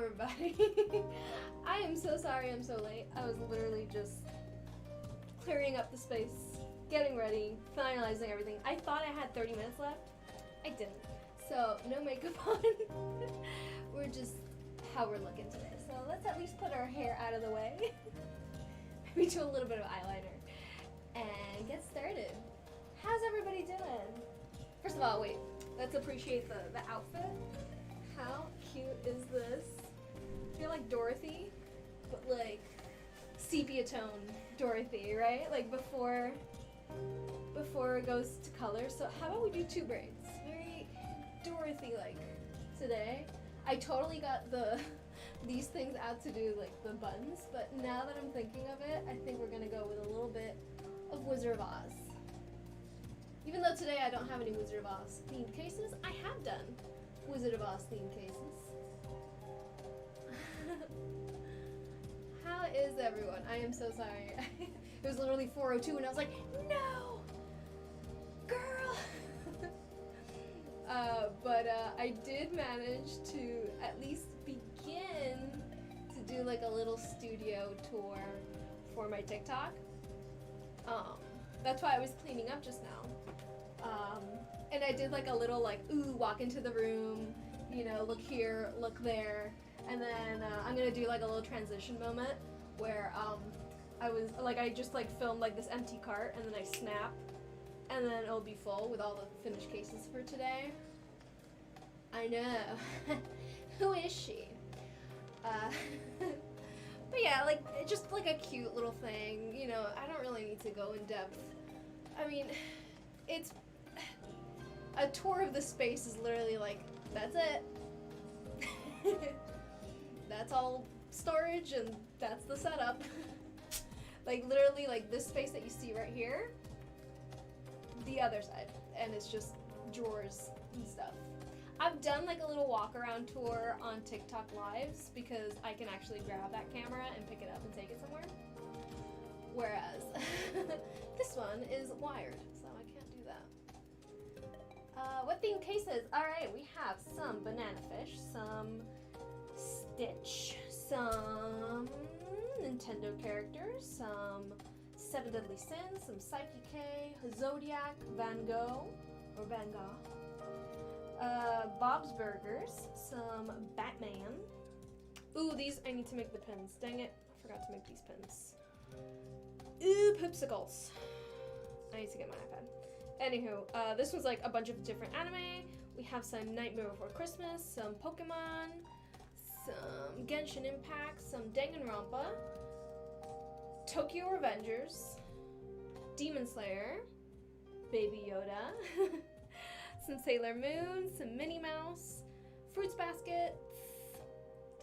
everybody. I am so sorry I'm so late. I was literally just clearing up the space, getting ready, finalizing everything. I thought I had 30 minutes left. I didn't. So no makeup on. We're just how we're looking today. So let's at least put our hair out of the way. Maybe do a little bit of eyeliner and get started. How's everybody doing? First of all, wait, let's appreciate the outfit. How cute is this? I feel like Dorothy, but like sepia tone Dorothy, right? Like before it goes to color. So how about we do 2 braids? Very Dorothy-like today. I totally got these things out to do like the buttons, but now that I'm thinking of it, I think we're gonna go with a little bit of Wizard of Oz. Even though today I don't have any Wizard of Oz themed cases, I have done Wizard of Oz themed cases. How is everyone? I am so sorry. It was literally 4:02 and I was like, no! Girl! But I did manage to at least begin to do like a little studio tour for my TikTok. That's why I was cleaning up just now. And I did like a little like, ooh, walk into the room, you know, look here, look there. And then I'm gonna do like a little transition moment where I just like filmed like this empty cart and then I snap and then it'll be full with all the finished cases for today. I know. Who is she? But yeah, like just like a cute little thing, you know, I don't really need to go in depth. I mean, it's a tour of the space is literally like, that's it. That's all storage and that's the setup. Like literally like this space that you see right here, the other side, and it's just drawers and stuff. I've done like a little walk around tour on TikTok lives because I can actually grab that camera and pick it up and take it somewhere. Whereas this one is wired, so I can't do that. What themed cases? Alright, we have some banana fish, some Stitch, some Nintendo characters, some 7 Deadly Sins, some Psyche K, Zodiac, Van Gogh, or Van Gogh, Bob's Burgers, some Batman. Ooh, these, I need to make the pins. Dang it, I forgot to make these pins. Ooh, Poopsicles. I need to get my iPad. Anywho, this was like a bunch of different anime. We have some Nightmare Before Christmas, some Pokemon, some Genshin Impact, some Danganronpa, Tokyo Revengers, Demon Slayer, Baby Yoda, some Sailor Moon, some Minnie Mouse, Fruits Basket,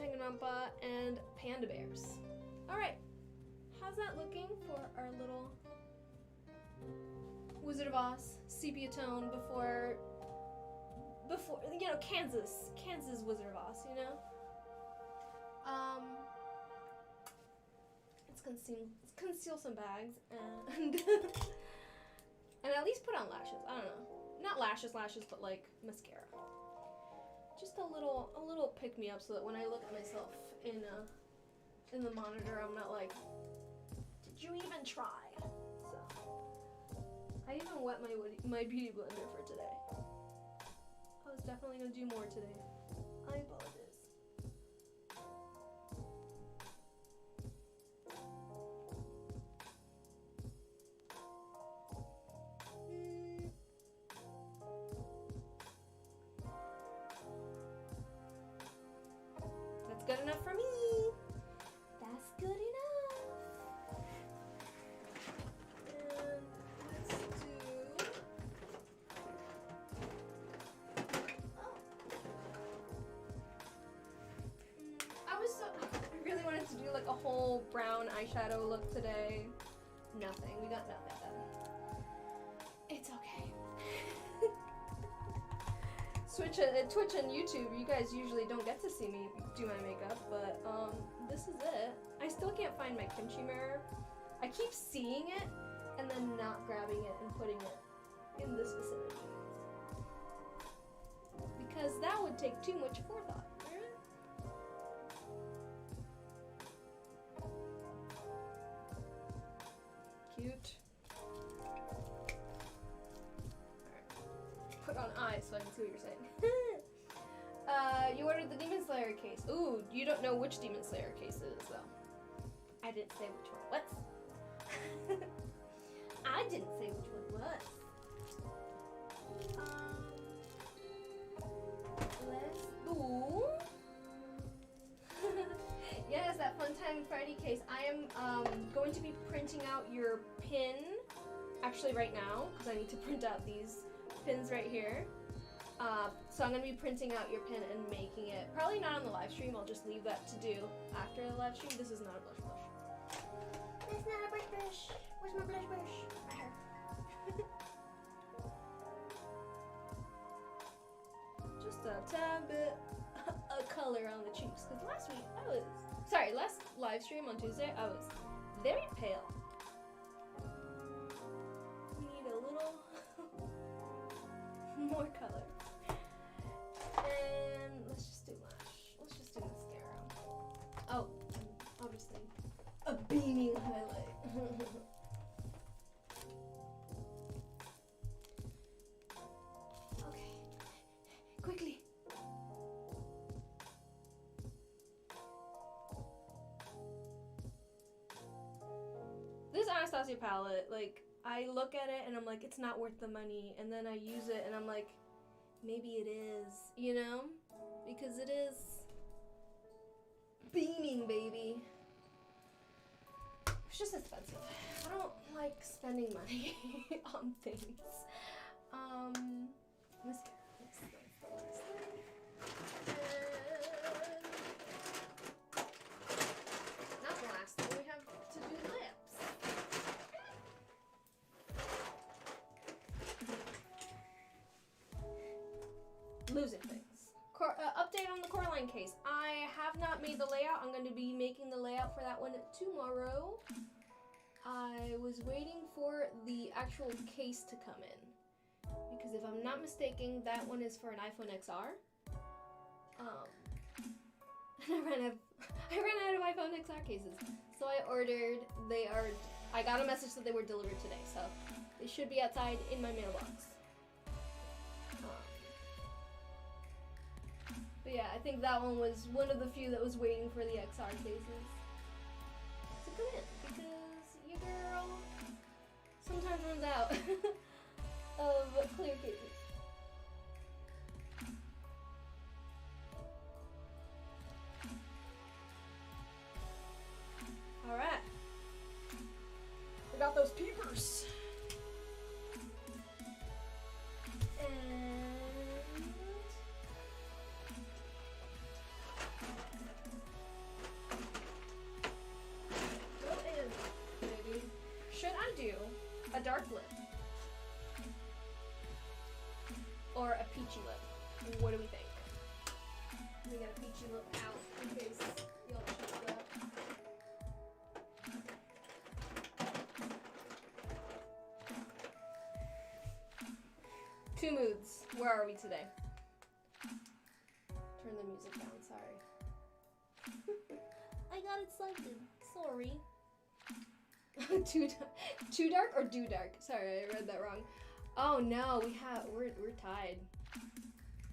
Danganronpa, and Panda Bears. Alright, how's that looking for our little Wizard of Oz sepia tone before you know, Kansas Wizard of Oz, you know? Let's conceal some bags and and at least put on lashes. I don't know, not lashes, but like mascara. Just a little pick me up so that when I look at myself in the monitor, I'm not like, did you even try? So I even wet my beauty blender for today. I was definitely gonna do more today. I apologize. That's good enough for me. That's good enough. I really wanted to do like a whole brown eyeshadow look today. Nothing. We got nothing done. It's okay. Twitch and YouTube, you guys usually don't get to see me do my makeup, but this is it. I still can't find my kimchi mirror. I keep seeing it and then not grabbing it and putting it in this vicinity. Because that would take too much forethought. on I so I can see what you're saying. You ordered the Demon Slayer case. Ooh, you don't know which Demon Slayer case it is, though. I didn't say which one. What? I didn't say which one was. Let's go. Yes, that Fun Time Friday case. I am going to be printing out your pin, actually right now, because I need to print out these pins right here. So I'm going to be printing out your pin and making it, probably not on the live stream, I'll just leave that to do after the live stream. This is not a blush brush. It's not a blush brush. Where's my blush brush? Right here. Just a tad bit of color on the cheeks, because last live stream on Tuesday, I was very pale. We need a little more color. And let's just do mascara. Oh, obviously, a beaming highlight. Okay, quickly. This Anastasia palette, like, I look at it and I'm like, it's not worth the money, and then I use it and I'm like, maybe it is, you know? Because it is beaming, baby. It's just expensive. I don't like spending money on things. Mascara. That's the last thing. Not the last thing, we have to do lips. Losing things. Update on the Coraline case. I have not made the layout. I'm going to be making the layout for that one tomorrow. I was waiting for the actual case to come in, because if I'm not mistaken, that one is for an iPhone XR. And I ran out of iPhone XR cases, so I ordered. I got a message that they were delivered today, so they should be outside in my mailbox. But yeah, I think that one was one of the few that was waiting for the XR cases to come in, because your girl sometimes runs out of clear cases. Alright. We got those peepers. A dark lip or a peachy lip? What do we think? We got a peachy lip out in case y'all choose that. Two moods. Where are we today? Turn the music down, sorry. I got excited. Sorry. Too dark or do dark? Sorry, I read that wrong. Oh no, we're tied.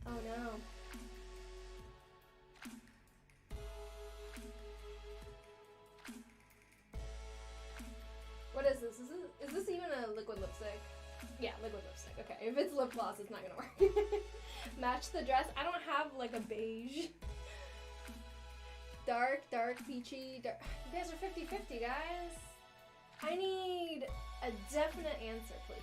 Oh no. What is this? Is this even a liquid lipstick? Yeah, liquid lipstick. Okay, if it's lip gloss, it's not gonna work. Match the dress. I don't have like a beige. Dark, peachy, dark. You guys are 50-50, guys. I need a definite answer, please.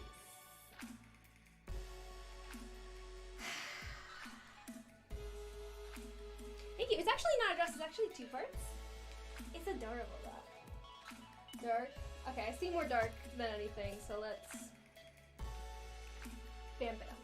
Thank you. It's actually not a dress, it's actually two parts. It's adorable, though. Dark. Okay, I see more dark than anything, so let's vamp it up.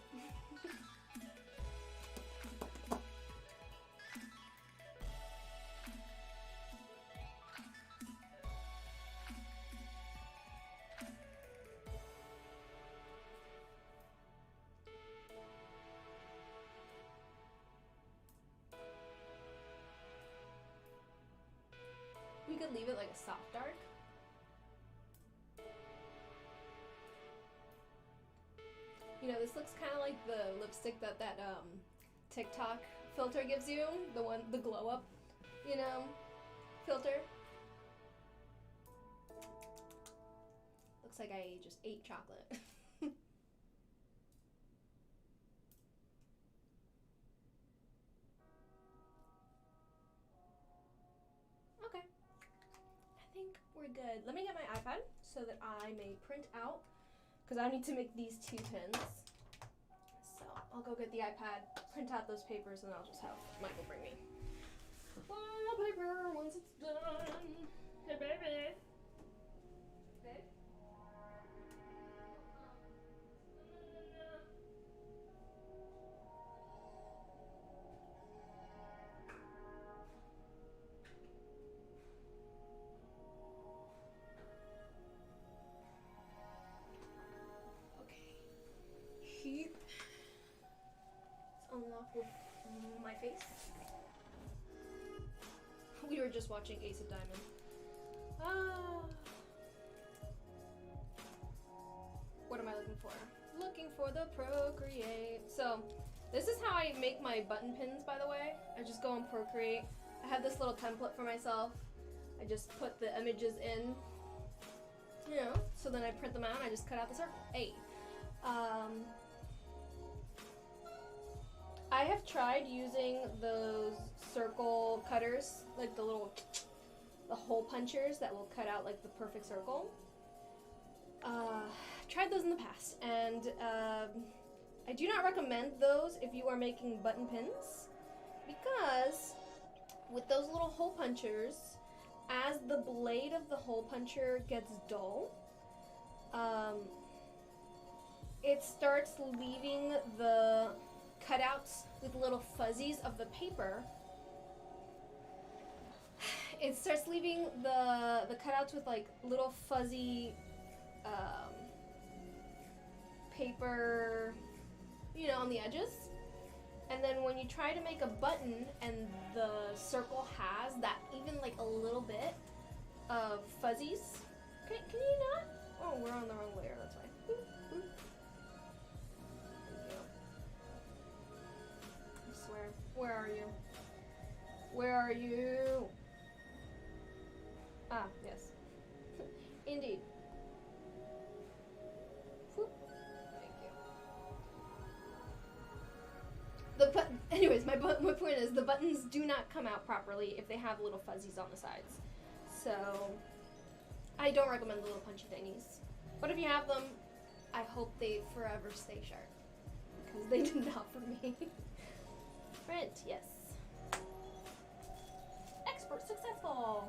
We could leave it like a soft dark. You You know, this looks kind of like the lipstick that TikTok filter gives you, the glow up, you know, filter. Looks like I just ate chocolate. Okay, I think we're good. Let me get my iPad so that I may print out, because I need to make these 2 pins. So I'll go get the iPad, print out those papers, and I'll just have Michael bring me paper once it's done. Hey, baby. Babe? Keep. Let's unlock with my face. We were just watching Ace of Diamonds. What am I looking for? Looking for the Procreate. So, this is how I make my button pins, by the way. I just go on Procreate. I have this little template for myself. I just put the images in, you know, so then I print them out and I just cut out the circle. Hey. I have tried using those circle cutters, like the hole punchers that will cut out like the perfect circle. Tried those in the past, and I do not recommend those if you are making button pins, because with those little hole punchers, as the blade of the hole puncher gets dull, it starts leaving the cutouts with little fuzzies of the paper. It starts leaving the cutouts with like little fuzzy paper, you know, on the edges. And then when you try to make a button and the circle has that even like a little bit of fuzzies. Can you not? Oh, we're on the wrong layer, that's why. Boop, boop. I swear. Where are you? Where are you? Ah, yes. Indeed. Whoop. Thank you. Anyways, my point is the buttons do not come out properly if they have little fuzzies on the sides. So I don't recommend the little punchy thingies. But if you have them, I hope they forever stay sharp, because they did not for me. Print, yes. Export successful.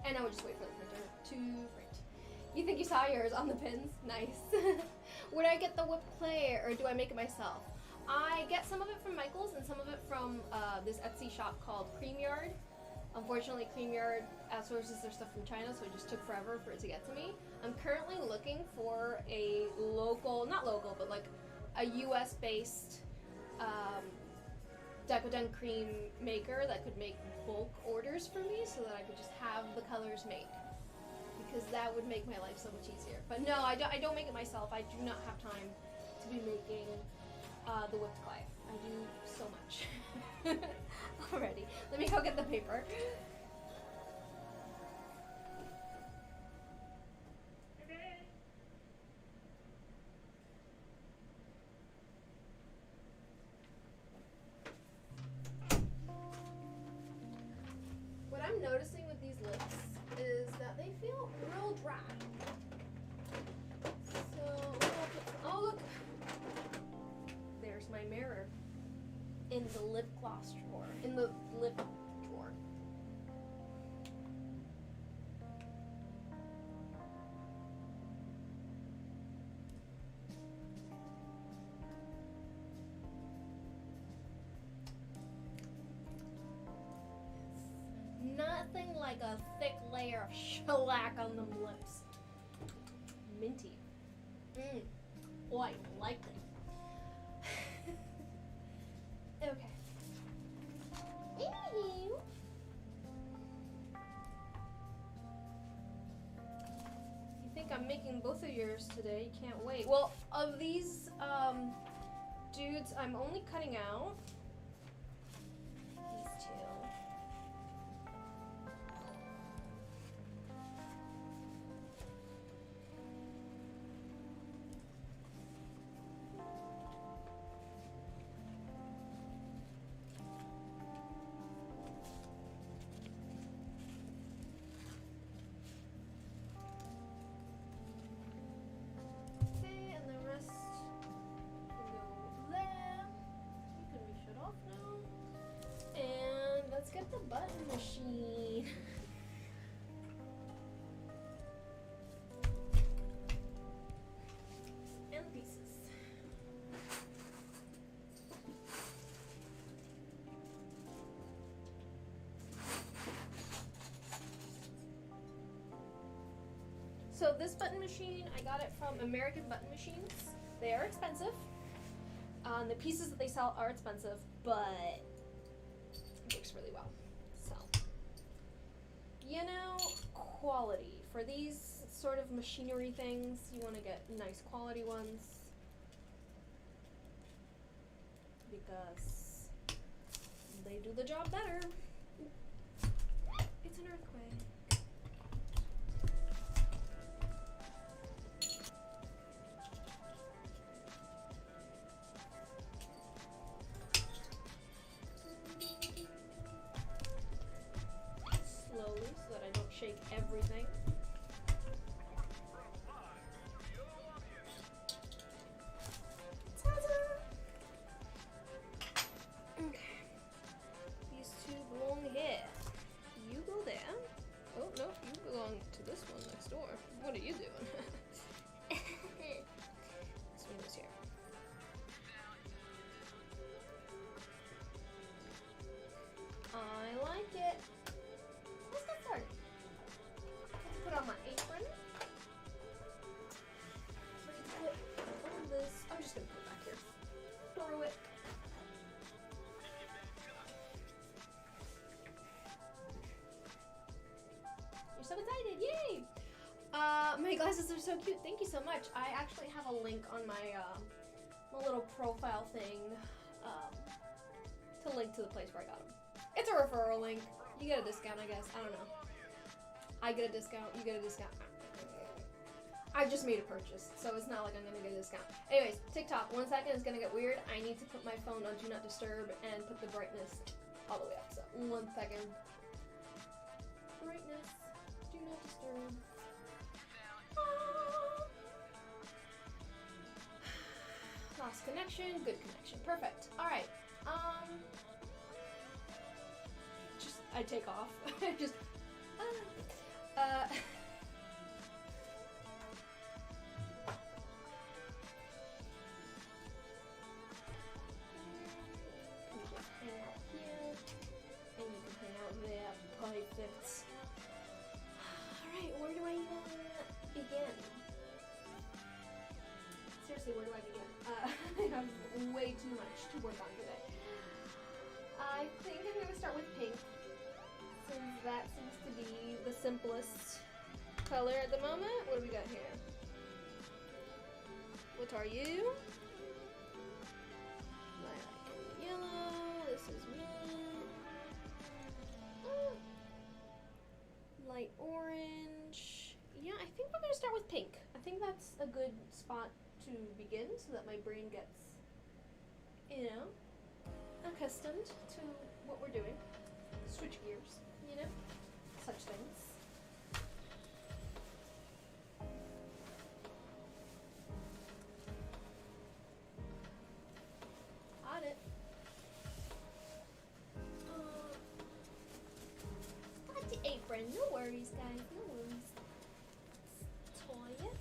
And I would just wait for the printer to print. You think you saw yours on the pins? Nice. Would I get the whipped clay, or do I make it myself? I get some of it from Michael's and some of it from this Etsy shop called Cream Yard. Unfortunately, Cream Yard outsources their stuff from China, so it just took forever for it to get to me. I'm currently looking for a local, not local, but like a US-based Decoden cream maker that could make bulk orders for me so that I could just have the colors made, because that would make my life so much easier. But no, I don't make it myself. I do not have time to be making the whipped clay. I do so much. Alrighty, let me go get the paper. What I'm noticing with these lips is that they feel real dry. So, oh look, there's my mirror in the lip gloss drawer, in the lip drawer. Nothing like a thick layer of shellac on them lips. Minty. Oh, I like it. Okay. Anywho. You think I'm making both of yours today? Can't wait. Well, of these Dudes, I'm only cutting out these two. Okay, and the rest can go there. You can be shut off now. And let's get the button machine. And the pieces. So this button machine, I got it from American Button Machines. They are expensive. The pieces that they sell are expensive, but it works really well. So, you know, quality. For these sort of machinery things, you want to get nice quality ones. Because they do the job better. It's an earthquake. Slowly, so that I don't shake everything. Ta-da! Okay. These two belong here. You go there. Oh, no, you belong to this one next door. What are you doing? This one goes here. I like it. Let's get started. Put on my apron. So I can put all this. I'm just gonna put it back here. Throw it. You're so excited! Yay! My glasses are so cute. Thank you so much. I actually have a link on my my little profile thing to link to the place where I got them. It's a referral link. You get a discount, I guess. I don't know. I get a discount. You get a discount. I just made a purchase, so it's not like I'm gonna get a discount. Anyways, TikTok. 1 second is gonna get weird. I need to put my phone on Do Not Disturb and put the brightness all the way up. So 1 second. Brightness. Do not disturb. Ah. Lost connection. Good connection. Perfect. All right. I take off. Just you just hang out here, and you can hang out there. Perfect. Alright, where do I even begin? Seriously, where do I begin? I have way too much to work on today. I think I'm gonna start with pink, since that seems to be the simplest color at the moment. What do we got here? What are you? Lilac and yellow. This is me. Light orange. Yeah, I think we're gonna start with pink. I think that's a good spot to begin, so that my brain gets, you know, accustomed to what we're doing. Switch gears, you know, such things. Got it. Got the apron. No worries, guys. No worries. Toy it.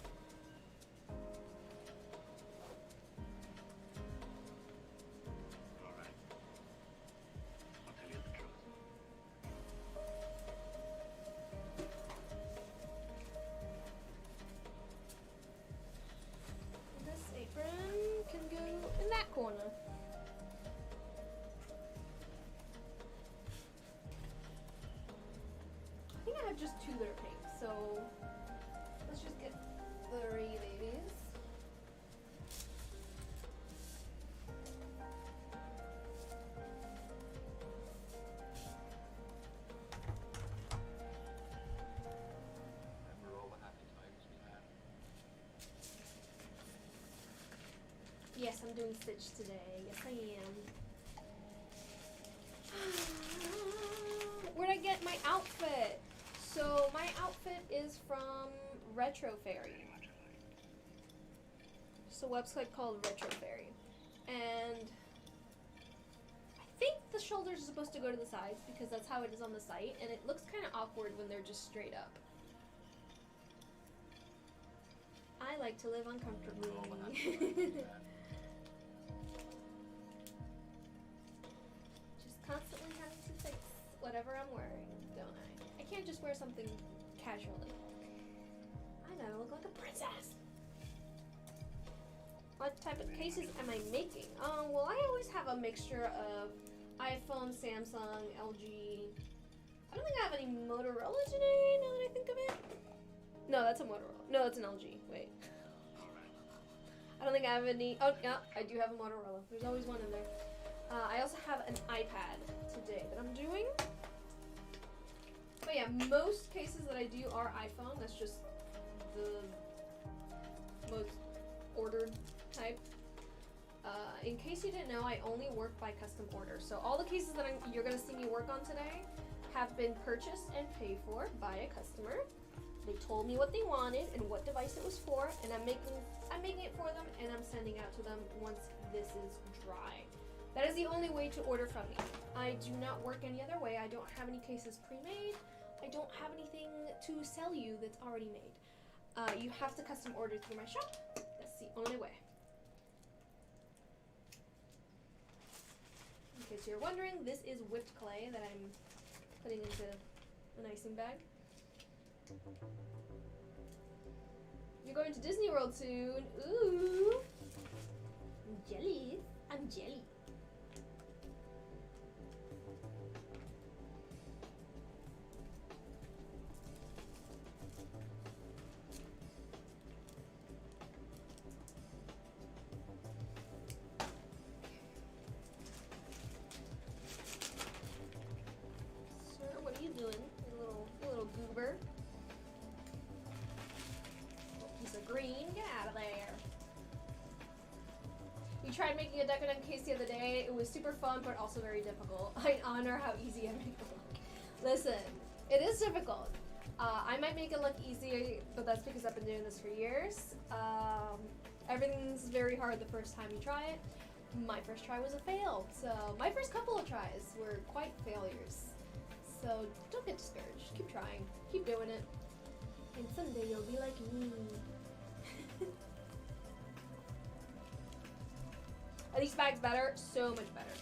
I'm doing Stitch today. Yes, I am. Where'd I get my outfit? So my outfit is from Retro Fairy. It's a website called Retro Fairy. And I think the shoulders are supposed to go to the sides because that's how it is on the site, and it looks kind of awkward when they're just straight up. I like to live uncomfortably. Just constantly having to fix whatever I'm wearing, don't I? I can't just wear something casually. I gotta look like a princess. What type of cases am I making? Well, I always have a mixture of iPhone, Samsung, LG. I don't think I have any Motorola today, now that I think of it. No, that's a Motorola. No, that's an LG. Wait. I don't think I have any. Oh, yeah, I do have a Motorola. There's always one in there. I also have an iPad today that I'm doing. But yeah, most cases that I do are iPhone. That's just the most ordered type. In case you didn't know, I only work by custom order. So all the cases that you're going to see me work on today have been purchased and paid for by a customer. They told me what they wanted and what device it was for, and I'm making it for them, and I'm sending out to them once this is dry. That is the only way to order from me. I do not work any other way. I don't have any cases pre-made. I don't have anything to sell you that's already made. You have to custom order through my shop. That's the only way. In case you're wondering, this is whipped clay that I'm putting into an icing bag. You're going to Disney World soon. Ooh. I'm jealous. I'm jelly. Sir, what are you doing? You little goober. Piece of green, get out of there. We tried making a Decoden case the other day. It was super fun, but also very difficult. I honor how easy I make it look. Listen, it is difficult. I might make it look easy, but that's because I've been doing this for years. Everything's very hard the first time you try it. My first try was a fail, so my first couple of tries were quite failures. So don't get discouraged. Keep trying. Keep doing it. And someday you'll be like me. Are these bags better? So much better.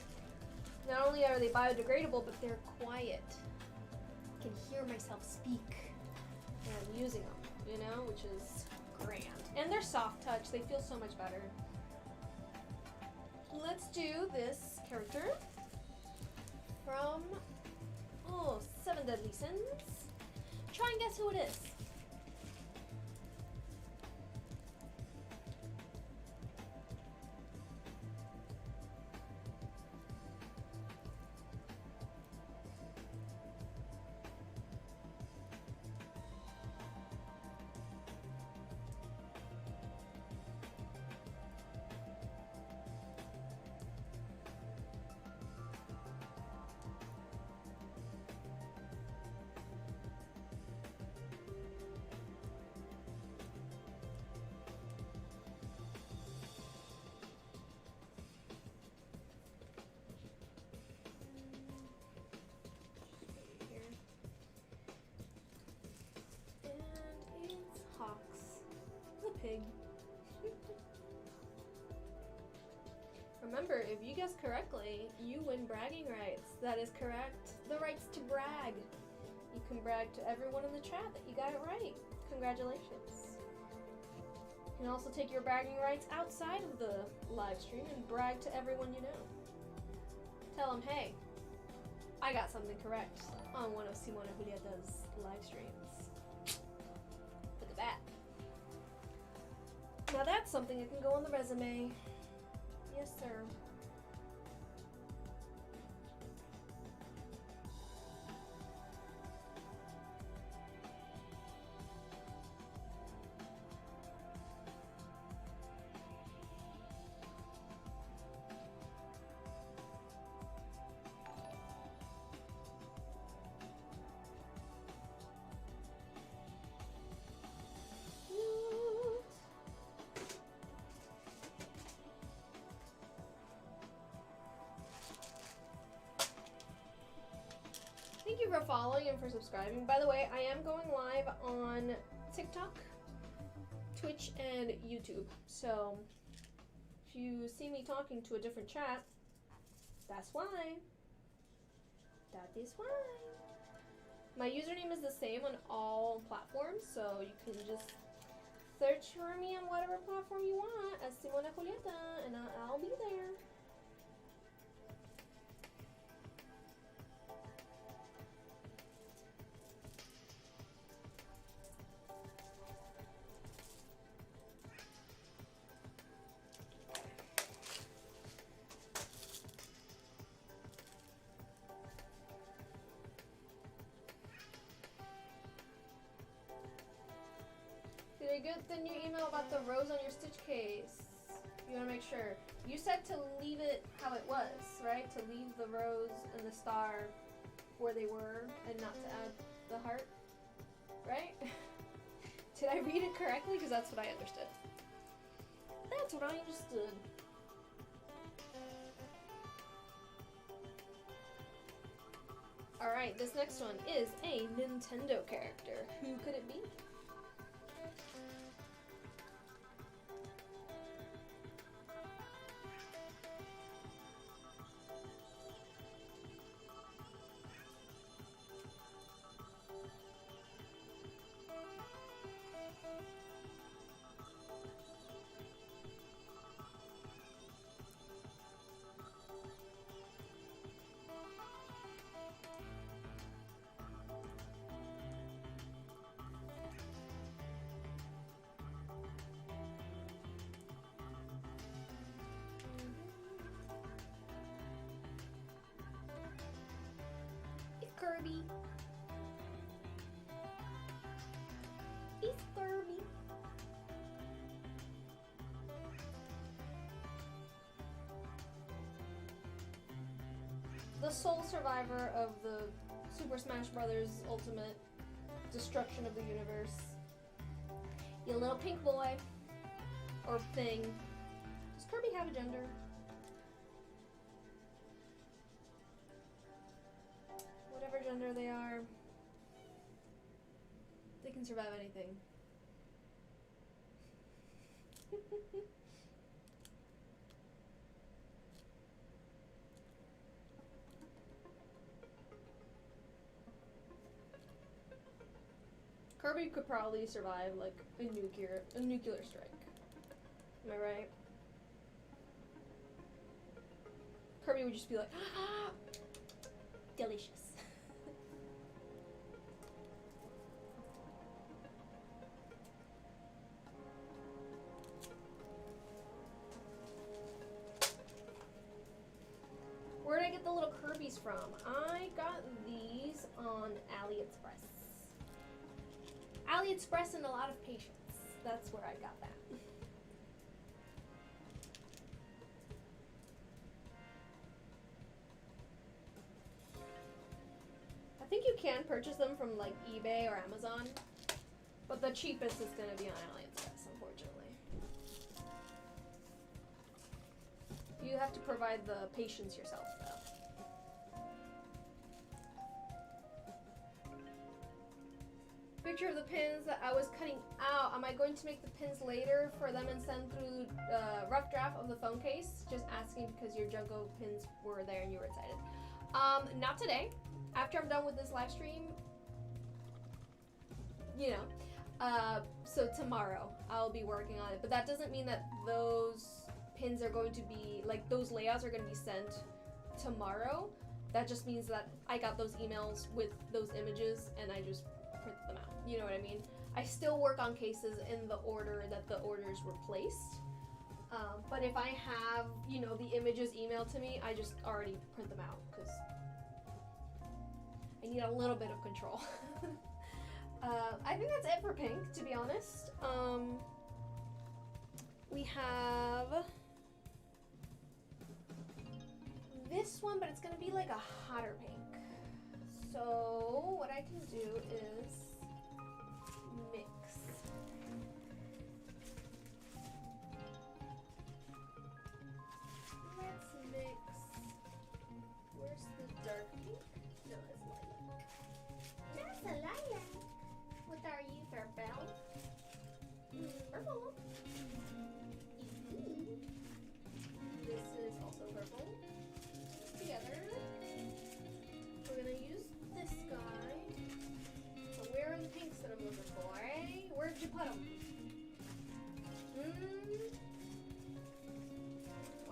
Not only are they biodegradable, but they're quiet. I can hear myself speak when I'm using them, you know, which is grand. And they're soft touch. They feel so much better. Let's do this character from, Seven Deadly Sins. Try and guess who it is. Pig. Remember, if you guess correctly, you win bragging rights. That is correct. The rights to brag. You can brag to everyone in the chat that you got it right. Congratulations. You can also take your bragging rights outside of the live stream and brag to everyone you know. Tell them, hey, I got something correct on one of SimonaJulieta's live streams. Look at that. Now that's something that can go on the resume. Yes, sir. you for following and for subscribing. By the way, I am going live on TikTok, Twitch, and YouTube. So if you see me talking to a different chat, that's why. That is why. My username is the same on all platforms, so you can just search for me on whatever platform you want as SimonaJulieta, and I'll be there. Did I get the new email about the rose on your stitch case? You want to make sure. You said to leave it how it was, right? To leave the rose and the star where they were and not to add the heart, right? Did I read it correctly? Because that's what I understood. That's what I understood. Alright, this next one is a Nintendo character. Who could it be? Kirby. It's Kirby. The sole survivor of the Super Smash Bros. Ultimate destruction of the universe. You little pink boy. Or thing. Does Kirby have a gender? Whatever gender they are, they can survive anything. Kirby could probably survive like a nuclear strike. Am I right? Kirby would just be like, ah, delicious. Where did I get the little Kirby's from? I got these on AliExpress. AliExpress and a lot of patience. That's where I got that. I think you can purchase them from like eBay or Amazon, but the cheapest is going to be on AliExpress, unfortunately. You have to provide the patience yourself, though. Picture of the pins that I was cutting out. Am I going to make the pins later for them and send through rough draft of the phone case? Just asking because your Junko pins were there and you were excited. Not today. After I'm done with this live stream, you know. So tomorrow I'll be working on it. But that doesn't mean that those pins are going to be, like those layouts are going to be sent tomorrow. That just means that I got those emails with those images and I just printed them out. You know what I mean? I still work on cases in the order that the orders were placed. But if I have, you know, the images emailed to me, I just already print them out because I need a little bit of control. I think that's it for pink, to be honest. We have this one, but it's gonna be like a hotter pink. So what I can do is mix. Let's mix. Where's the dark pink? No, it's lilac.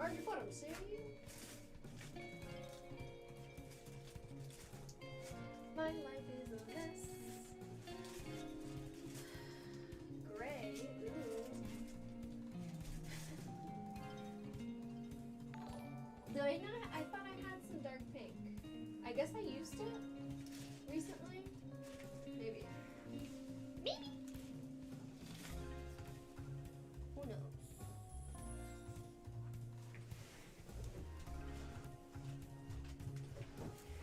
charge your phone, see? My life is a mess. Gray. Ooh. Do I not? I thought I had some dark pink. I guess I used it recently. Maybe. Maybe. Who knows?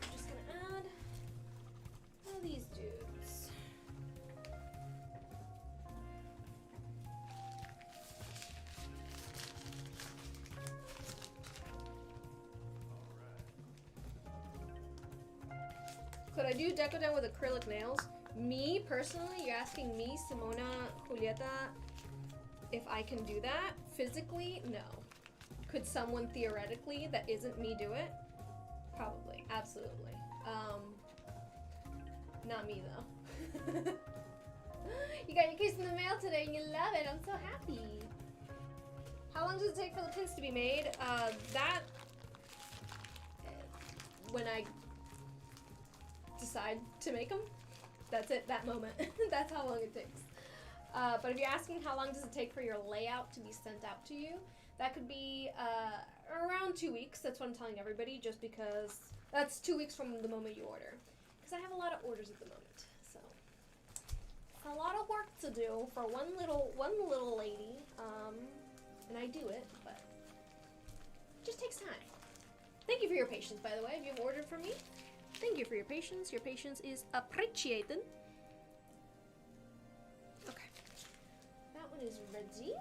I'm just gonna add all these dudes. Could I do Decoden with acrylic nails? Me, personally, you're asking me, SimonaJulieta, if I can do that? Physically, no. Could someone theoretically that isn't me do it? Probably, absolutely. Not me though. You got your case in the mail today and you love it. I'm so happy. How long does it take for the pins to be made? When I decide to make them, that's it, that moment. That's how long it takes. But if you're asking how long does it take for your layout to be sent out to you, that could be around 2 weeks. That's what I'm telling everybody, just because that's 2 weeks from the moment you order. Because I have a lot of orders at the moment, so it's a lot of work to do for one little lady. And I do it, but it just takes time. Thank you for your patience, by the way. If you've ordered from me, thank you for your patience. Your patience is appreciated. Okay. That one is ready.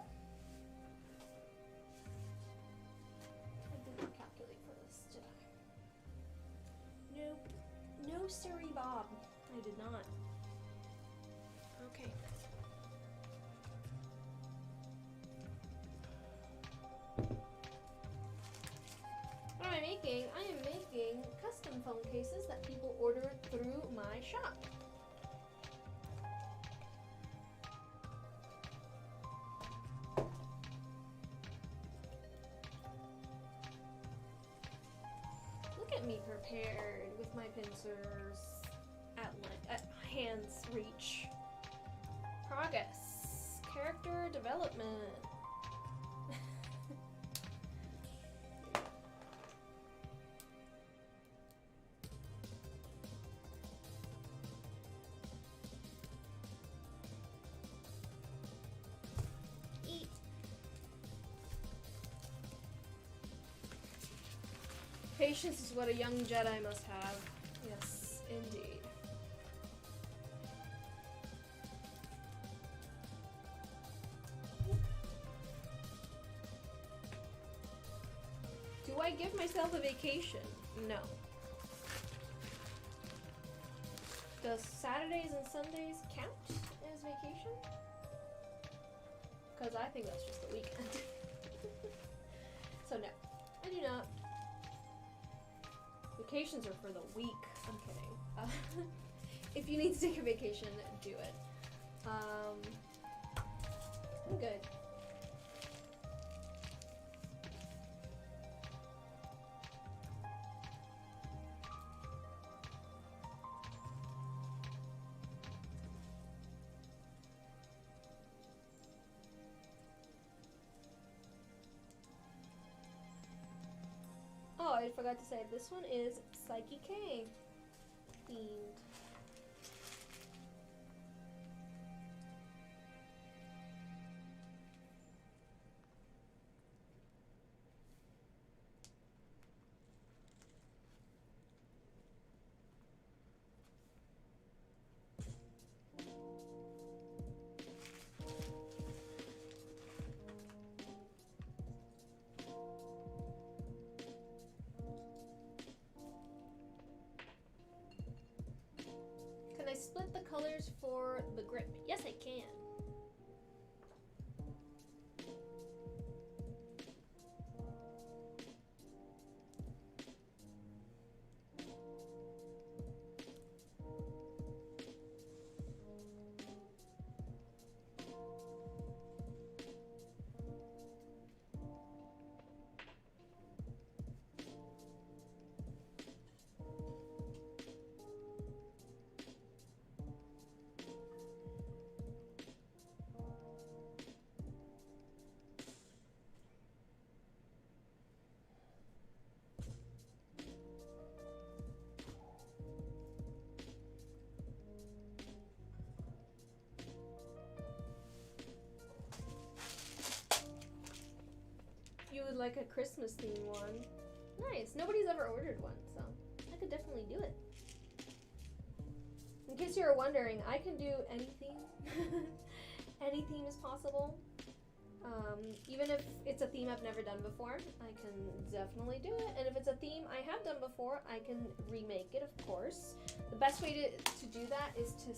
I didn't calculate for this, did I? Nope. No, sirree, Bob. I did not. Okay. What am I making? I am making custom phone cases that people order through my shop. Look at me prepared with my pincers at hand's reach. Progress. Character development. Patience is what a young Jedi must have. Yes, indeed. Do I give myself a vacation? No. Does Saturdays and Sundays count as vacation? Because I think that's just the weekend. So no, I do not. Vacations are for the week. I'm kidding. If you need to take a vacation, do it. I'm good. Oh, I forgot to say, this one is Psyche K themed. Can I split the colors for the grip? Yes, I can. like a Christmas theme one. Nice. Nobody's ever ordered one, so I could definitely do it. In case you were wondering, I can do any theme. Any theme is possible. Even if it's a theme I've never done before, I can definitely do it. And if it's a theme I have done before, I can remake it, of course. The best way to do that is to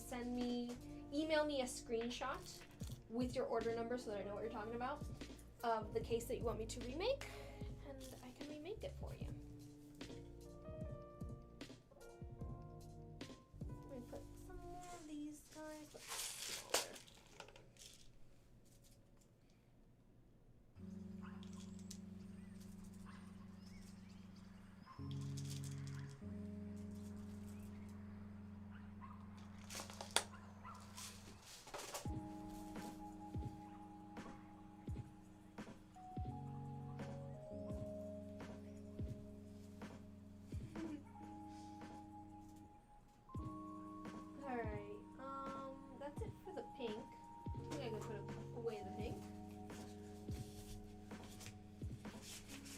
email me a screenshot with your order number so that I know what you're talking about of the case that you want me to remake, and I can remake it for you. Let me put some of these guys smaller.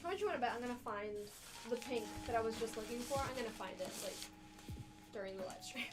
How much you want to bet I'm gonna find the pink that I was just looking for? I'm gonna find it like during the live stream.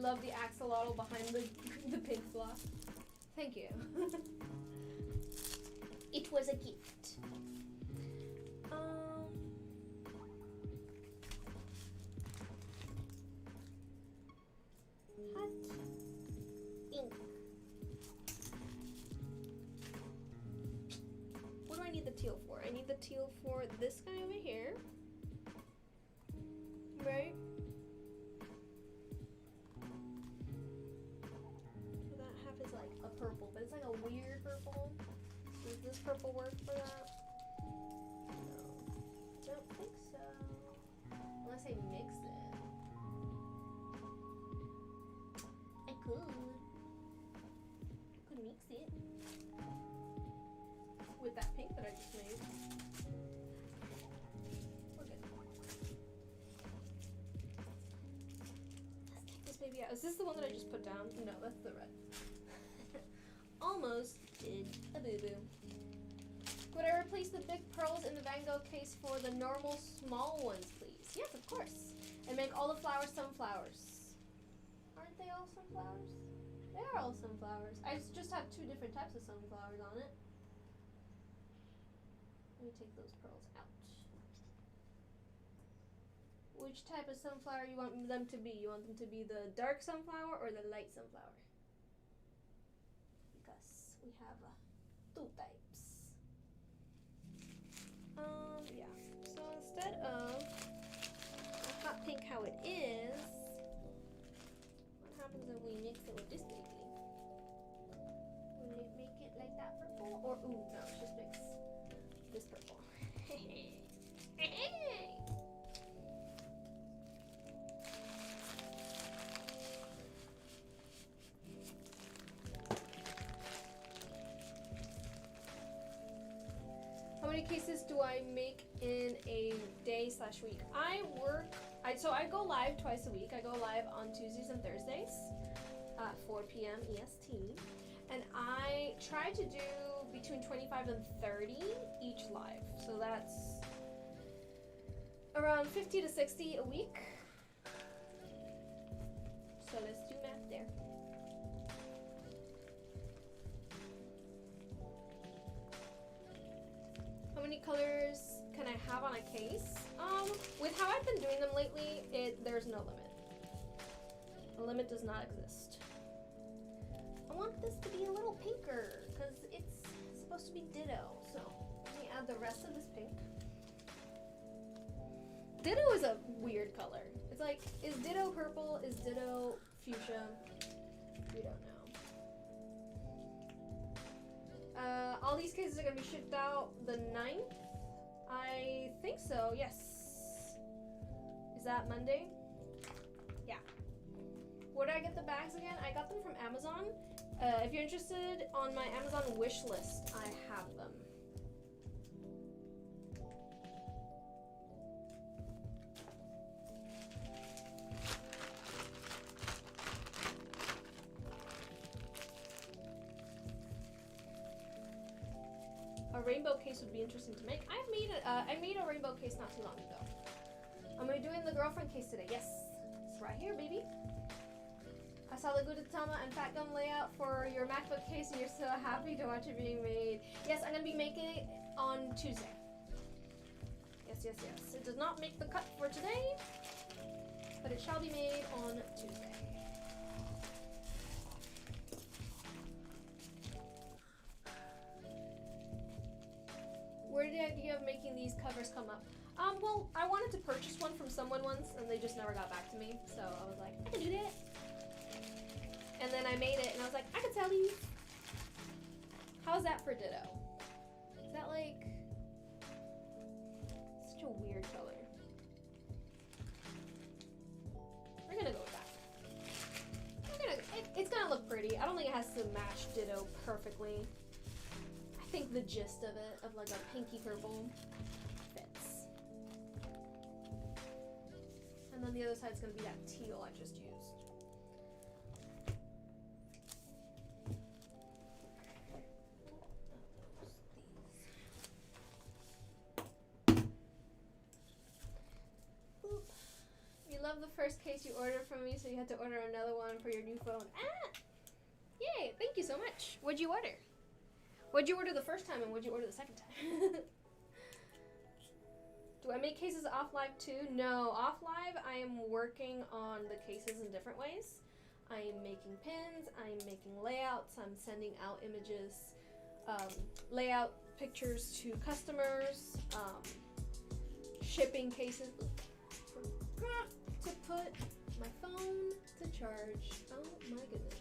Love the axolotl behind the pink block. Thank you. It was a gift. Hot ink. What do I need the teal for? I need the teal for this guy over here. Right? Purple, but it's like a weird purple. Does this purple work for that? No, don't think so. Unless I mix it. I could mix it with that pink that I just made. We're good. Let's take this baby out. Is this the one that I just put down? No, that's the red. Almost did a boo-boo. Would I replace the big pearls in the Van Gogh case for the normal small ones, please? Yes, of course. And make all the flowers sunflowers. Aren't they all sunflowers? They are all sunflowers. I just have two different types of sunflowers on it. Let me take those pearls out. Which type of sunflower you want them to be? You want them to be the dark sunflower or the light sunflower? We have two types. Yeah. So instead of a hot pink how it is, what happens if we mix it with this baby? Will it make it like that purple? Or, ooh, no, it's just mix this purple. How many cases do I make in a day/week? So I go live twice a week. I go live on Tuesdays and Thursdays at 4 p.m. EST. And I try to do between 25 and 30 each live. So that's around 50 to 60 a week. So let's do math there. How many colors can I have on a case? With how I've been doing them lately, there's no limit. A limit does not exist. I want this to be a little pinker because it's supposed to be ditto. So let me add the rest of this pink. Ditto is a weird color. It's like, is ditto purple? Is ditto fuchsia? We don't know. All these cases are gonna be shipped out the 9th. I think so, yes. Is that Monday? Yeah. Where did I get the bags again? I got them from Amazon. If you're interested, on my Amazon wish list, I have them. A rainbow case would be interesting to make. I made a rainbow case not too long ago. Am I doing the girlfriend case today? Yes. It's right here, baby. I saw the Gudetama and Fat Gum layout for your MacBook case and you're so happy to watch it being made. Yes, I'm going to be making it on Tuesday. Yes. It does not make the cut for today, but it shall be made on Tuesday. Where did the idea of making these covers come up? Well, I wanted to purchase one from someone once, and they just never got back to me. So I was like, I can do that. And then I made it, and I was like, I can sell these. How's that for Ditto? Is that like such a weird color? We're gonna go with that. It's gonna look pretty. I don't think it has to match Ditto perfectly. I think the gist of it, of like a pinky purple, fits. And then the other side's gonna be that teal I just used. You love the first case you ordered from me, so you had to order another one for your new phone. Ah! Yay! Thank you so much. What'd you order? What'd you order the first time and what'd you order the second time? Do I make cases off live too? No, off live I am working on the cases in different ways. I am making pins, I am making layouts, I'm sending out images, layout pictures to customers, shipping cases. Forgot to put my phone to charge. Oh my goodness.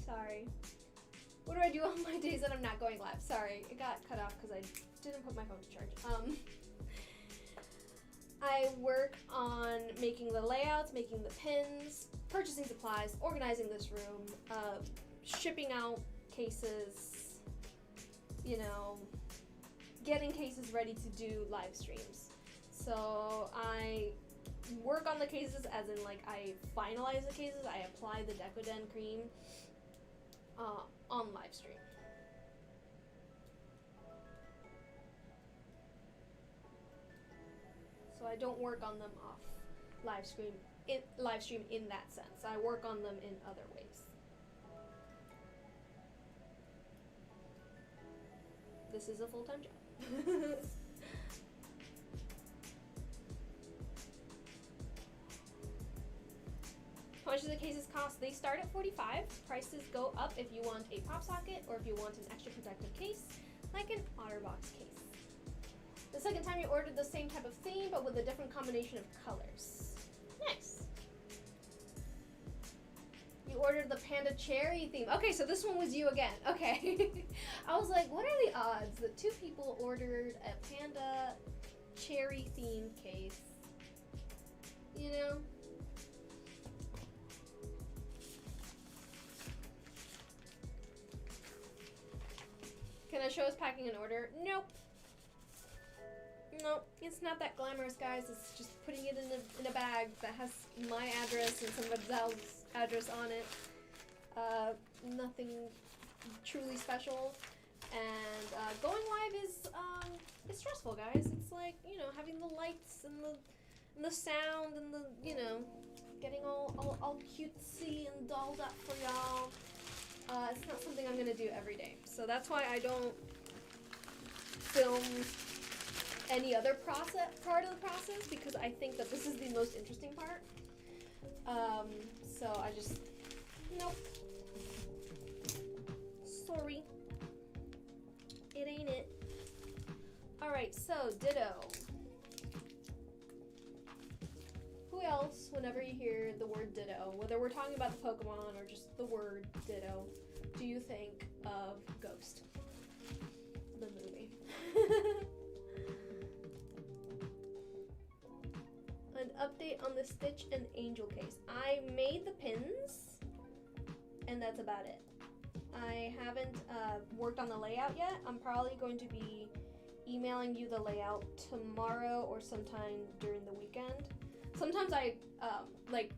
Sorry. What do I do on my days that I'm not going live? Sorry, it got cut off because I didn't put my phone to charge. I work on making the layouts, making the pins, purchasing supplies, organizing this room, shipping out cases, you know, getting cases ready to do live streams. So I work on the cases as in like I finalize the cases, I apply the Decoden cream on live stream. So I don't work on them off live stream in that sense. I work on them in other ways. This is a full-time job. How much do the cases cost? They start at $45. Prices go up if you want a pop socket or if you want an extra protective case, like an OtterBox case. The second time you ordered the same type of theme, but with a different combination of colors. Nice. You ordered the Panda Cherry theme. Okay, so this one was you again. Okay. I was like, what are the odds that two people ordered a Panda Cherry themed case? You know? Can I show us packing an order? Nope. Nope, it's not that glamorous, guys. It's just putting it in a bag that has my address and somebody else's address on it. Nothing truly special. And going live is it's stressful, guys. It's like, you know, having the lights and the sound and the, you know, getting all cutesy and dolled up for y'all. It's not something I'm gonna do every day. So that's why I don't film any other part of the process, because I think that this is the most interesting part. So I just, nope. Sorry. It ain't it. Alright, so Ditto. Who else, whenever you hear the word Ditto, whether we're talking about the Pokemon or just the word Ditto, do you think of Ghost? The movie. update on the Stitch and Angel case. I made the pins, and that's about it. I haven't worked on the layout yet. I'm probably going to be emailing you the layout tomorrow or sometime during the weekend. Sometimes I like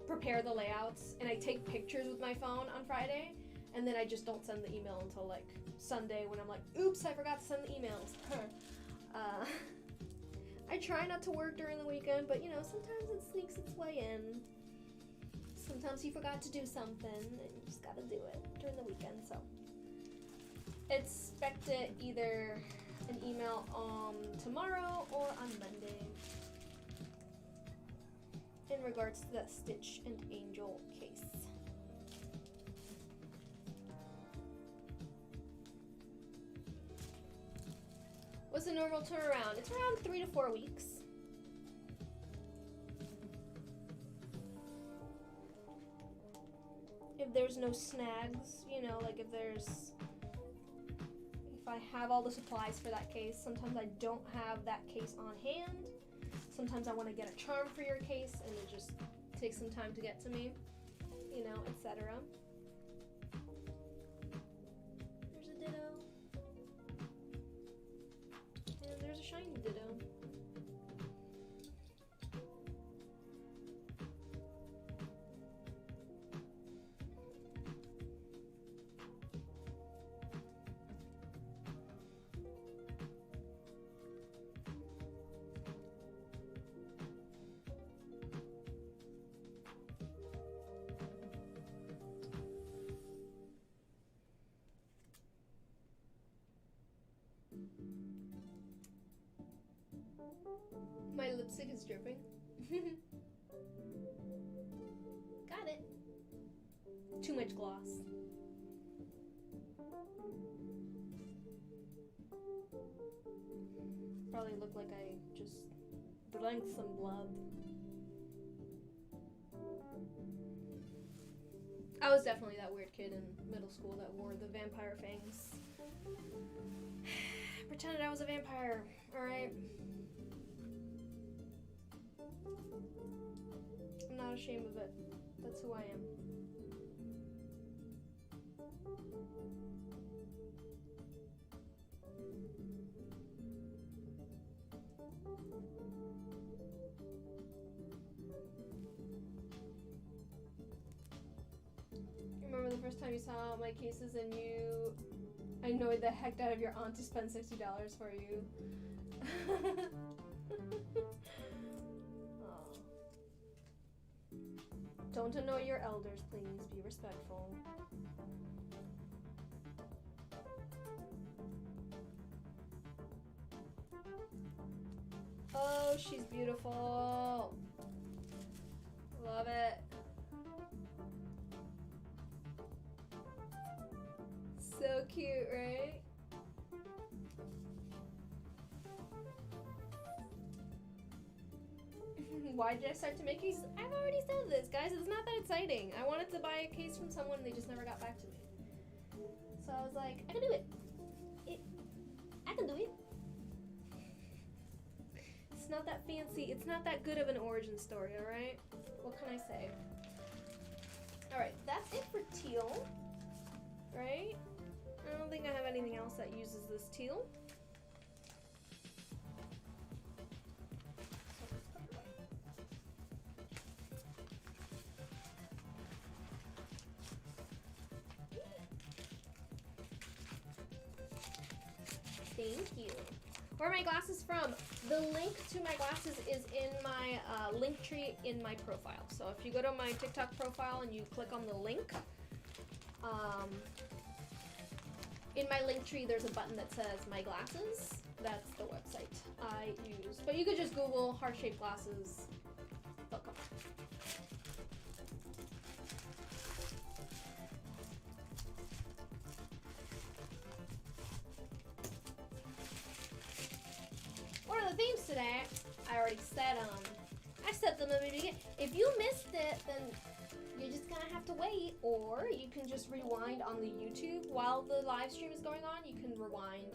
prepare the layouts and I take pictures with my phone on Friday, and then I just don't send the email until like Sunday when I'm like, oops, I forgot to send the emails. I try not to work during the weekend, but you know, sometimes it sneaks its way in. Sometimes you forgot to do something and you just gotta do it during the weekend, so. Expect it either an email tomorrow or on Monday in regards to the Stitch and Angel case. What's the normal turnaround? It's around 3 to 4 weeks. If there's no snags, you know, like if I have all the supplies for that case. Sometimes I don't have that case on hand. Sometimes I want to get a charm for your case and it just takes some time to get to me, you know, etc. There's a ditto. And there's a shiny ditto. My lipstick is dripping. Got it. Too much gloss. Probably look like I just drank some blood. I was definitely that weird kid in middle school that wore the vampire fangs. Pretended I was a vampire, alright? I'm not ashamed of it. That's who I am. Remember the first time you saw my cases and you annoyed the heck out of your aunt to spend $60 for you? Don't annoy your elders, please. Be respectful. Oh, she's beautiful. Love it. So cute, right? Why did I start to make cases? I've already said this, guys. It's not that exciting. I wanted to buy a case from someone and they just never got back to me. So I was like, I can do it. I can do it. It's not that fancy. It's not that good of an origin story, alright? What can I say? Alright, that's it for teal. Right? I don't think I have anything else that uses this teal. Thank you. Where are my glasses from? The link to my glasses is in my link tree in my profile. So if you go to my TikTok profile and you click on the link, in my link tree there's a button that says my glasses. That's the website I use. But you could just Google heart-shaped glasses. What are the themes today? I already said I said them in the beginning. If you missed it, then you're just gonna have to wait, or you can just rewind on the YouTube while the live stream is going on. You can rewind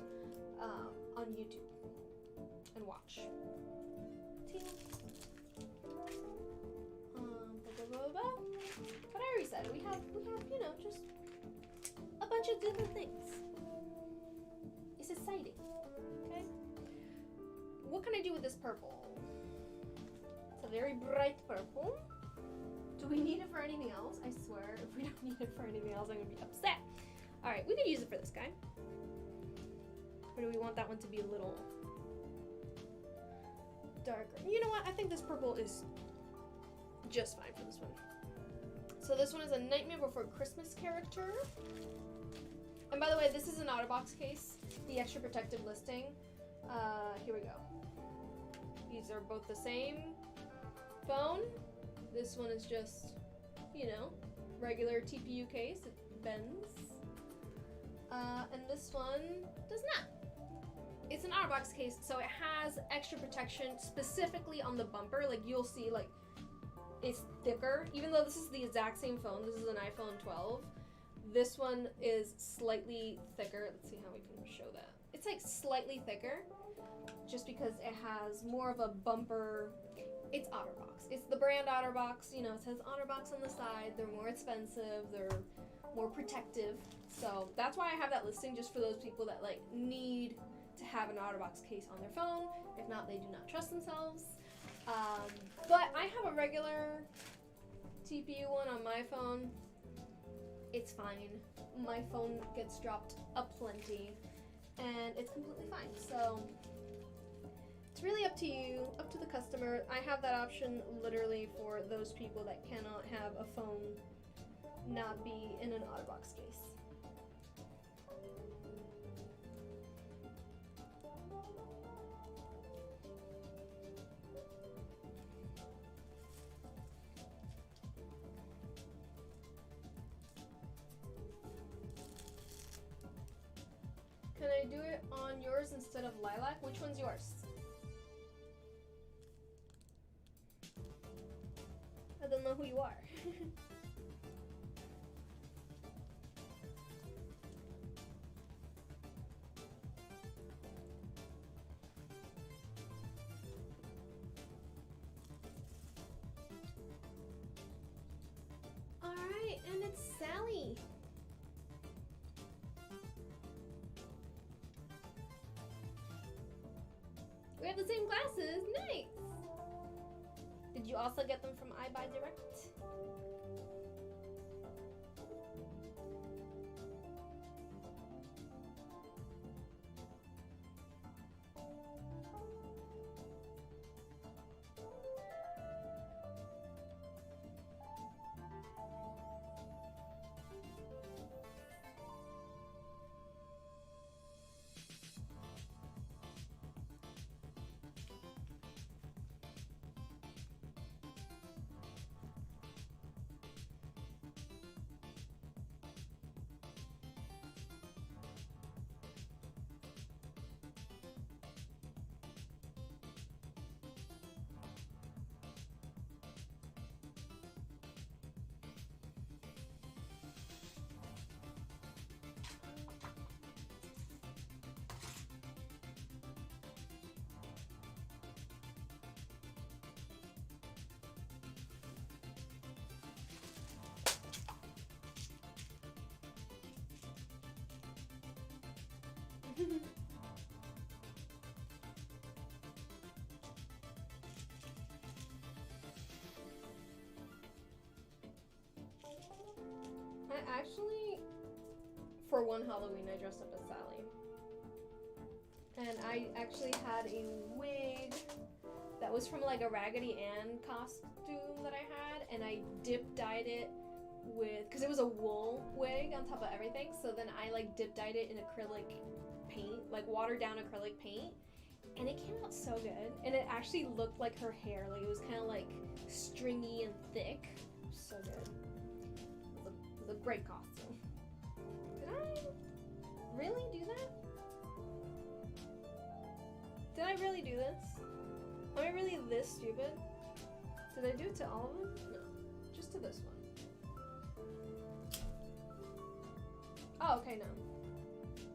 on YouTube and watch. bunch of different things. It's exciting. Okay. What can I do with this purple? It's a very bright purple. Do we need it for anything else? I swear, if we don't need it for anything else, I'm gonna be upset. All right, we can use it for this guy. Or do we want that one to be a little darker? You know what? I think this purple is just fine for this one. So this one is a Nightmare Before Christmas character. And by the way, this is an OtterBox case. The extra protective listing. Here we go. These are both the same phone. This one is just, you know, regular TPU case. It bends. And this one does not. It's an OtterBox case, so it has extra protection specifically on the bumper. Like you'll see, like it's thicker. Even though this is the exact same phone, this is an iPhone 12. This one is slightly thicker. Let's see how we can show that. It's like slightly thicker, just because it has more of a bumper. It's OtterBox. It's the brand OtterBox. You know, it says OtterBox on the side. They're more expensive. They're more protective. So that's why I have that listing, just for those people that like need to have an OtterBox case on their phone. If not, they do not trust themselves. But I have a regular TPU one on my phone. It's fine. My phone gets dropped aplenty, and it's completely fine. So it's really up to you, up to the customer. I have that option literally for those people that cannot have a phone not be in an OtterBox case. Can I do it on yours instead of lilac? Which one's yours? I don't know who you are. Alright, and it's Sally. We have the same glasses. Nice. Did you also get them from iBuyDirect? I actually, for one Halloween, I dressed up as Sally. And I actually had a wig that was from like a Raggedy Ann costume that I had, and I dip-dyed it with, because it was a wool wig on top of everything, so then I like dip-dyed it in acrylic paint, like watered down acrylic paint, and it came out so good. And it actually looked like her hair, like it was kind of like stringy and thick. So good. It was a great costume. Did I really do that? Did I really do this? Am I really this stupid? Did I do it to all of them? No, just to this one. Oh, okay, no.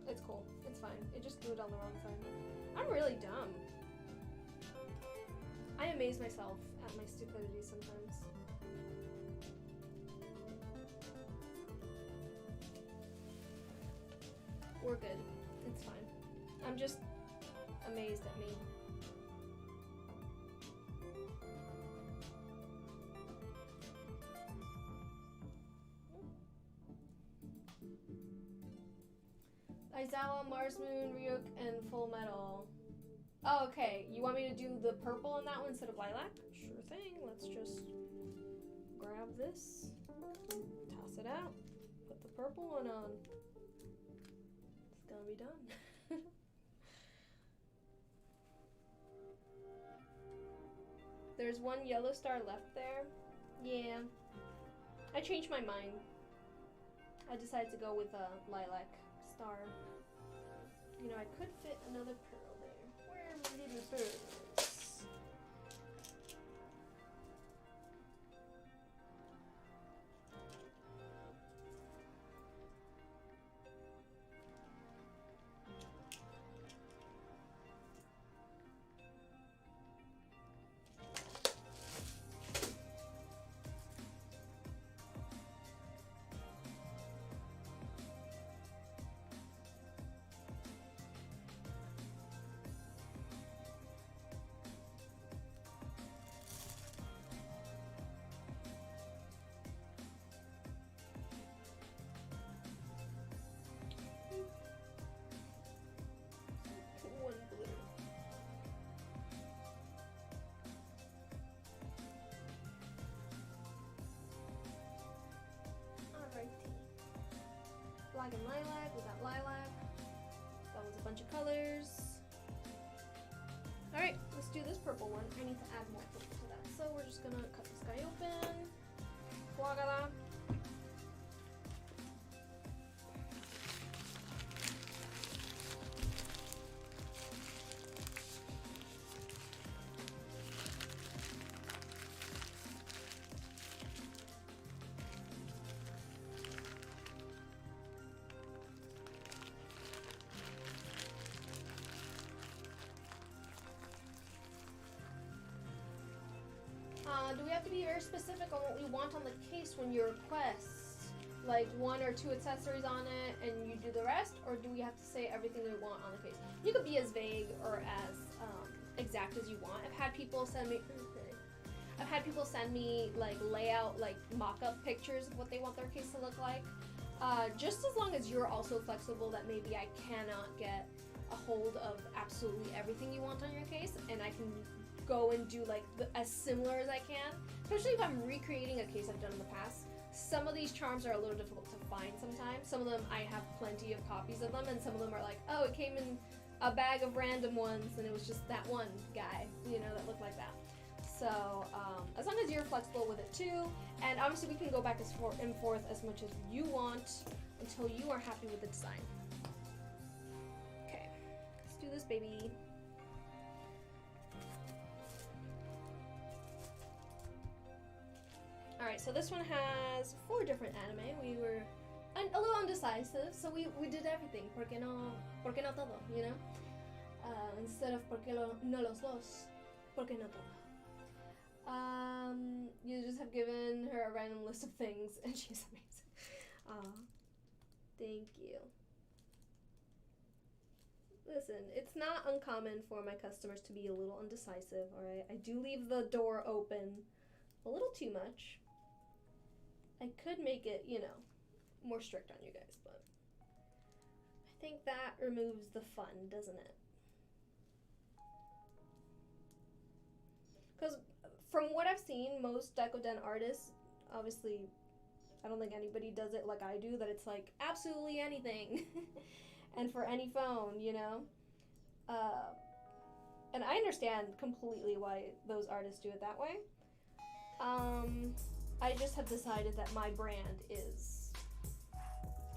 It's cool. It's fine. It just glued on the wrong side. I'm really dumb. I amaze myself at my stupidity sometimes. We're good. It's fine. I'm just amazed at me. Aizawa, Mars Moon, Ryuk, and Full Metal. Oh, okay. You want me to do the purple on that one instead of lilac? Sure thing. Let's just grab this, toss it out, put the purple one on. It's gonna be done. There's one yellow star left there. Yeah. I changed my mind. I decided to go with a lilac star. You know, I could fit another pearl there. Where are my little pearls? Black and lilac, we got lilac. That was a bunch of colors. Alright, let's do this purple one. I need to add more purple to that. So we're just gonna cut this guy open. Voila. Do we have to be very specific on what we want on the case when you request? Like 1 or 2 accessories on it and you do the rest? Or do we have to say everything we want on the case? You could be as vague or as exact as you want. I've had people send me like layout, like mock-up pictures of what they want their case to look like. Just as long as you're also flexible that maybe I cannot get a hold of absolutely everything you want on your case, and I can go and do like as similar as I can, especially if I'm recreating a case I've done in the past. Some of these charms are a little difficult to find sometimes. Some of them I have plenty of copies of them, and some of them are like, oh, it came in a bag of random ones and it was just that one guy, you know, that looked like that. So as long as you're flexible with it too, and obviously we can go back and forth as much as you want until you are happy with the design. Okay, let's do this, baby. Alright, so this one has 4 different anime. We were a little undecisive, so we did everything. ¿Por qué no todo, you know? Instead of ¿por qué no los dos? ¿Por qué no todo? You just have given her a random list of things, and she's amazing. Thank you. Listen, it's not uncommon for my customers to be a little undecisive, alright? I do leave the door open a little too much. I could make it, you know, more strict on you guys, but I think that removes the fun, doesn't it? Because from what I've seen, most Decoden artists, obviously, I don't think anybody does it like I do, that it's like absolutely anything and for any phone, you know? And I understand completely why those artists do it that way. I just have decided that my brand is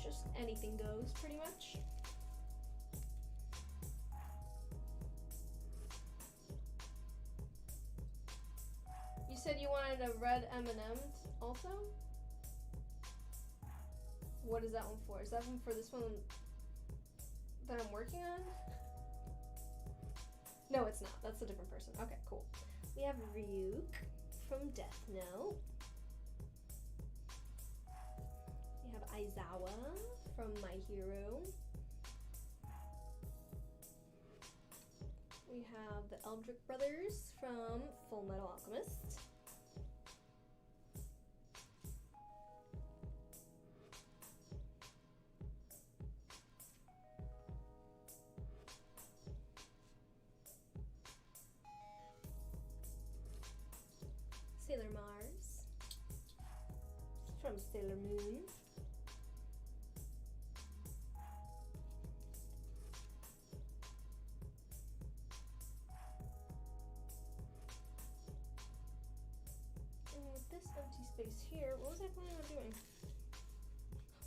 just anything goes, pretty much. You said you wanted a red M&M also? What is that one for? Is that one for this one that I'm working on? No, it's not. That's a different person. Okay, cool. We have Ryuk from Death Note. We have Aizawa from My Hero. We have the Eldritch Brothers from Full Metal Alchemist. Sailor Mars from Sailor Moon. And with this empty space here, what was I planning on doing?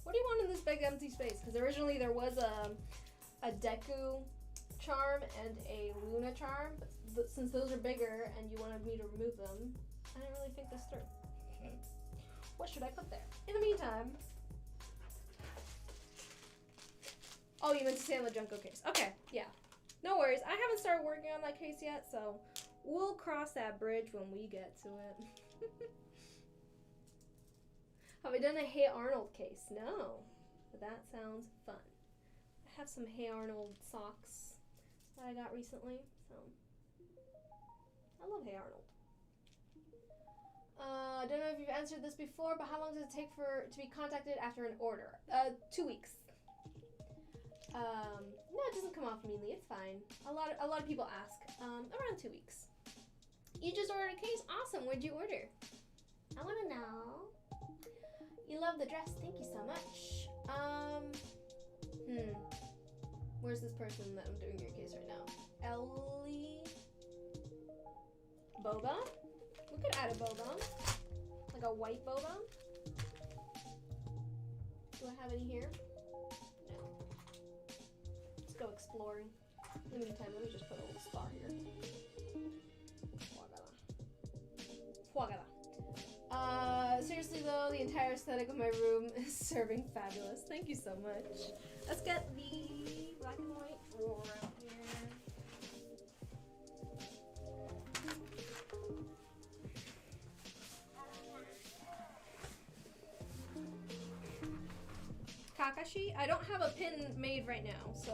What do you want in this big empty space? Because originally there was a Deku charm and a Luna charm, but since those are bigger and you wanted me to remove them, I didn't really think this through. What should I put there? In the meantime... Oh, you meant to say on the Junko case. Okay, yeah. No worries. I haven't started working on that case yet, so we'll cross that bridge when we get to it. Have I done a Hey Arnold case? No. But that sounds fun. I have some Hey Arnold socks that I got recently, so I love Hey Arnold. I don't know if you've answered this before, but how long does it take to be contacted after an order? 2 weeks. No, it doesn't come off immediately. It's fine. A lot of people ask. Around 2 weeks. You just ordered a case. Awesome. Where'd you order? I want to know. You love the dress. Thank you so much. Where's this person that I'm doing your case right now? Ellie. Boba. We could add a boba, like a white boba. Do I have any here? No. Let's go exploring. In the meantime, let me just put a little star here. Seriously though, the entire aesthetic of my room is serving fabulous. Thank you so much. Let's get the black and white drawer out here. Kakashi? I don't have a pin made right now, so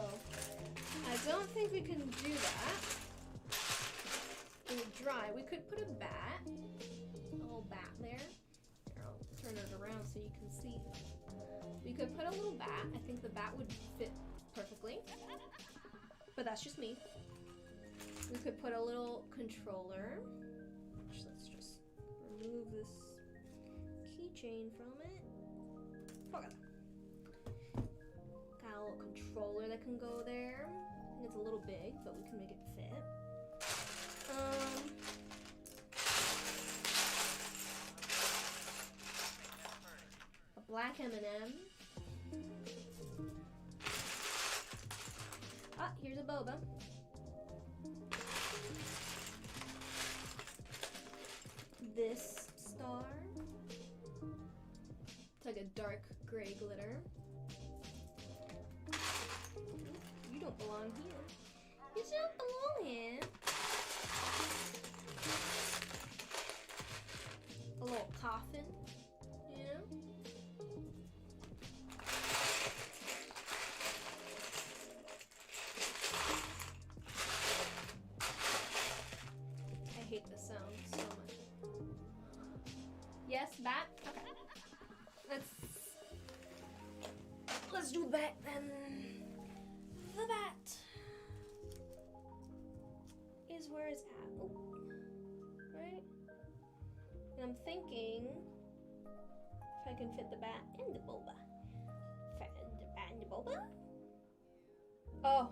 I don't think we can do that. It will dry. We could put a bat, a little bat there. Here, I'll turn it around so you can see. We could put a little bat. I think the bat would fit perfectly, but that's just me. We could put a little controller. Let's just remove this keychain from it. Got a little controller that can go there. I think it's a little big, but we can make it fit. A black M&M. Ah, here's a boba. This star. It's like a dark gray glitter. You don't belong here. You don't belong here. A little coffin, you know? I hate this sound so much. Yes, bat? Okay. Let's do that then. The bat is where it's at. Oh. Right? And I'm thinking if I can fit the bat in the boba. Fit the bat in the boba? Oh,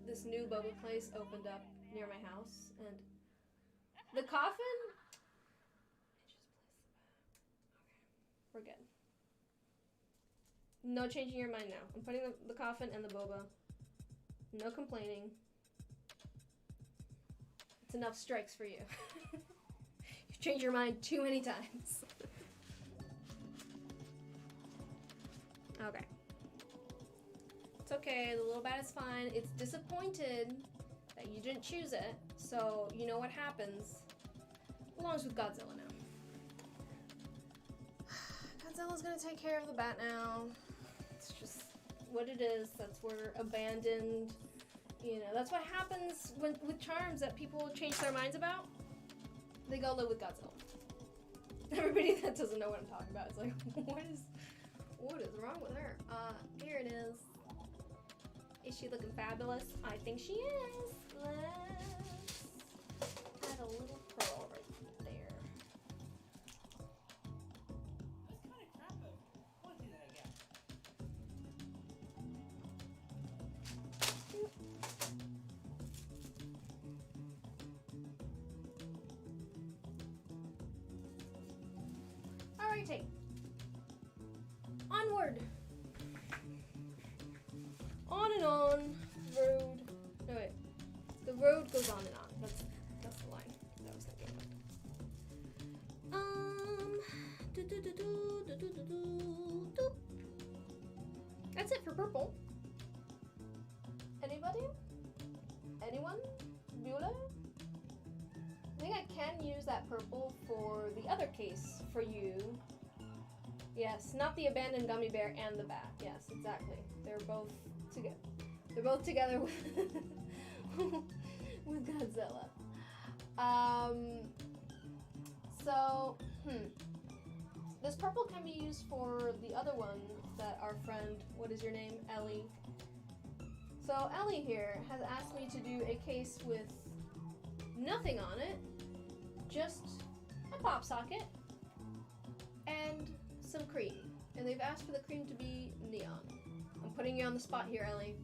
this new boba place opened up near my house, and the coffin. We're good. No changing your mind now. I'm putting the coffin and the boba. No complaining. It's enough strikes for you. You've changed your mind too many times. Okay. It's okay. The little bat is fine. It's disappointed that you didn't choose it. So you know what happens. It belongs with Godzilla now. Godzilla's gonna take care of the bat now. It's just what it is. That's where abandoned You know, that's what happens when with charms that people change their minds about. They go live with Godzilla. Everybody that doesn't know what I'm talking about is like, what is wrong with her? Here it is. Is she looking fabulous? I think she is. Let's add a little pearl right there. That's kind of crap. I want to do that again. Alrighty. Onward. On and on. Road. No wait. The road goes on and on. That's the line that I was thinking about. That's it for purple. Anybody? Anyone? Beulah? I think I can use that purple for the other case for you. Yes, not the abandoned gummy bear and the bat. Yes, exactly. They're both together. They're both together with, with Godzilla. This purple can be used for the other one that our friend, what is your name? Ellie. So Ellie here has asked me to do a case with nothing on it, just a pop socket and some cream. And they've asked for the cream to be neon. I'm putting you on the spot here, Ellie.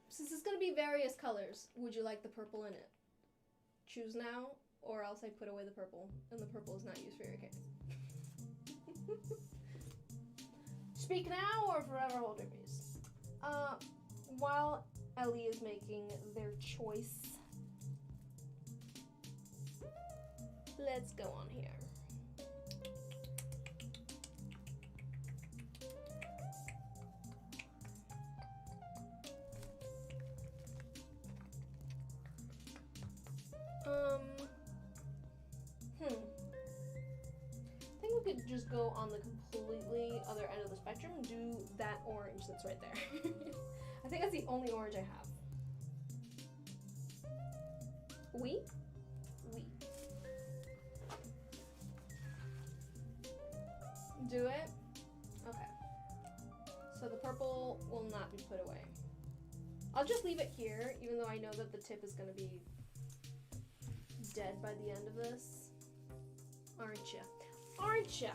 Since it's going to be various colors, would you like the purple in it? Choose now, or else I put away the purple, and the purple is not used for your case. Speak now, or forever hold your peace. While Ellie is making their choice, let's go on here. I think we could just go on the completely other end of the spectrum and do that orange that's right there. I think that's the only orange I have. Oui? Oui. Do it? Okay. So the purple will not be put away. I'll just leave it here, even though I know that the tip is going to be dead by the end of this. Aren't ya? Aren't ya?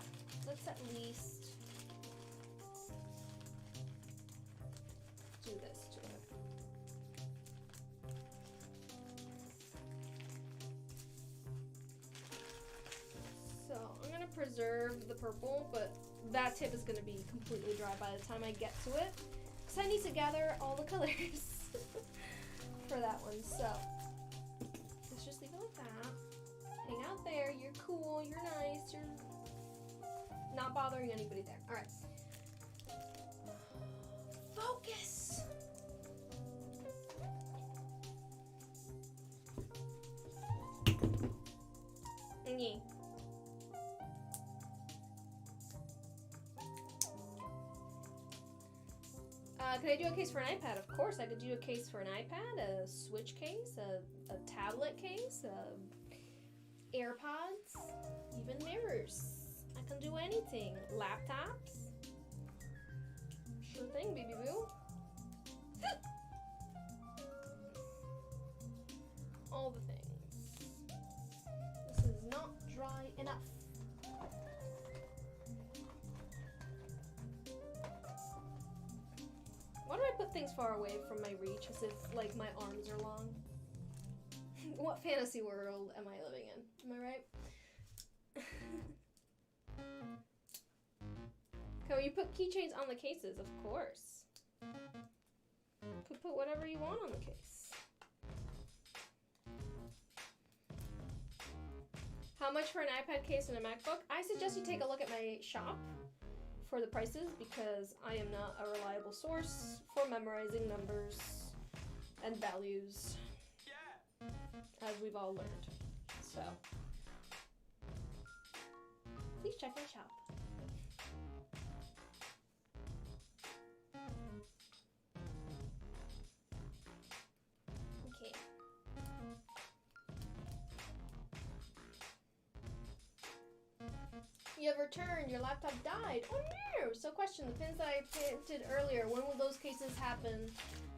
Let's at least do this to it. So I'm going to preserve the purple, but that tip is going to be completely dry by the time I get to it, because I need to gather all the colors for that one. So let's just leave it like that. Hang out there. You're cool. You're nice. You're not bothering anybody there. All right. Focus. Yeah. Could I do a case for an iPad? Of course, I could do a case for an iPad, a Switch case, a tablet case, AirPods, even mirrors. I can do anything. Laptops. Sure thing, baby boo. All the things. This is not dry enough. Why do I put things far away from my reach as if, like, my arms are long? What fantasy world am I living in? Am I right? Can you put keychains on the cases? Of course. Could put whatever you want on the case. How much for an iPad case and a MacBook? I suggest you take a look at my shop for the prices, because I am not a reliable source for memorizing numbers and values, as we've all learned. So, please check my shop. you have returned. Your laptop died. Oh no! So question, the pins that I printed earlier, when will those cases happen?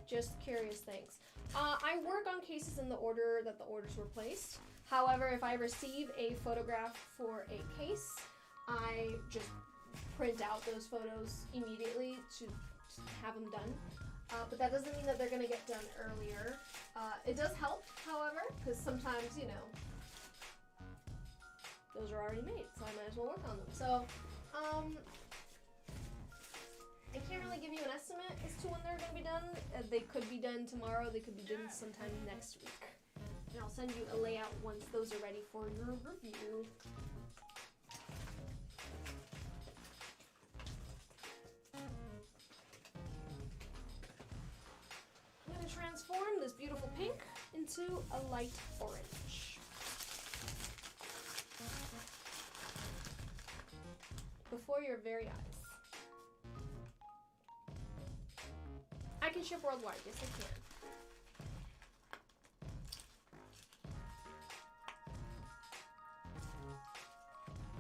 Just curious, thanks. I work on cases in the order that the orders were placed. However, if I receive a photograph for a case, I just print out those photos immediately to have them done. But that doesn't mean that they're gonna get done earlier. It does help, however, because sometimes, you know, those are already made, so I might as well work on them. So, I can't really give you an estimate as to when they're gonna be done. They could be done tomorrow, they could be done sometime next week. And I'll send you a layout once those are ready for your review. I'm gonna transform this beautiful pink into a light orange. Before your very eyes. I can ship worldwide, yes I can.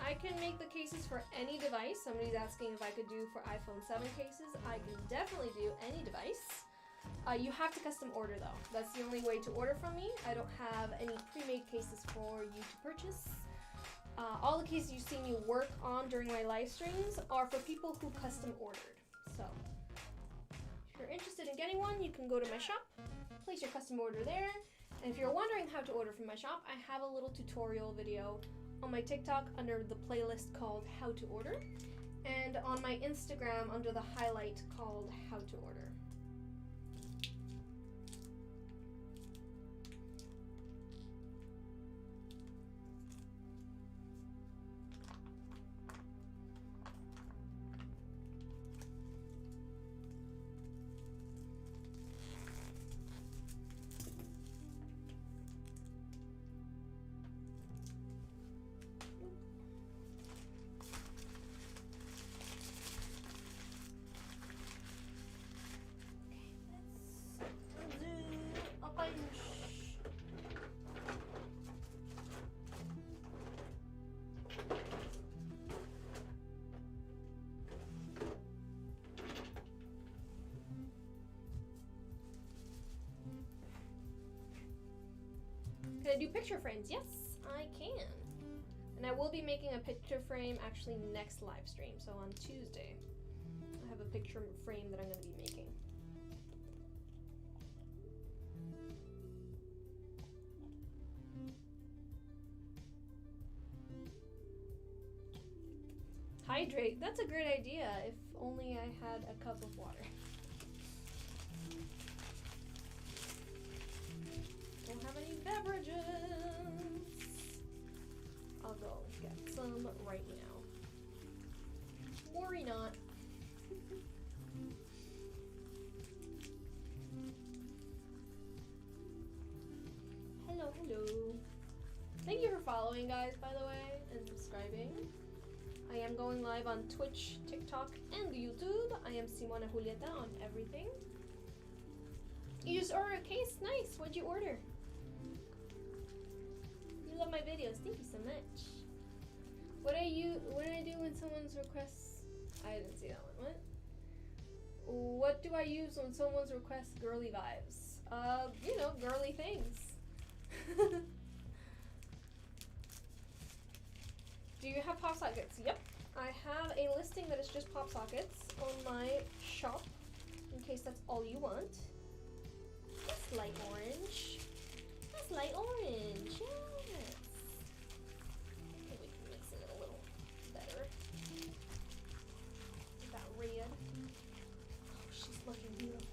I can make the cases for any device. Somebody's asking if I could do for iPhone 7 cases. I can definitely do any device. You have to custom order though. That's the only way to order from me. I don't have any pre-made cases for you to purchase. All the cases you've seen me work on during my live streams are for people who custom ordered. So, if you're interested in getting one, you can go to my shop, place your custom order there. And if you're wondering how to order from my shop, I have a little tutorial video on my TikTok under the playlist called How to Order, and on my Instagram under the highlight called How to Order. Can I do picture frames? Yes, I can. And I will be making a picture frame actually next live stream, so on Tuesday. I have a picture frame that I'm going to be making. Hydrate, that's a great idea, if only I had a cup of water. Don't have any beverages. I'll go get some right now. Worry not. Hello, hello. Thank you for following, guys, by the way, and subscribing. I am going live on Twitch, TikTok, and YouTube. I am SimonaJulieta on everything. You just ordered a case? Nice. What'd you order? You love my videos. Thank you so much. What do I do when someone's requests? I didn't see that one. What do I use when someone's requests girly vibes? You know, girly things. Do you have pop sockets? Yep. I have a listing that is just pop sockets on my shop, in case that's all you want. That's light orange. That's light orange, yes. I think we can mix it a little better. That red. Oh, she's looking beautiful.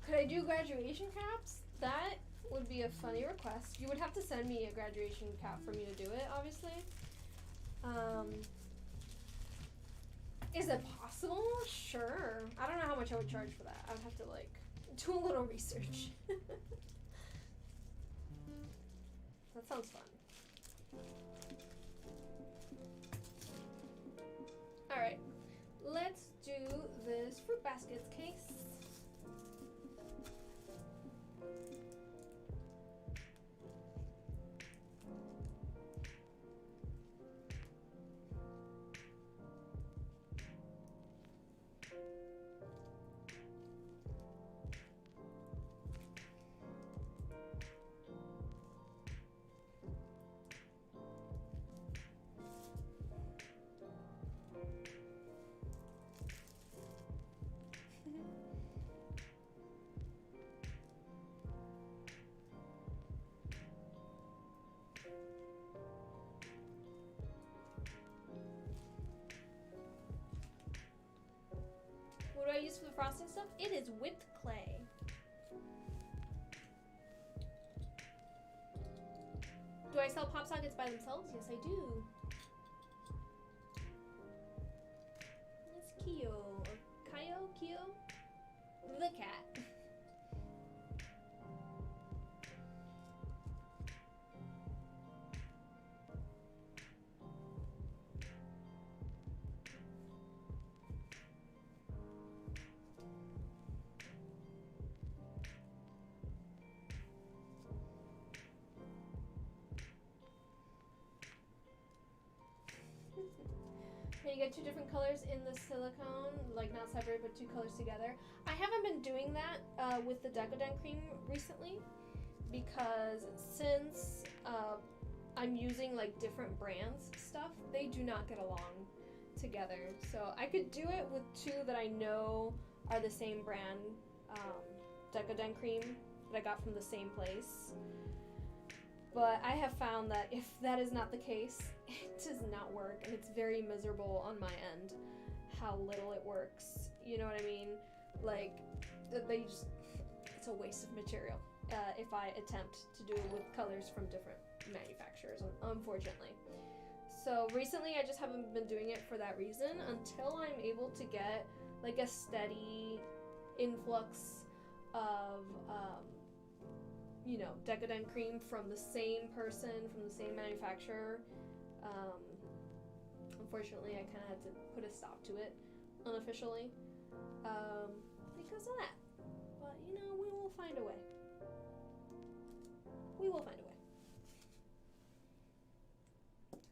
Could I do graduation caps? That would be a funny request. You would have to send me a graduation cap for me to do it, obviously. Is it possible? Sure. I don't know how much I would charge for that. I would have to, like, do a little research. That sounds fun. Alright. Let's do this fruit baskets case. base for the frosting stuff? It is whipped clay. Do I sell pop sockets by themselves? Yes, I do. It's Kyo. Or Kayo? Kyo? The cat. You get two different colors in the silicone, like not separate but two colors together. I haven't been doing that with the Decoden cream recently because since I'm using like different brands stuff, they do not get along together. So I could do it with two that I know are the same brand, Decoden cream that I got from the same place. But I have found that if that is not the case, it does not work, and it's very miserable on my end how little it works. You know what I mean? Like, it's a waste of material if I attempt to do it with colors from different manufacturers, unfortunately. So recently I just haven't been doing it for that reason until I'm able to get like a steady influx of Decoden cream from the same person, from the same manufacturer. Unfortunately, I kind of had to put a stop to it unofficially because of that. But, we will find a way. We will find a way.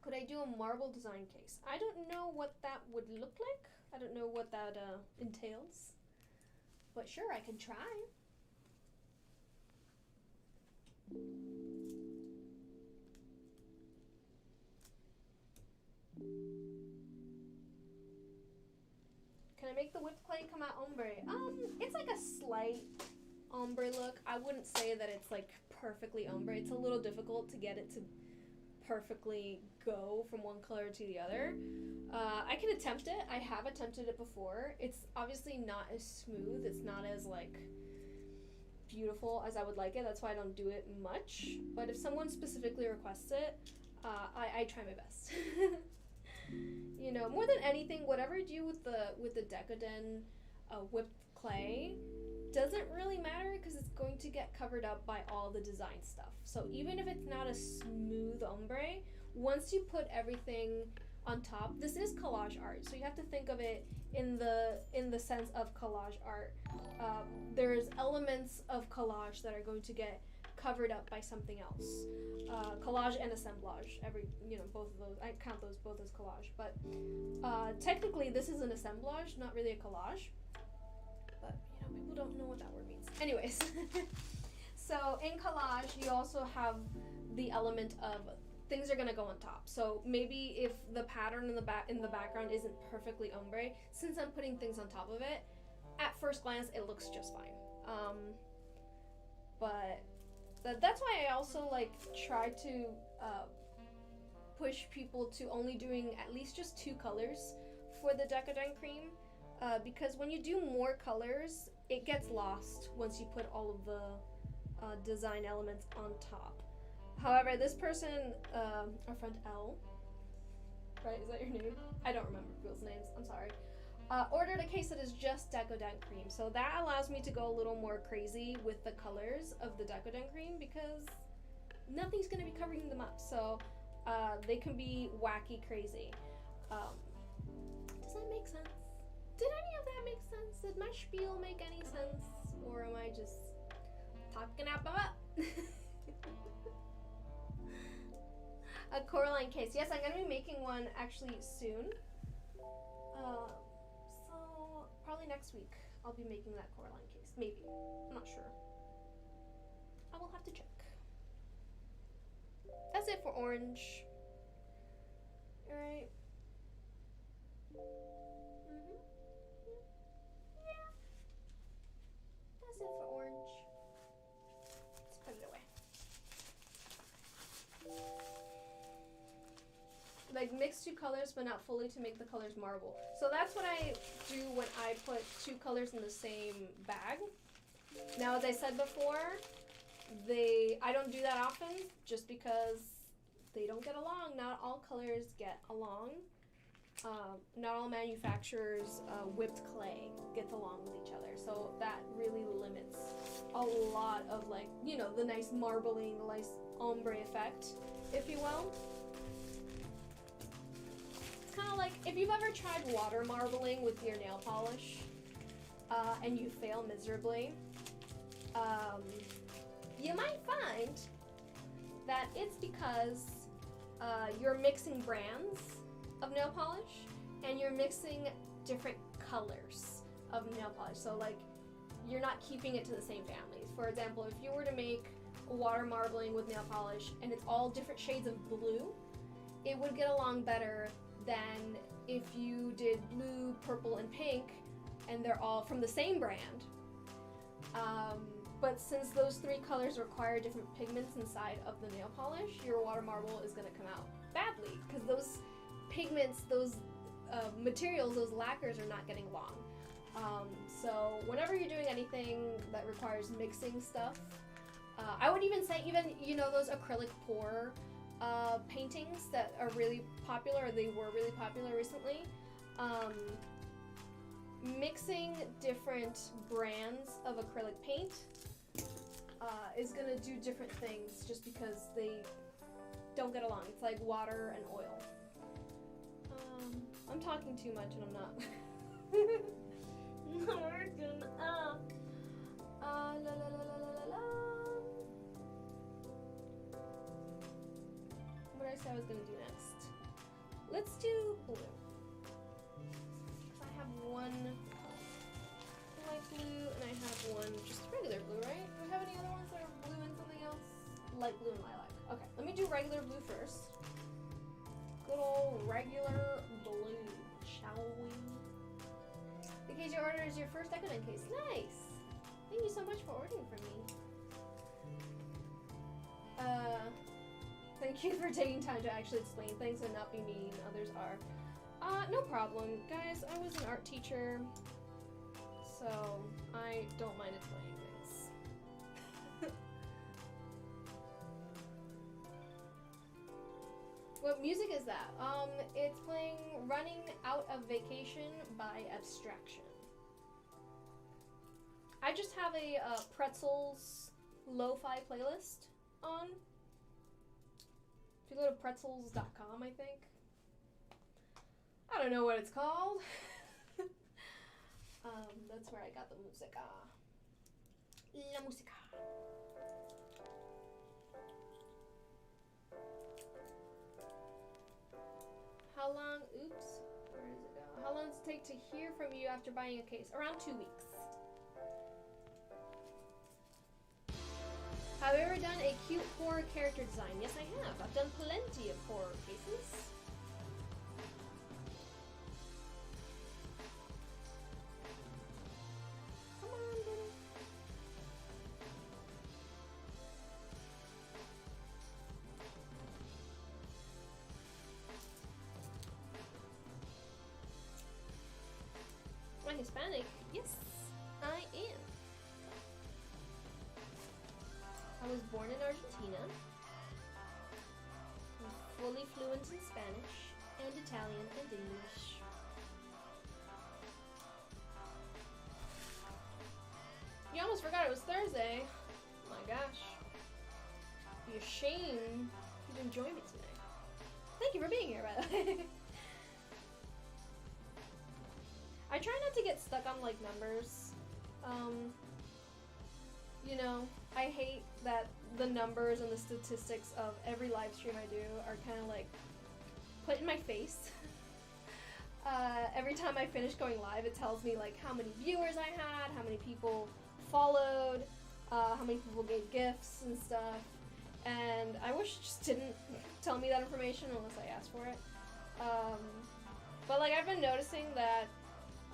Could I do a marble design case? I don't know what that would look like. I don't know what that entails. But sure, I can try. Can I make the whipped clay come out ombre? It's like a slight ombre look. I wouldn't say that it's like perfectly ombre. It's a little difficult to get it to perfectly go from one color to the other. I can attempt it. I have attempted it before. It's obviously not as smooth. It's not as like beautiful as I would like it. That's why I don't do it much. But if someone specifically requests it, I try my best. More than anything, whatever you do with the Decoden whipped clay doesn't really matter because it's going to get covered up by all the design stuff. So even if it's not a smooth ombre, once you put everything on top, this is collage art, so you have to think of it in the sense of collage art. There's elements of collage that are going to get covered up by something else. Collage and assemblage, both of those, I count those both as collage, but technically this is an assemblage, not really a collage, but people don't know what that word means. Anyways, so in collage you also have the element of things are gonna go on top. So maybe if the pattern in the background isn't perfectly ombre, since I'm putting things on top of it, at first glance it looks just fine. But that's why I also try to push people to only doing at least just two colors for the Decoden cream, because when you do more colors, it gets lost once you put all of the design elements on top. However, this person, our friend L, right? Is that your name? I don't remember people's names. I'm sorry. Ordered a case that is just Decoden cream. So that allows me to go a little more crazy with the colors of the Decoden cream because nothing's going to be covering them up. So they can be wacky crazy. Does that make sense? Did any of that make sense? Did my spiel make any sense? Or am I just talking out my butt? A Coraline case. Yes, I'm going to be making one actually soon. So probably next week I'll be making that Coraline case. Maybe. I'm not sure. I will have to check. That's it for orange. Alright. Yeah. That's it for orange. Let's put it away. like mix two colors but not fully to make the colors marble. So that's what I do when I put two colors in the same bag. Now, as I said before, I don't do that often just because they don't get along. Not all colors get along. Not all manufacturers whipped clay gets along with each other, so that really limits a lot of, like, you know, the nice marbling, the nice ombre effect, if you will. It's kind of like if you've ever tried water marbling with your nail polish and you fail miserably, you might find that it's because you're mixing brands of nail polish and you're mixing different colors of nail polish. So, like, you're not keeping it to the same families. For example, if you were to make water marbling with nail polish and it's all different shades of blue, it would get along better than if you did blue, purple, and pink and they're all from the same brand. But since those three colors require different pigments inside of the nail polish, your water marble is going to come out badly because those pigments, those materials, those lacquers are not getting along. So whenever you're doing anything that requires mixing stuff, I would even say, you know, those acrylic pour paintings that are really popular, or they were really popular recently, mixing different brands of acrylic paint is going to do different things just because they don't get along. It's like water and oil. I'm talking too much and I'm not. Not working. La la la la la la. What did I say I was gonna do next? Let's do blue. I have one light blue and I have one just regular blue, right? Do we have any other ones that are blue and something else? Light blue and lilac. Okay, let me do regular blue first. Good old regular blue, shall we? The case you ordered is your first Decoden case. Nice! Thank you so much for ordering for me. Thank you for taking time to actually explain things and not be mean. Others are. No problem. Guys, I was an art teacher, so I don't mind explaining things. What music is that? It's playing Running Out of Vacation by Abstraction. I just have a Pretzels lo-fi playlist on. If you go to pretzels.com, I think. I don't know what it's called. That's where I got the musica. La música. How long, oops, where does it go? How long does it take to hear from you after buying a case? Around 2 weeks. Have you ever done a cute horror character design? Yes, I have. I've done plenty of horror cases. Come on, baby. Am I Hispanic? Yes, I am. I was born in Argentina. I'm fully fluent in Spanish and Italian and English. You almost forgot it was Thursday. Oh my gosh. Be a shame you didn't join me today. Thank you for being here, by the way. I try not to get stuck on, like, numbers. You know, I hate that the numbers and the statistics of every live stream I do are kind of, like, put in my face. Every time I finish going live, it tells me, like, how many viewers I had, how many people followed, how many people gave gifts and stuff. And I wish it just didn't tell me that information unless I asked for it. But, like, I've been noticing that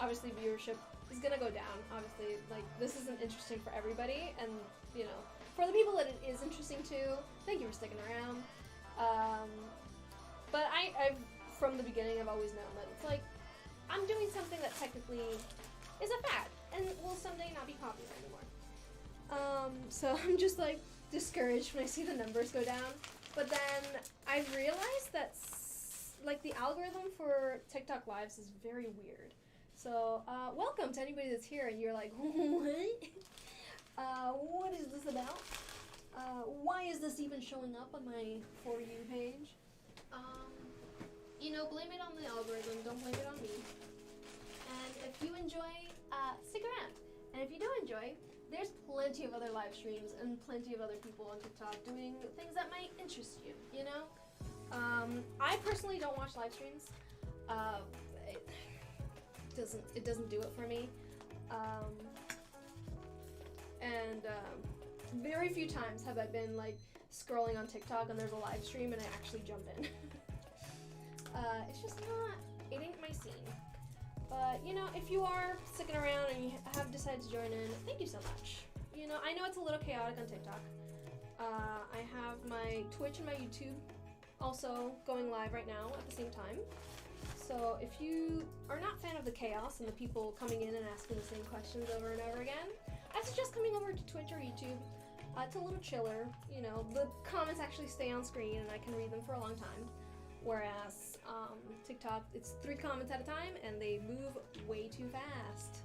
obviously viewership is gonna go down. Obviously, like, this isn't interesting for everybody, and, you know, for the people that it is interesting to, thank you for sticking around. But I've from the beginning, I've always known that it's like, I'm doing something that technically is a fad and will someday not be popular anymore. So I'm just like discouraged when I see the numbers go down. But then I realized that like the algorithm for TikTok lives is very weird. So welcome to anybody that's here and you're like, what? What is this about? Why is this even showing up on my For You page? You know, blame it on the algorithm, don't blame it on me. And if you enjoy, stick around. And if you don't enjoy, there's plenty of other live streams and plenty of other people on TikTok doing things that might interest you, you know? I personally don't watch live streams. It doesn't do it for me. Very few times have I been like scrolling on TikTok and there's a live stream and I actually jump in. It's just not, it ain't my scene. But, you know, if you are sticking around and you have decided to join in, thank you so much. You know, I know it's a little chaotic on TikTok. I have my Twitch and my YouTube also going live right now at the same time. So if you are not a fan of the chaos and the people coming in and asking the same questions over and over again, I suggest coming over to Twitch or YouTube. It's a little chiller, you know, the comments actually stay on screen and I can read them for a long time. Whereas TikTok, it's 3 comments at a time and they move way too fast.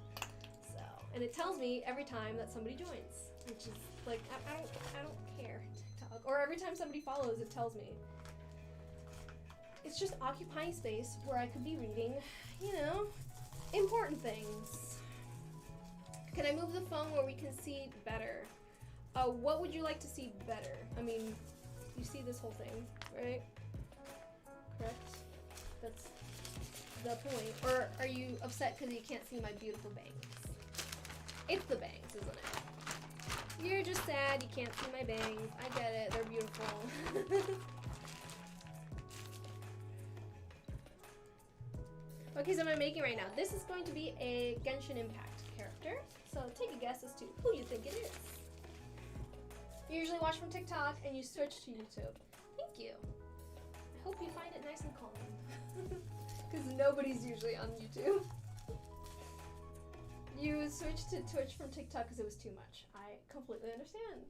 So, and it tells me every time that somebody joins, which is like, I don't care, TikTok. Or every time somebody follows, it tells me. It's just occupying space where I could be reading, you know, important things. Can I move the phone where we can see better? What would you like to see better? I mean, you see this whole thing, right? Correct? That's the point. Or are you upset because you can't see my beautiful bangs? It's the bangs, isn't it? You're just sad you can't see my bangs. I get it, they're beautiful. Okay, so what I'm making right now. This is going to be a Genshin Impact character. So take a guess as to who you think it is. You usually watch from TikTok and you switch to YouTube. Thank you. I hope you find it nice and calm. Because nobody's usually on YouTube. You switched to Twitch from TikTok because it was too much. I completely understand.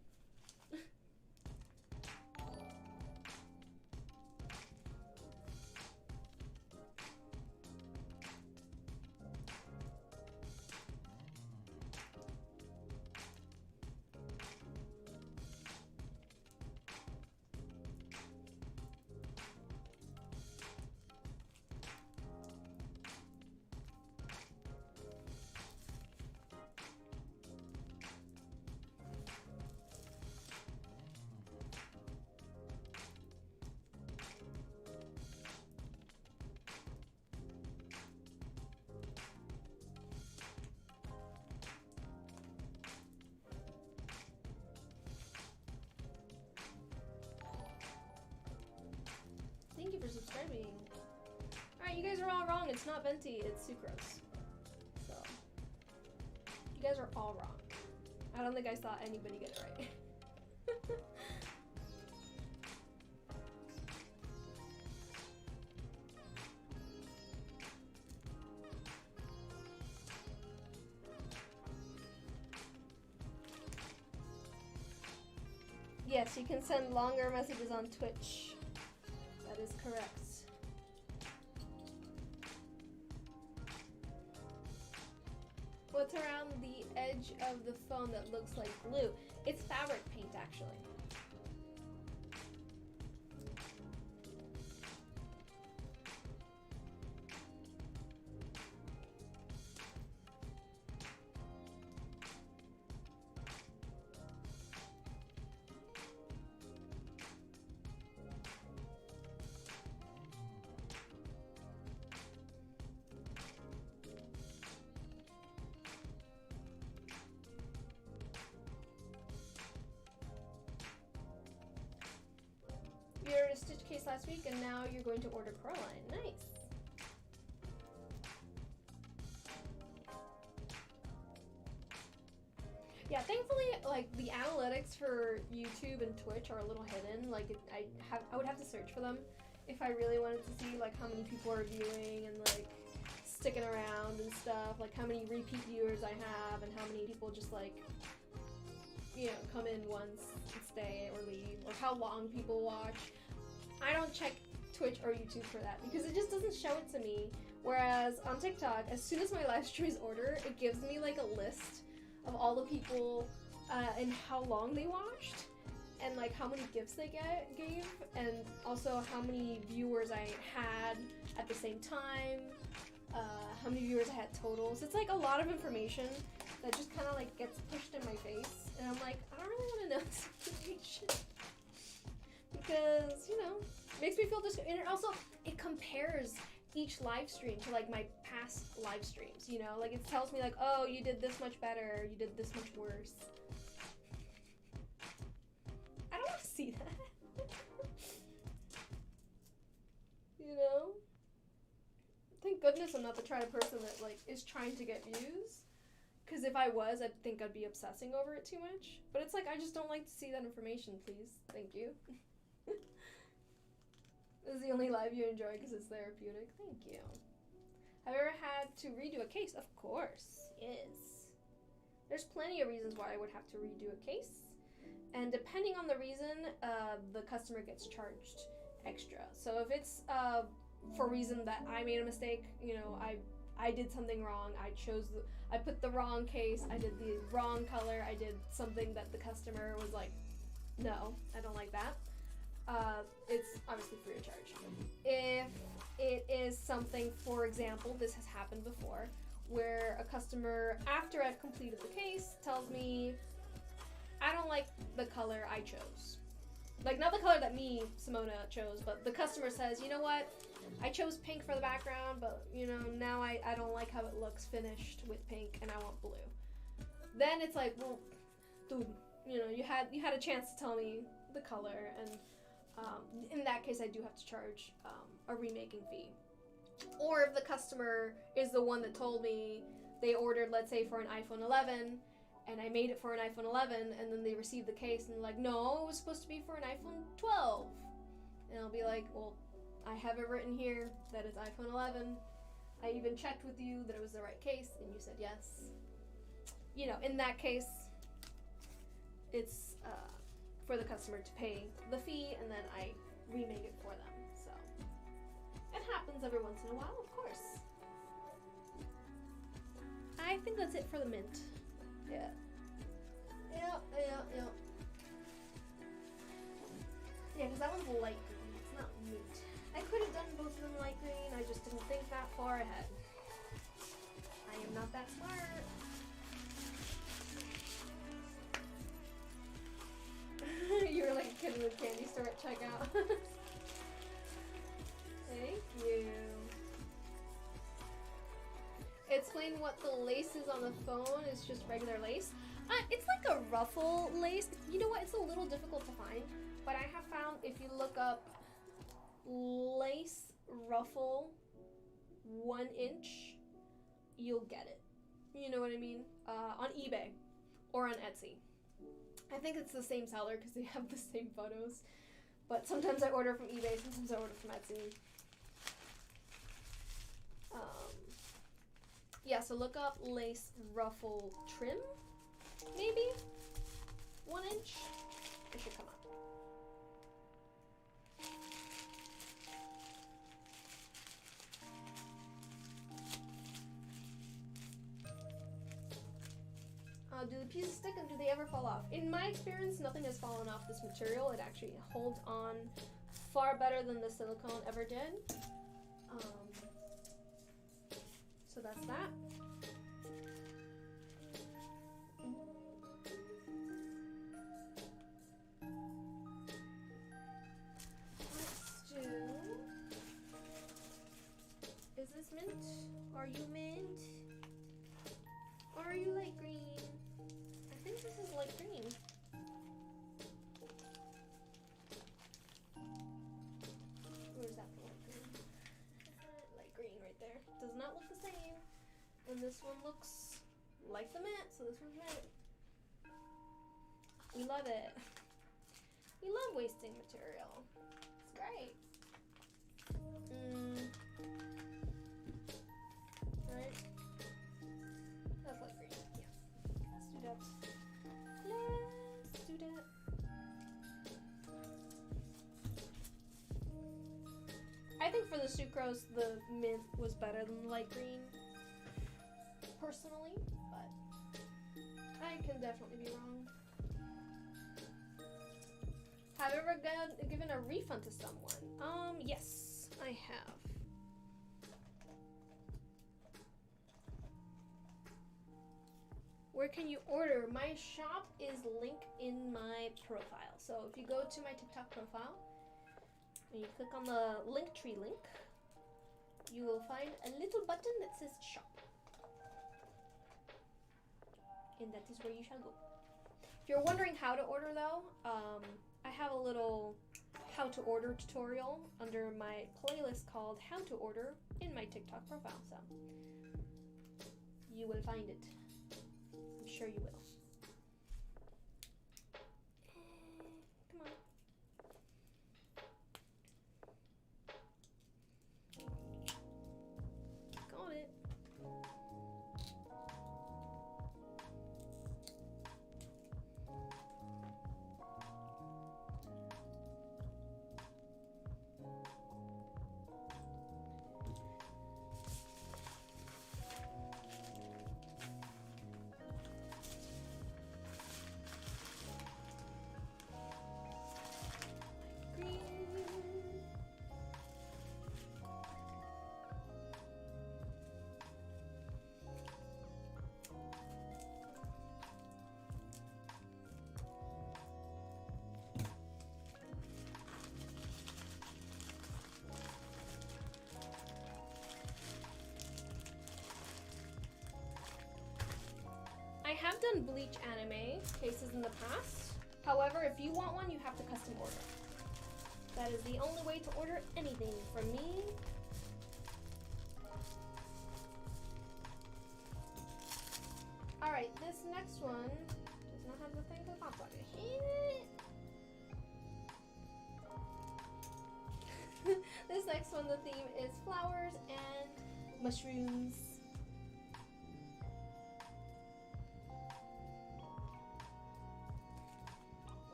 Thank you for subscribing. Alright, you guys are all wrong. It's not venti, it's sucrose. So, you guys are all wrong. I don't think I saw anybody get it right. Yes, you can send longer messages on Twitch. That is correct. What's around the edge of the phone that looks like glue? It's fabric paint, actually. You ordered a stitch case last week and now you're going to order Coraline. Nice. Yeah, thankfully, like, the analytics for YouTube and Twitch are a little hidden. Like, I would have to search for them. if I really wanted to see like how many people are viewing and like sticking around and stuff, like how many repeat viewers I have and how many people just like, you know, come in once and stay or leave, or how long people watch. I don't check Twitch or YouTube for that because it just doesn't show it to me. Whereas on TikTok, as soon as my live stream is ordered, it gives me like a list of all the people and how long they watched, and like how many gifts they gave, and also how many viewers I had at the same time, how many viewers I had total. So it's like a lot of information that just kind of like gets pushed in my face, and I'm like, I don't really want to know this information because, you know, it makes me feel and it also, it compares each live stream to like my past live streams, you know, like it tells me like, oh, you did this much better, you did this much worse. I don't want to see that. You know? Thank goodness I'm not the kind of person that like is trying to get views, because if I was, I think I'd be obsessing over it too much. But it's like, I just don't like to see that information, please. Thank you. This is the only live you enjoy because it's therapeutic. Thank you. Have you ever had to redo a case? Of course. Yes. There's plenty of reasons why I would have to redo a case. And depending on the reason, the customer gets charged extra. So if it's for a reason that I made a mistake, you know, I did something wrong, I put the wrong case, I did the wrong color, I did something that the customer was like, no, I don't like that. It's obviously free of charge. If it is something, for example, this has happened before, where a customer, after I've completed the case, tells me, I don't like the color I chose. Like, not the color that me, Simona, chose, but the customer says, you know what, I chose pink for the background, but, you know, now I don't like how it looks finished with pink, and I want blue. Then it's like, well, dude, you know, you had a chance to tell me the color, and in that case, I do have to charge a remaking fee. Or if the customer is the one that told me they ordered, let's say, for an iPhone 11, and I made it for an iPhone 11, and then they received the case, and they're like, no, it was supposed to be for an iPhone 12. And I'll be like, well, I have it written here that it's iPhone 11. I even checked with you that it was the right case, and you said yes. You know, in that case, it's for the customer to pay the fee, and then I remake it for them. So it happens every once in a while, of course. I think that's it for the mint. Yeah. Yeah. Yeah, because that one's light green. It's not mint. I could have done both of them light green. I just didn't think that far ahead. I am not that smart. You were like a kid in a candy store at checkout. Thank you. Explain what the lace is on the phone. It's just regular lace. It's like a ruffle lace. You know what? It's a little difficult to find, but I have found if you look up lace ruffle 1 inch, you'll get it. You know what I mean? On eBay or on Etsy. I think it's the same seller because they have the same photos. But sometimes I order from eBay, sometimes I order from Etsy. Yeah, so look up lace ruffle trim, maybe? 1 inch? It should come up. Do the pieces stick and do they ever fall off? In my experience, nothing has fallen off this material. It actually holds on far better than the silicone ever did. So that's that. Let's do... Is this mint? Are you mint? Or are you light green? I think this is light green. Where's that for light green? Light green right there. Does not look the same. And this one looks like the mint, so this one's mint. We love it. We love wasting material. It's great. the sucrose, the mint was better than the light green, personally, but I can definitely be wrong. Have you ever given a refund to someone? Yes, I have. Where can you order? My shop is linked in my profile. So if you go to my TikTok profile and you click on the Linktree link, you will find a little button that says shop. And that is where you shall go. If you're wondering how to order though, I have a little how to order tutorial under my playlist called How to Order in my TikTok profile. So you will find it. I'm sure you will. Come on. Got it. I have done Bleach anime cases in the past. However, if you want one, you have to custom order. That is the only way to order anything from me. Alright, this next one does not have the thing for the pop socket. This next one, the theme is flowers and mushrooms.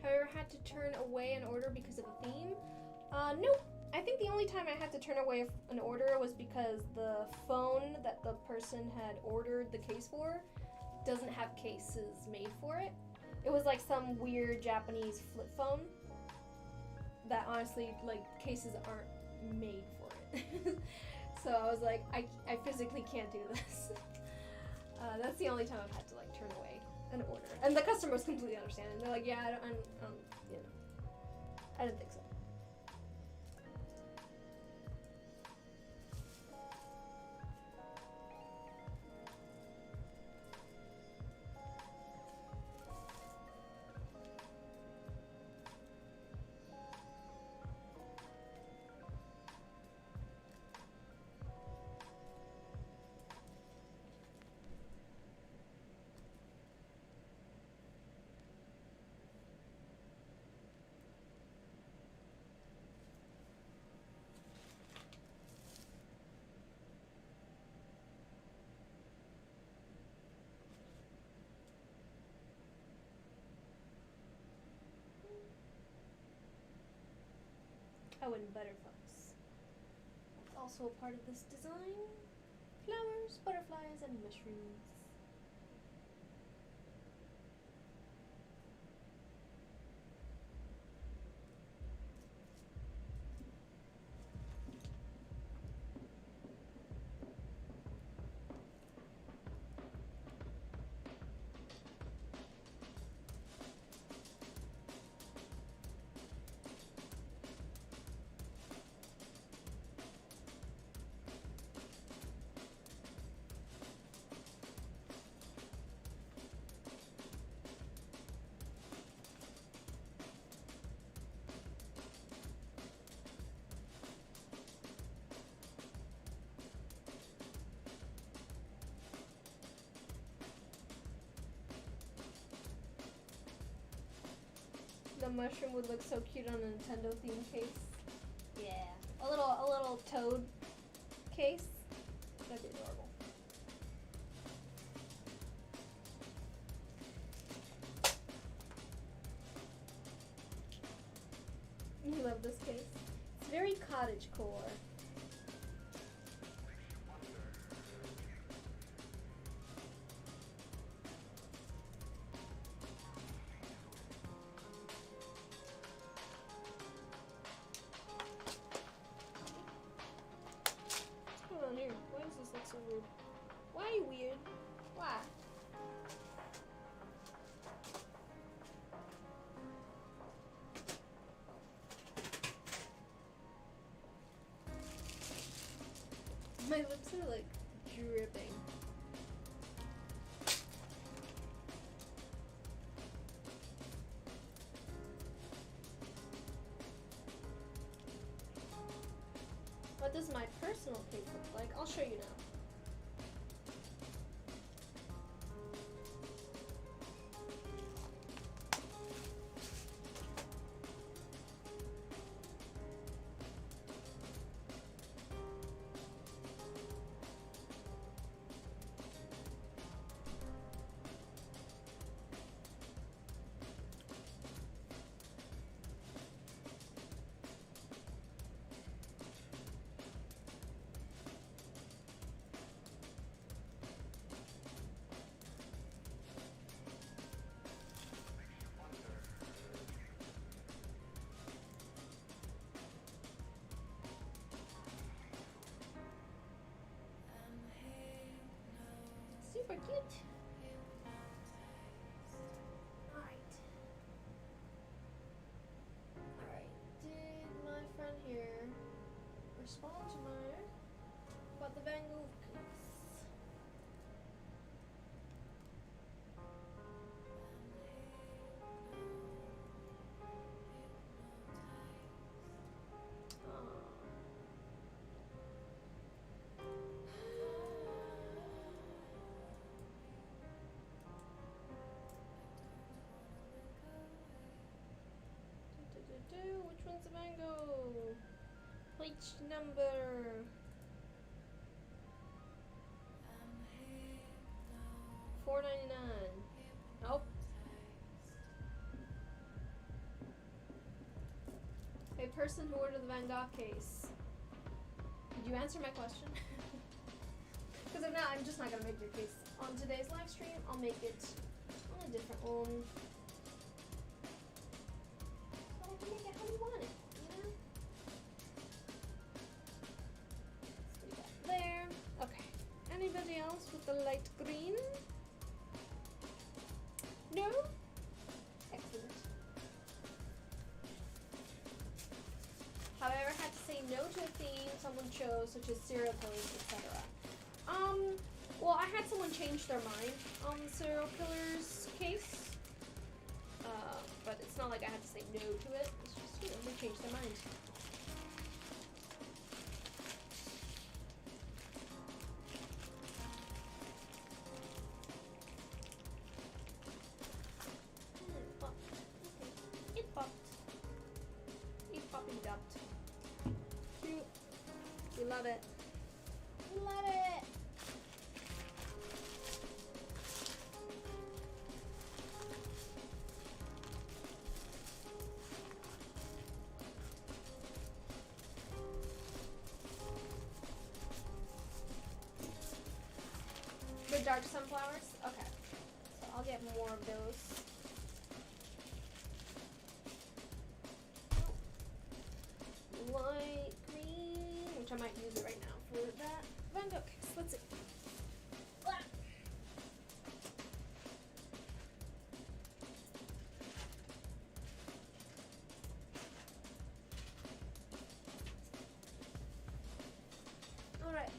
Have you ever had to turn away an order because of a theme? Nope. I think the only time I had to turn away an order was because the phone that the person had ordered the case for doesn't have cases made for it. It was like some weird Japanese flip phone that honestly, like, cases aren't made for it. So I was like, I physically can't do this. That's the only time I've had to like turn away an order, and the customer was completely understanding. They're like, yeah, I don't, you know, I didn't think so. Oh, and butterflies. That's also a part of this design. Flowers, butterflies, and mushrooms. the mushroom would look so cute on a Nintendo themed case. Yeah. A little toad case. That'd be adorable. You love this case. It's very cottagecore. What's going on here? Why does this look so weird? Why are you weird? Why? My lips are like dripping. What does my personal case look like? I'll show you now. Super cute. Alright. Alright. Did my friend here respond to my about the Van Gogh case? Which one's the mango? Which number? $4.99. Nope. Hey, person who ordered the Van Gogh case, did you answer my question? Because if not, I'm just not gonna make your case on today's live stream. I'll make it on a different one. Make it how you want it, you know? Let's leave that there. Okay. Anybody else with the light green? No? Excellent. Have I ever had to say no to a theme someone chose, such as serial killers, etc.? Well, I had someone change their mind on the serial killers case. But it's not like I had to say no to it. It's just, you know, they changed their mind. It popped. Okay. It popped. It popping dumped. Cute. We love it. Love it. The dark sunflowers? Okay. So I'll get more of those. Light green, which I might use it right now for that Van Gogh case. Let's see. Ah. All right.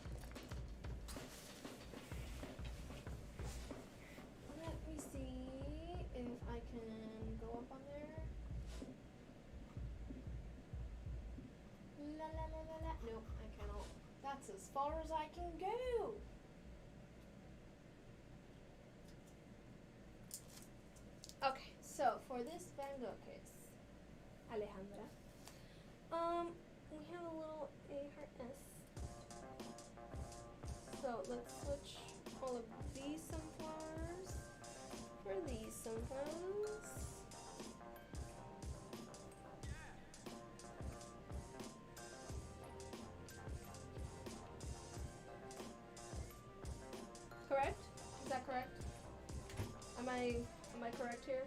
Let me see if I can go up on there. La la la la la. Nope, I cannot. That's as far as I can go. Okay, so for this Van Gogh case, Alejandra. We have a little A heart S. So let's switch all of these sunflowers for these sunflowers. Correct? Is that correct? Am I correct here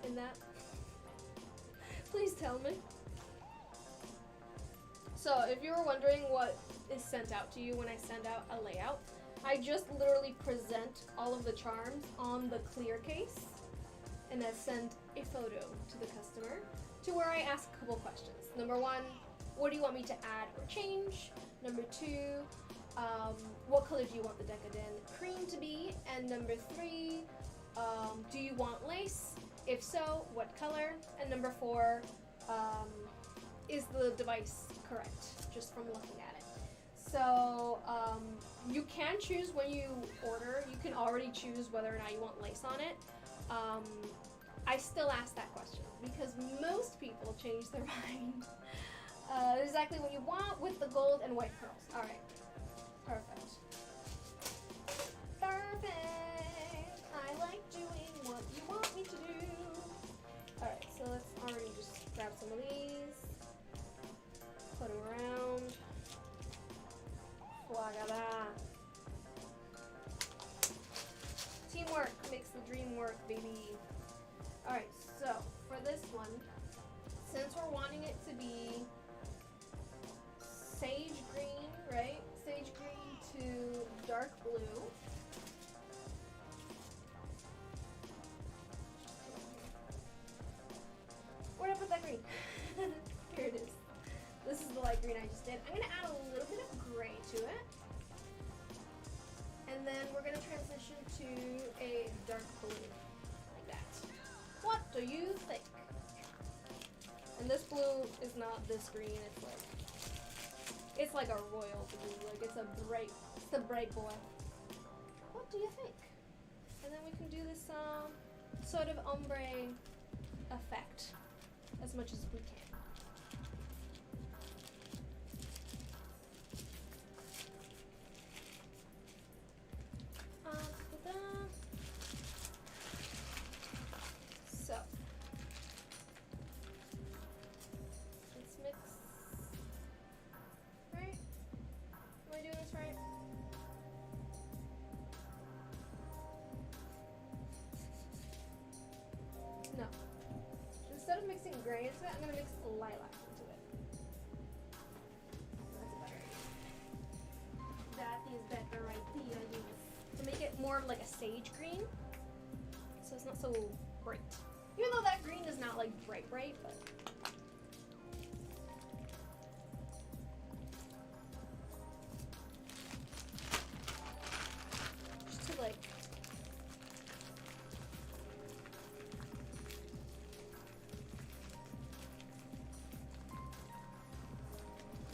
in that? Please tell me. So if you were wondering what is sent out to you when I send out a layout, I just literally present all of the charms on the clear case and then send a photo to the customer to where I ask a couple questions. Number one, what do you want me to add or change? Number two, what color do you want the Decoden cream to be? And number three, do you want lace? If so, what color? And number four, is the device correct, just from looking at it? So you can choose when you order, you can already choose whether or not you want lace on it. I still ask that question because most people change their mind. Exactly what you want with the gold and white pearls. All right, perfect. Perfect. I like doing what you want me to do. All right, so let's already just grab some of these, put them around. Flagada. Teamwork makes the dream work, baby. All right, so for this one, since we're wanting it to be sage green, right? Sage green to dark blue. Where'd I put that green? Here it is. This is the light green I just did. I'm gonna add a little bit of gray to it. And then we're gonna transition to a dark blue, like that. What do you think? And this blue is not this green, it's like a royal blue, like it's a bright boy. What do you think? And then we can do this sort of ombre effect as much as we can. So let's mix. Right? Am I doing this right? No. Instead of mixing gray into it, I'm gonna mix lilac into it. That's a better idea. That is better idea, yes. To make it more like a sage green, so it's not so bright. Even though that green is not like bright, but just to like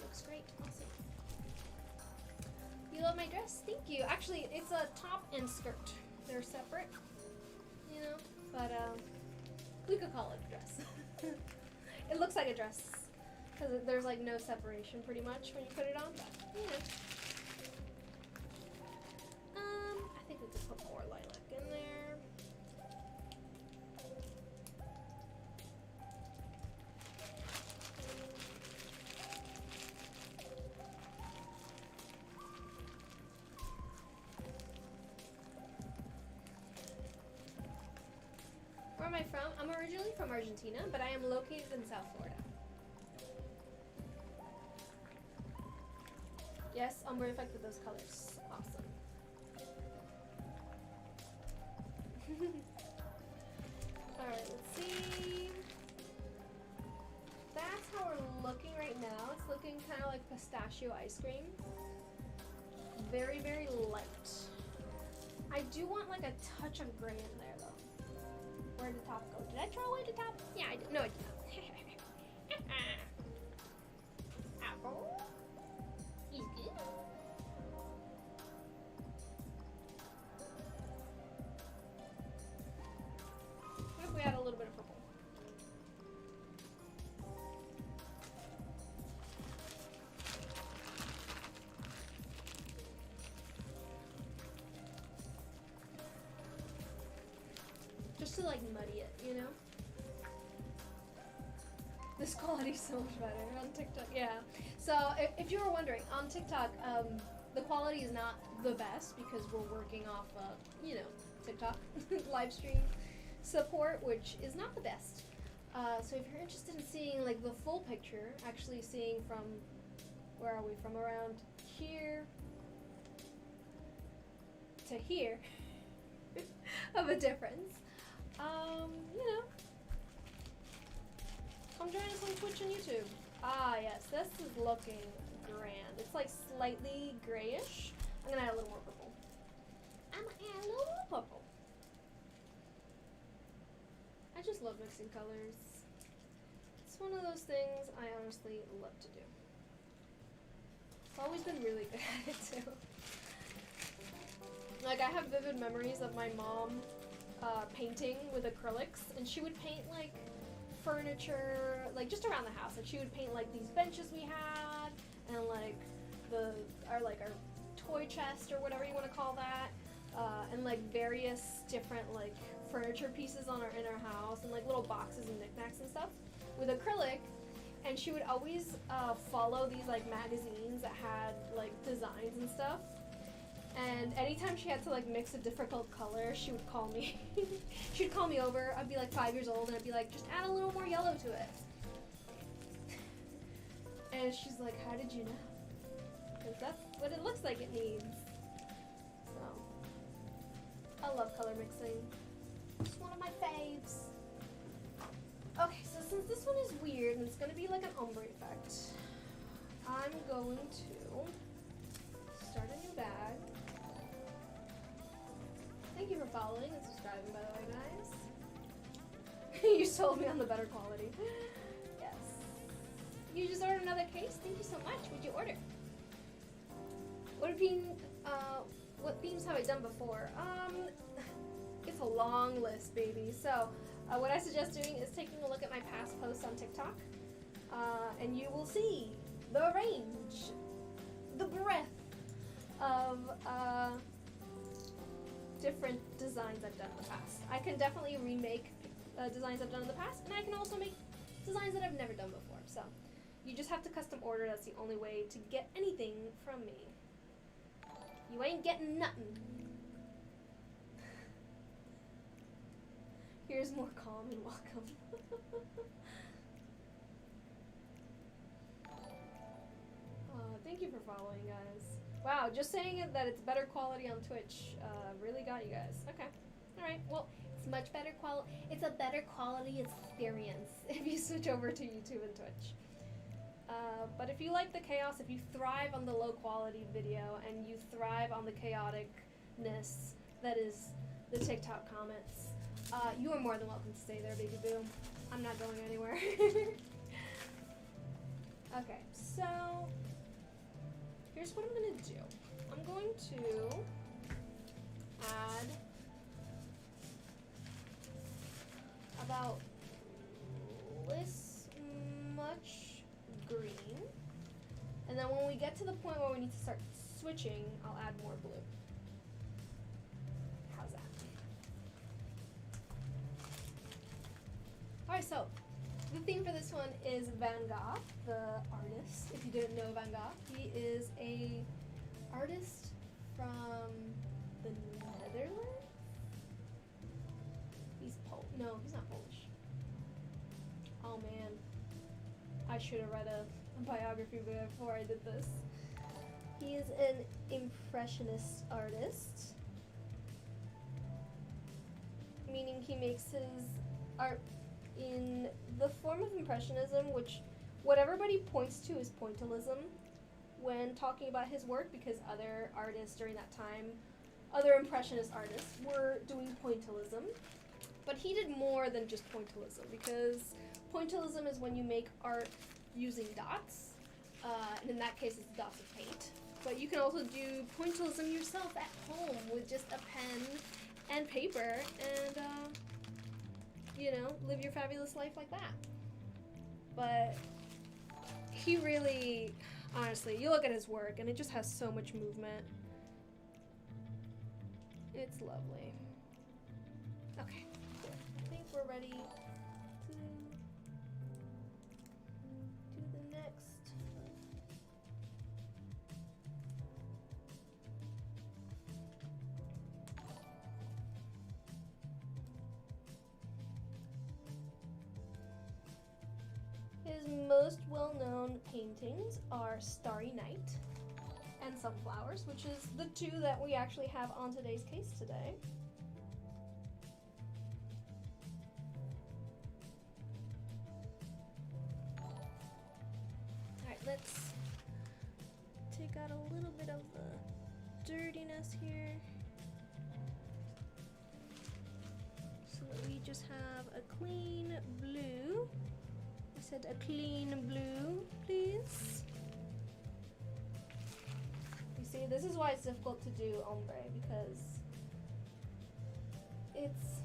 looks great, awesome. You love my dress? Thank you. Actually, it's a top and skirt. They're separate, you know, but we could call it a dress. It looks like a dress because there's like no separation pretty much when you put it on, but you know. I think we could put more lilac in there. Where am I from? I'm originally from Argentina, but I am located in South Florida. Yes, ombre effect with those colors. Awesome. Alright, let's see. That's how we're looking right now. It's looking kind of like pistachio ice cream. Very, very light. I do want like a touch of gray in there though. Where did the top go? Did I throw away the top? Yeah, I did. No, I did not. Apple. He's good. What if we add a little bit of purple? just to like muddy it, you know? This quality's so much better on TikTok, yeah. So if you were wondering, on TikTok, the quality is not the best because we're working off, you know, TikTok live stream support, which is not the best. So if you're interested in seeing like the full picture, actually seeing from, where are we, from around here to here of a difference, you know, come join us on Twitch and YouTube. Ah yes, this is looking grand. It's like slightly grayish. I'm gonna add a little more purple. I'm gonna add a little more purple. I just love mixing colors. It's one of those things I honestly love to do. I've always been really good at it too. Like, I have vivid memories of my mom painting with acrylics, and she would paint like furniture, like just around the house. Like, she would paint like these benches we had, and like our toy chest or whatever you want to call that, and like various different like furniture pieces in our house, and like little boxes and knickknacks and stuff with acrylic. And she would always follow these like magazines that had like designs and stuff. And anytime she had to like mix a difficult color, she would call me. She'd call me over. I'd be like 5 years old, and I'd be like, just add a little more yellow to it. And she's like, how did you know? Because that's what it looks like it needs. So, I love color mixing. It's one of my faves. Okay, so since this one is weird, and it's going to be like an ombre effect, I'm going to start a new bag. Thank you for following and subscribing, by the way, guys. You sold me on the better quality. Yes. You just ordered another case? Thank you so much. What'd you order? What themes have I done before? It's a long list, baby. So, what I suggest doing is taking a look at my past posts on TikTok, and you will see the range, the breadth of different designs I've done in the past. I can definitely remake designs I've done in the past, and I can also make designs that I've never done before. So you just have to custom order. That's the only way to get anything from me. You ain't getting nothing. Here's more calm and welcome. Thank you for following, guys. Wow, just saying it that it's better quality on Twitch really got you guys. Okay. Alright, well, it's much better quality. It's a better quality experience if you switch over to YouTube and Twitch. But if you like the chaos, if you thrive on the low quality video, and you thrive on the chaoticness that is the TikTok comments, you are more than welcome to stay there, baby boo. I'm not going anywhere. Okay, so here's what I'm gonna do. I'm going to add about this much green, and then when we get to the point where we need to start switching, I'll add more blue. How's that? Alright, so the theme for this one is Van Gogh, the artist. If you didn't know Van Gogh, he is a artist from the Netherlands? No, he's not Polish. Oh man. I should have read a biography before I did this. He is an impressionist artist, meaning he makes his art in the form of impressionism, which what everybody points to is pointillism when talking about his work, because other artists during that time, other impressionist artists, were doing pointillism. But he did more than just pointillism, because pointillism is when you make art using dots, and in that case it's dots of paint. But you can also do pointillism yourself at home with just a pen and paper, and you know, live your fabulous life like that. But he really, honestly, you look at his work and it just has so much movement. It's lovely. Okay, cool. we're ready to do the next. His most well-known paintings are Starry Night and Sunflowers, which is the two that we actually have on today's case today. Alright, let's take out a little bit of the dirtiness here, so that we just have a clean blue. I said a clean blue, please. You see, this is why it's difficult to do ombre, because it's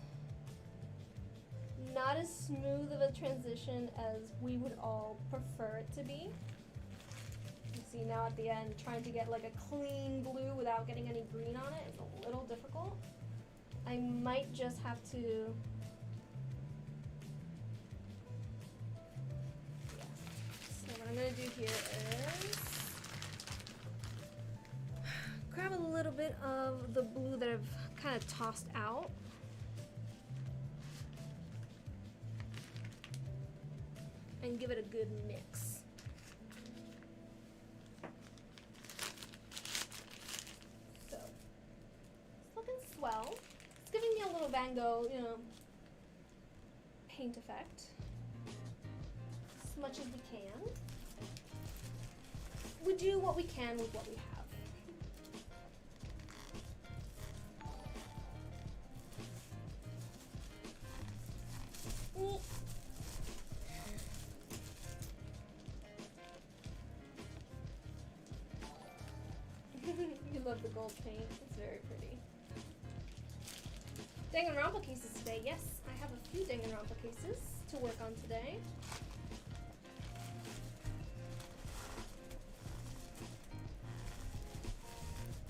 not as smooth of a transition as we would all prefer it to be. You see now at the end, trying to get like a clean blue without getting any green on it is a little difficult. I might just have to, so what I'm gonna do here is grab a little bit of the blue that I've kind of tossed out. And give it a good mix. So, it's looking swell. It's giving me a little Van Gogh, you know, paint effect. As much as we can. We do what we can with what we have. You love the gold paint. It's very pretty. Danganronpa cases today. Yes, I have a few Danganronpa cases to work on today.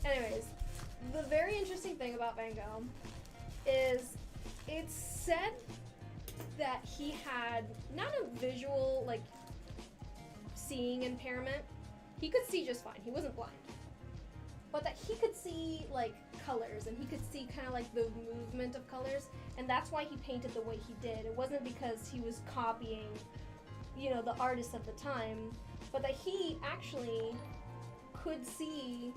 Anyways, the very interesting thing about Van Gogh is it's said that he had not a visual, like, seeing impairment. He could see just fine. He wasn't blind. But that he could see, like, colors, and he could see kind of like the movement of colors, and that's why he painted the way he did. It wasn't because he was copying, you know, the artists of the time, but that he actually could see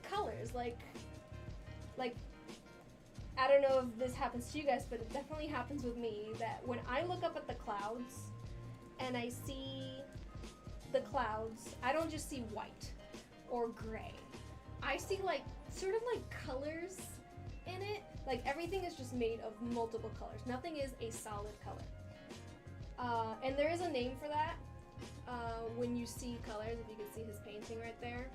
colors, like I don't know if this happens to you guys, but it definitely happens with me, that when I look up at the clouds and I see the clouds, I don't just see white or gray. I see like sort of like colors in it. Like everything is just made of multiple colors. Nothing is a solid color. And there is a name for that. When you see colors, if you can see his painting right there.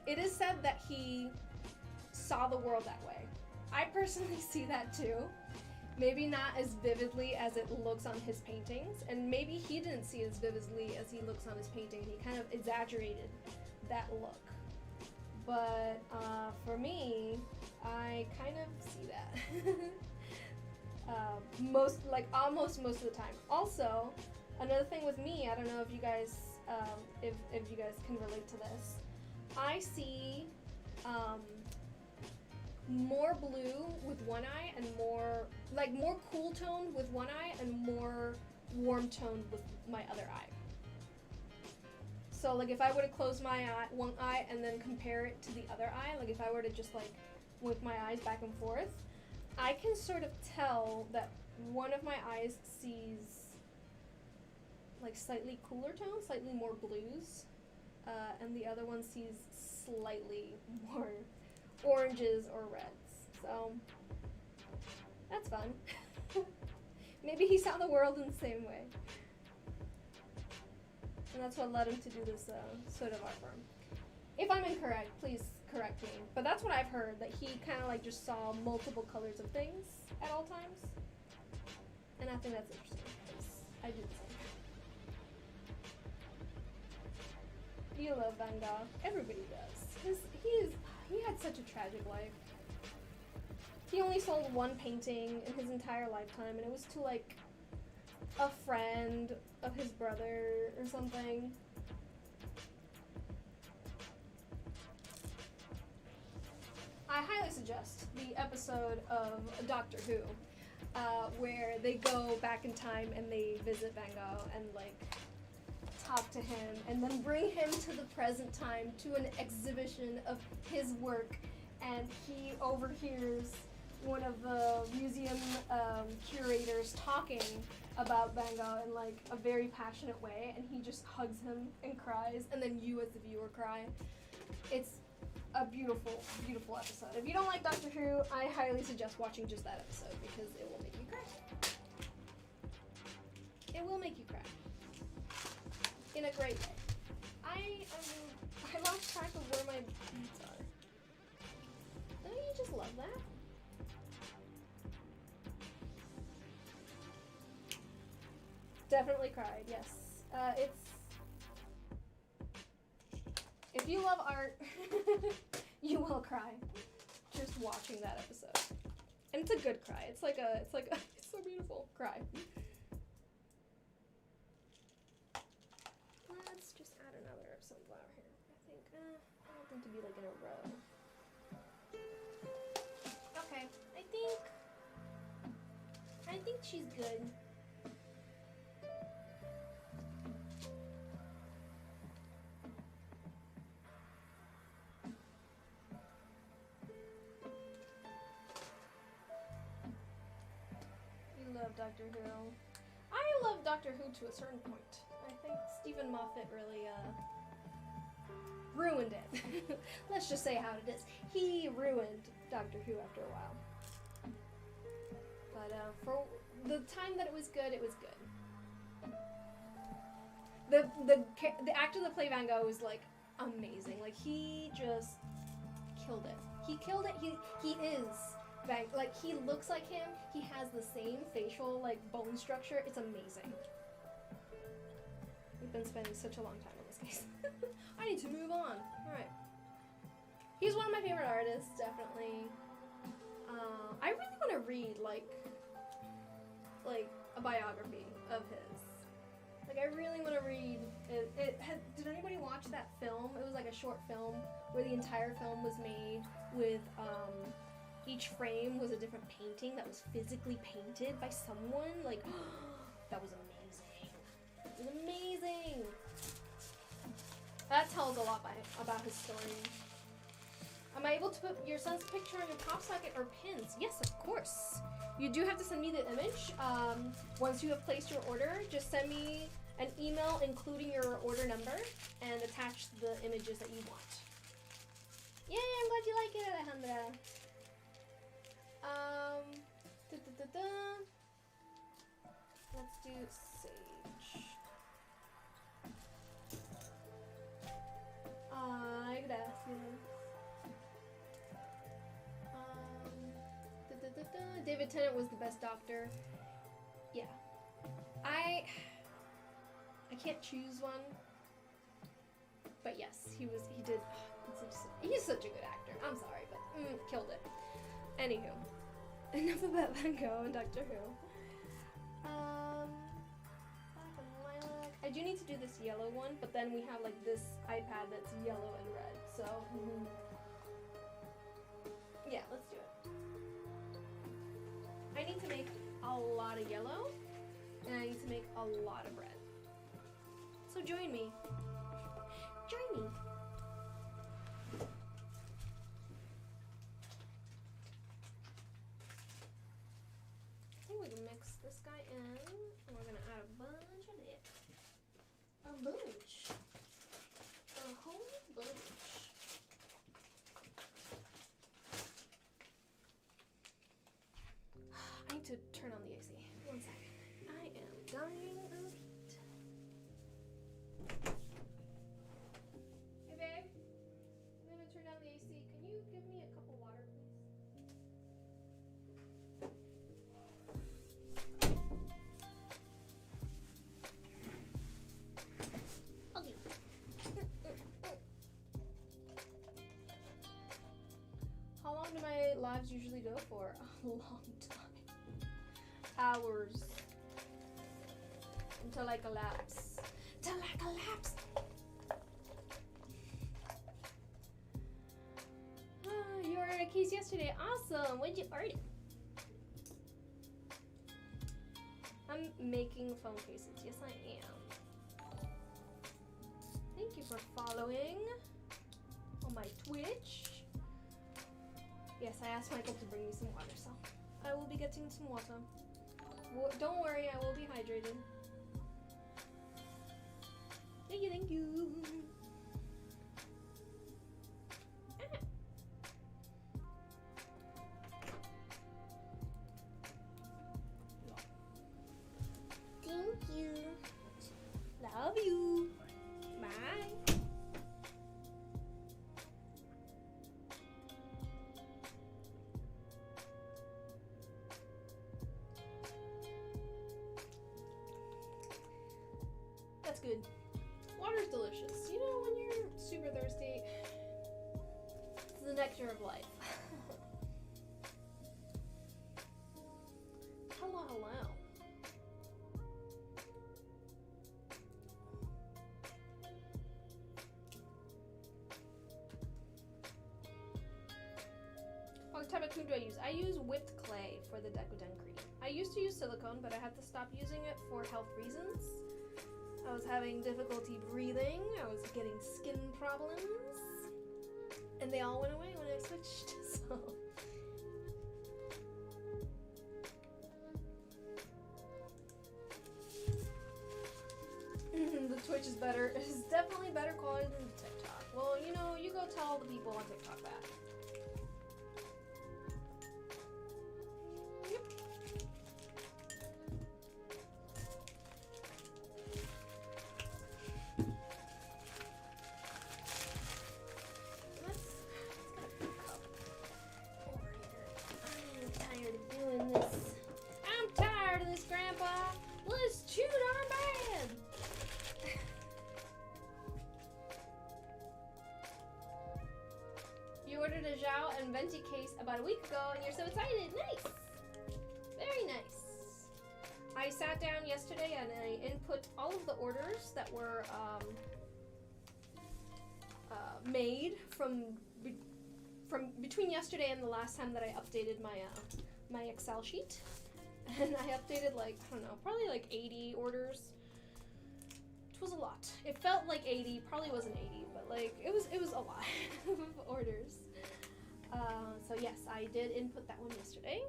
It is said that he saw the world that way. I personally see that too. Maybe not as vividly as it looks on his paintings, and maybe he didn't see it as vividly as he looks on his painting. He kind of exaggerated that look. But for me, I kind of see that. Almost most of the time. Also, another thing with me, I don't know if you guys, if you guys can relate to this. I see more blue with one eye and more cool toned with one eye and more warm toned with my other eye. So like if I were to close my eye, one eye and then compare it to the other eye, like if I were to just like wink my eyes back and forth, I can sort of tell that one of my eyes sees like slightly cooler tones, slightly more blues, and the other one sees slightly more oranges or reds. So that's fun. Maybe he saw the world in the same way. And that's what led him to do this sort of art form. If I'm incorrect, please correct me. But that's what I've heard, that he kind of like just saw multiple colors of things at all times. And I think that's interesting, because I do the same. You love Van Gogh. Everybody does. He had such a tragic life. he only sold one painting in his entire lifetime, and it was to like a friend of his brother or something. I highly suggest the episode of Doctor Who, where they go back in time and they visit Van Gogh and like talk to him and then bring him to the present time to an exhibition of his work, and he overhears one of the museum curators talking about Van Gogh in like a very passionate way, and he just hugs him and cries, and then you as the viewer cry. It's a beautiful, beautiful episode. If you don't like Doctor Who, I highly suggest watching just that episode because it will make you cry. It will make you cry. In a great way. I lost track of where my beads are. Don't you just love that? Definitely cried, yes. If you love art, you will cry just watching that episode. And it's a good cry. It's so beautiful. Cry. Let's just add another sunflower here. I want them to be like in a row. Okay, I think she's good. Doctor Who. I love Doctor Who to a certain point. I think Stephen Moffat really ruined it. Let's just say how it is. He ruined Doctor Who after a while. But for the time that it was good, it was good. The actor that played Van Gogh was like amazing. Like he just killed it. He killed it. He is like he looks like him. He has the same facial like bone structure. It's amazing. We've been spending such a long time on this case. I need to move on. All right. He's one of my favorite artists, definitely. I really want to read like a biography of his. Like I really want to read it. Did anybody watch that film? It was like a short film where the entire film was made with each frame was a different painting that was physically painted by someone. Like, that was amazing. It was amazing. That tells a lot about his story. Am I able to put your son's picture on your pop socket or pins? Yes, of course. You do have to send me the image. Once you have placed your order, just send me an email including your order number and attach the images that you want. Yay, I'm glad you like it, Alejandra. Let's do sage. Ay, gracias. David Tennant was the best doctor. Yeah. I can't choose one. But yes, he did. He's such a good actor. I'm sorry, but killed it. Anywho, enough about Van Gogh and Doctor Who. I do need to do this yellow one, but then we have like this iPad that's yellow and red. So, yeah, let's do it. I need to make a lot of yellow, and I need to make a lot of red. So join me. Join me. I think we can mix this guy in, and we're gonna add a bunch of it. A bunch. A whole bunch. I need to turn on the AC. 1 second. I am dying of heat. Hey babe, I'm gonna turn down the AC. Can you give me a cup of water, please? Okay. How long do my lives usually go for? A long time. Hours. Until I collapse. Till I collapse! You ordered a case yesterday. Awesome! What'd you order? I'm making phone cases. Yes, I am. Thank you for following on my Twitch. Yes, I asked Michael to bring me some water, so I will be getting some water. Don't worry, I will be hydrated. Thank you, thank you. Ah. Thank you. Love you. Bye. That's good. Water's delicious. You know, when you're super thirsty, it's the nectar of life. Hello, hello. What type of cream do I use? I use whipped clay for the Decoden cream. I used to use silicone, but I had to stop using it for health reasons. I was having difficulty breathing, I was getting skin problems, and they all went away when I switched, so. The Twitch is better, it's definitely better quality than TikTok. Well, you know, you go tell the people on TikTok that. Case about a week ago and you're so excited. Nice. Very nice. I sat down yesterday and I input all of the orders that were made from between yesterday and the last time that I updated my Excel sheet. And I updated like, I don't know, probably like 80 orders. It was a lot. It felt like 80, probably wasn't 80, but like it was a lot of orders. So yes, I did input that one yesterday.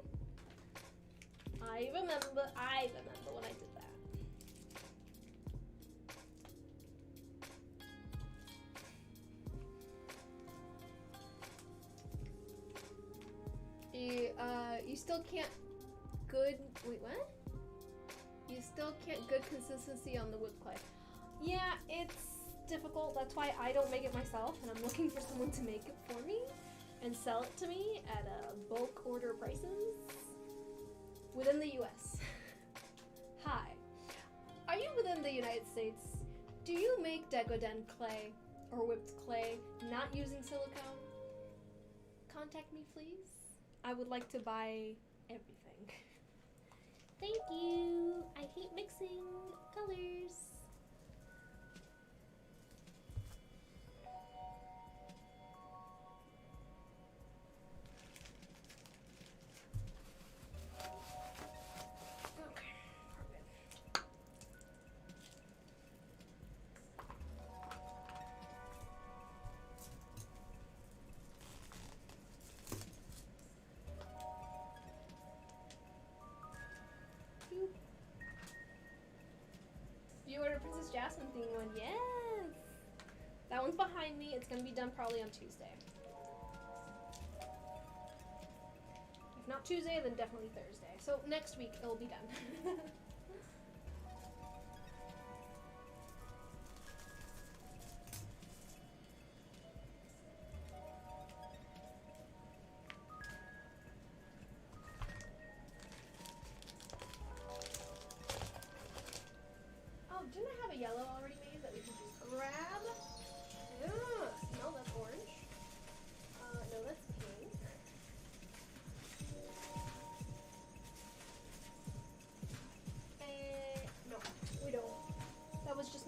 I remember when I did that. You still can't wait, what? You still can't good consistency on the whipped clay. Yeah, it's difficult. That's why I don't make it myself, and I'm looking for someone to make it for me and sell it to me at bulk order prices within the US. Hi, are you within the United States? Do you make Decoden clay or whipped clay not using silicone? Contact me, please. I would like to buy everything. Thank you. I hate mixing colors. You ordered Princess Jasmine theme one? Yes! That one's behind me. It's gonna be done probably on Tuesday. If not Tuesday, then definitely Thursday. So next week it'll be done. Didn't I have a yellow already made that we can just grab? Ugh, smell that's orange. No, that's pink.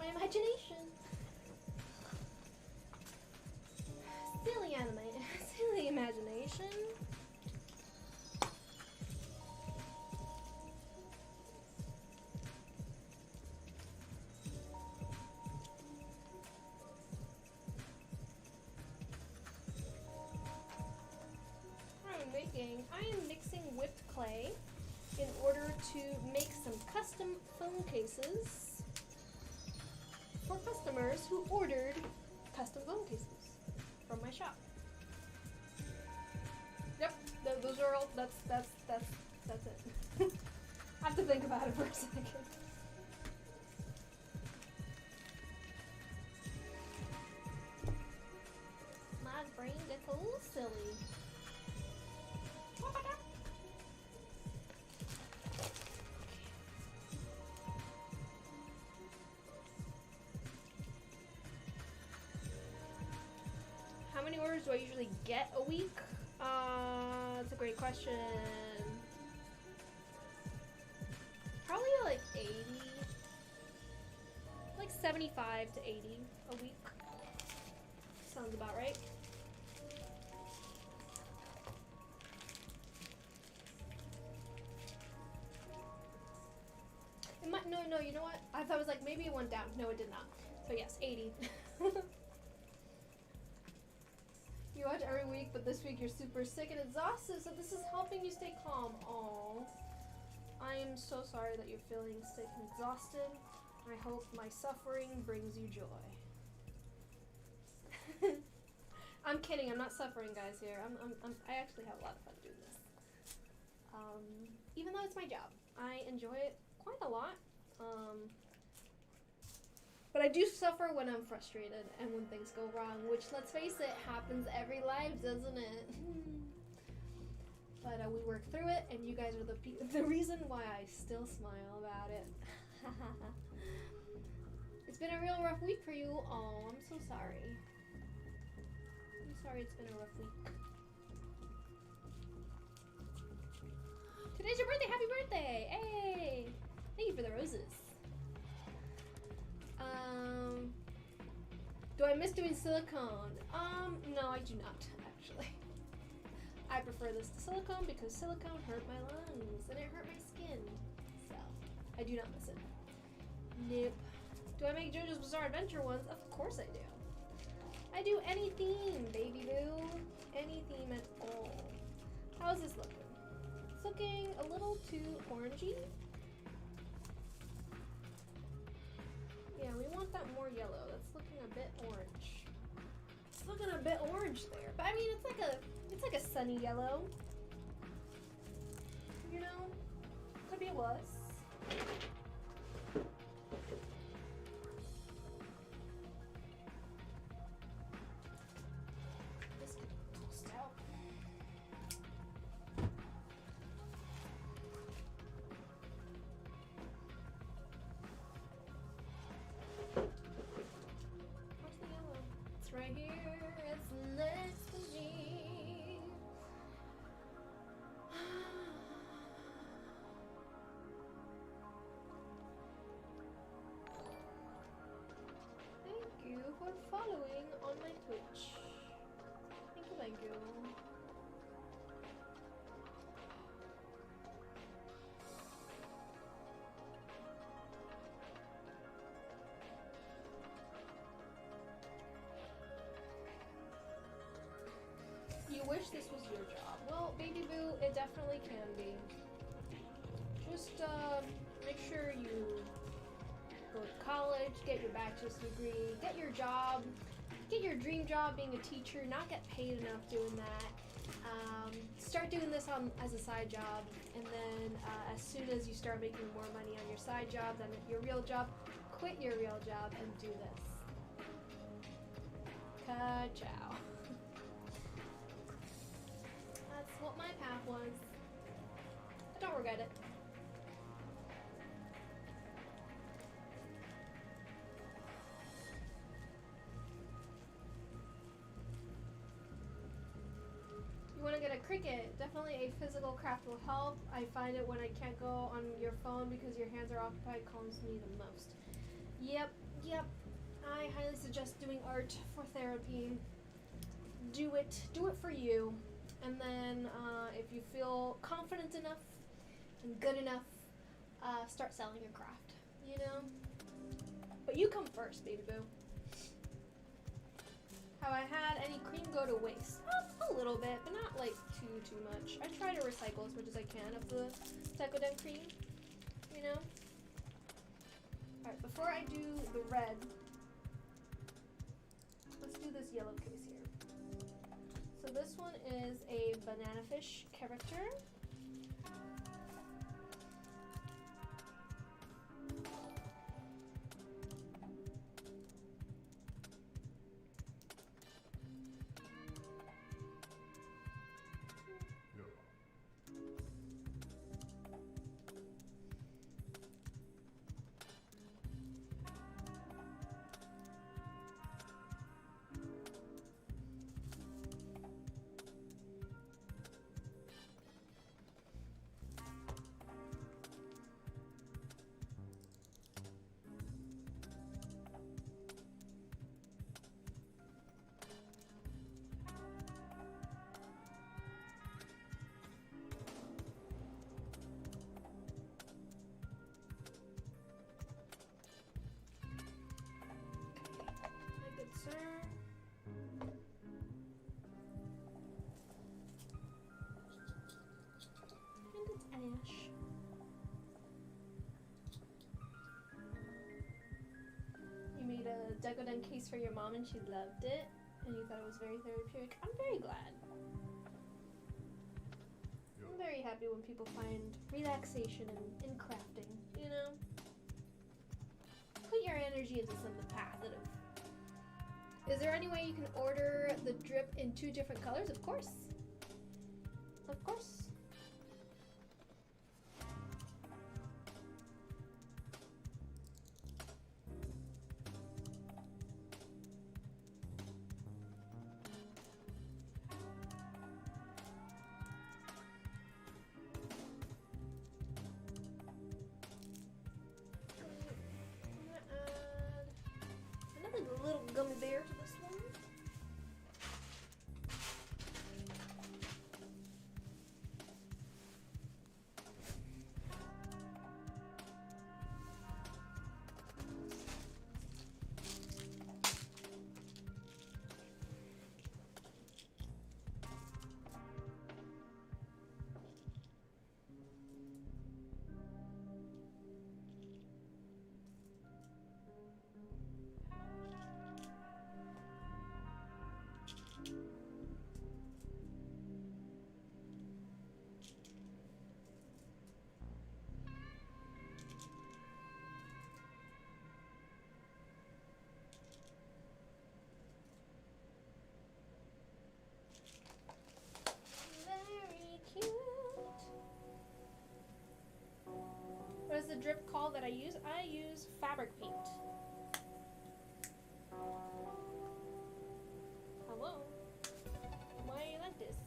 imagination. Silly silly imagination. I am mixing whipped clay in order to make some custom phone cases for customers who ordered custom phone cases from my shop. Yep, those are all. That's it. I have to think about it for a second. My brain gets a little silly. How many orders do I usually get a week? That's a great question. Probably like 80. Like 75 to 80 a week. Sounds about right. It might, no, you know what? I thought it was like maybe it went down. No, it did not. So yes, 80. You watch every week, but this week you're super sick and exhausted, so this is helping you stay calm. Aww. I am so sorry that you're feeling sick and exhausted. I hope my suffering brings you joy. I'm kidding, I'm not suffering, guys, here. I actually have a lot of fun doing this. Even though it's my job. I enjoy it quite a lot. But I do suffer when I'm frustrated and when things go wrong, which, let's face it, happens every life, doesn't it? But we work through it, and you guys are the reason why I still smile about it. It's been a real rough week for you. Oh, I'm so sorry. I'm sorry it's been a rough week. Today's your birthday. Happy birthday. Hey. Thank you for the roses. Do I miss doing silicone? No, I do not, actually. I prefer this to silicone because silicone hurt my lungs and it hurt my skin. So, I do not miss it. Nope. Do I make JoJo's Bizarre Adventure ones? Of course I do. I do any theme, baby boo. Any theme at all. How's this looking? It's looking a little too orangey. Yeah, we want that more yellow. That's looking a bit orange. It's looking a bit orange there. But I mean, it's like a sunny yellow. You know? Could be a wuss. This could be tossed out. Where's the yellow? It's right here. It's next to me. Thank you for following on my Twitch. Thank you, thank you. You wish this was your job. Well, baby boo, it definitely can be. Just make sure you go to college, get your bachelor's degree, get your job, get your dream job being a teacher, not get paid enough doing that. Start doing this as a side job, and then as soon as you start making more money on your side job than your real job, quit your real job and do this. Ka-chow. That's what my path was. I don't regret it. You want to get a Cricut? Definitely a physical craft will help. I find it when I can't go on your phone because your hands are occupied calms me the most. Yep. Yep, I highly suggest doing art for therapy. Do it for you. And then if you feel confident enough and good enough, start selling your craft, you know? But you come first, baby boo. Have I had any cream go to waste? A little bit, but not like too much. I try to recycle as much as I can of the Decoden cream, you know? Alright, before I do the red, let's do this yellow case here. So this one is a banana fish character. Sir. And it's Ash. You made a Decoden case for your mom and she loved it, and you thought it was very therapeutic. I'm very glad. I'm very happy when people find relaxation in crafting, you know? Put your energy into something positive. Is there any way you can order the drip in 2 different colors? Of course. Of course. I'm gonna add another little gummy bear to this one. Very cute. What is the drip called that I use? I use fabric paint. Hello? Why are you like this?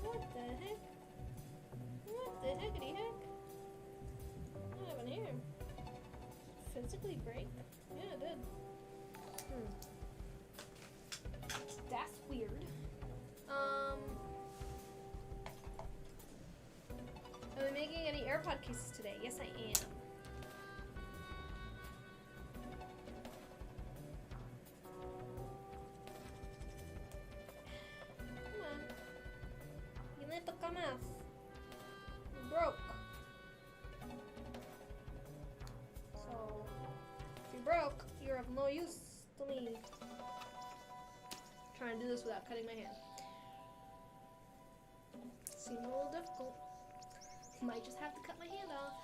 What the heck? What the heckity heck? What happened here? Physically break? Yeah, it did. That's weird. Am I making any AirPod cases today? Yes, I am. Come on. You need to come off. You're broke. So, if you're broke, you're of no use to me. I'm trying to do this without cutting my hand. Seems a little difficult. Might just have to cut my hand off.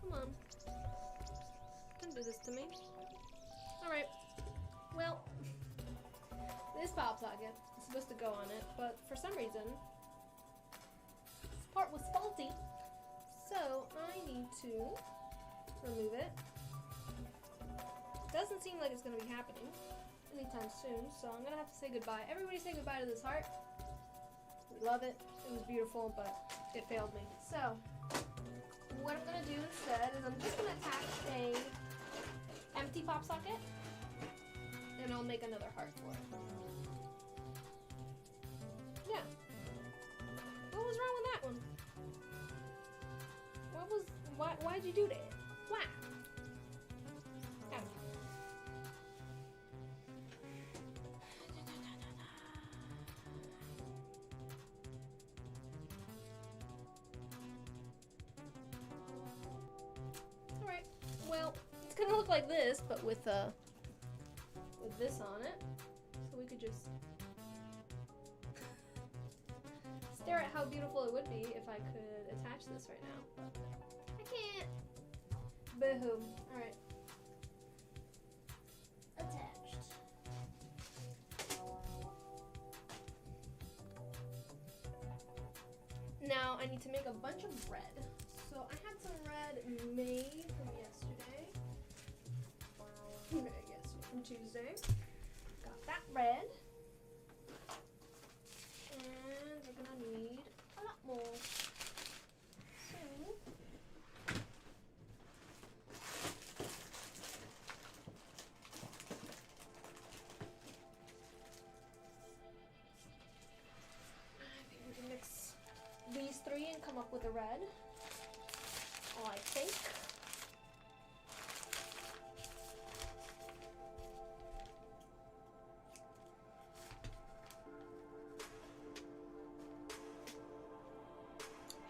Come on. Don't do this to me. Alright. Well, this pop socket is supposed to go on it, but for some reason, this part was faulty. So I need to remove it. Doesn't seem like it's going to be happening anytime soon, so I'm gonna have to say goodbye. Everybody say goodbye to this heart. We love it. It was beautiful, but it failed me. So, what I'm gonna do instead is I'm just gonna attach a empty pop socket, and I'll make another heart for it. Yeah. What was wrong with that one? Why'd you do that? Why? Alright, well, it's gonna look like this, but with this on it. So we could just stare at how beautiful it would be if I could attach this right now, but I can't. Boo-hoo. Alright. Attached. Now I need to make a bunch of red. So I had some red made from yesterday. Yes, from Tuesday. Got that red. And we're gonna need a lot more. So I think we can mix these three and come up with a red. Oh, I think.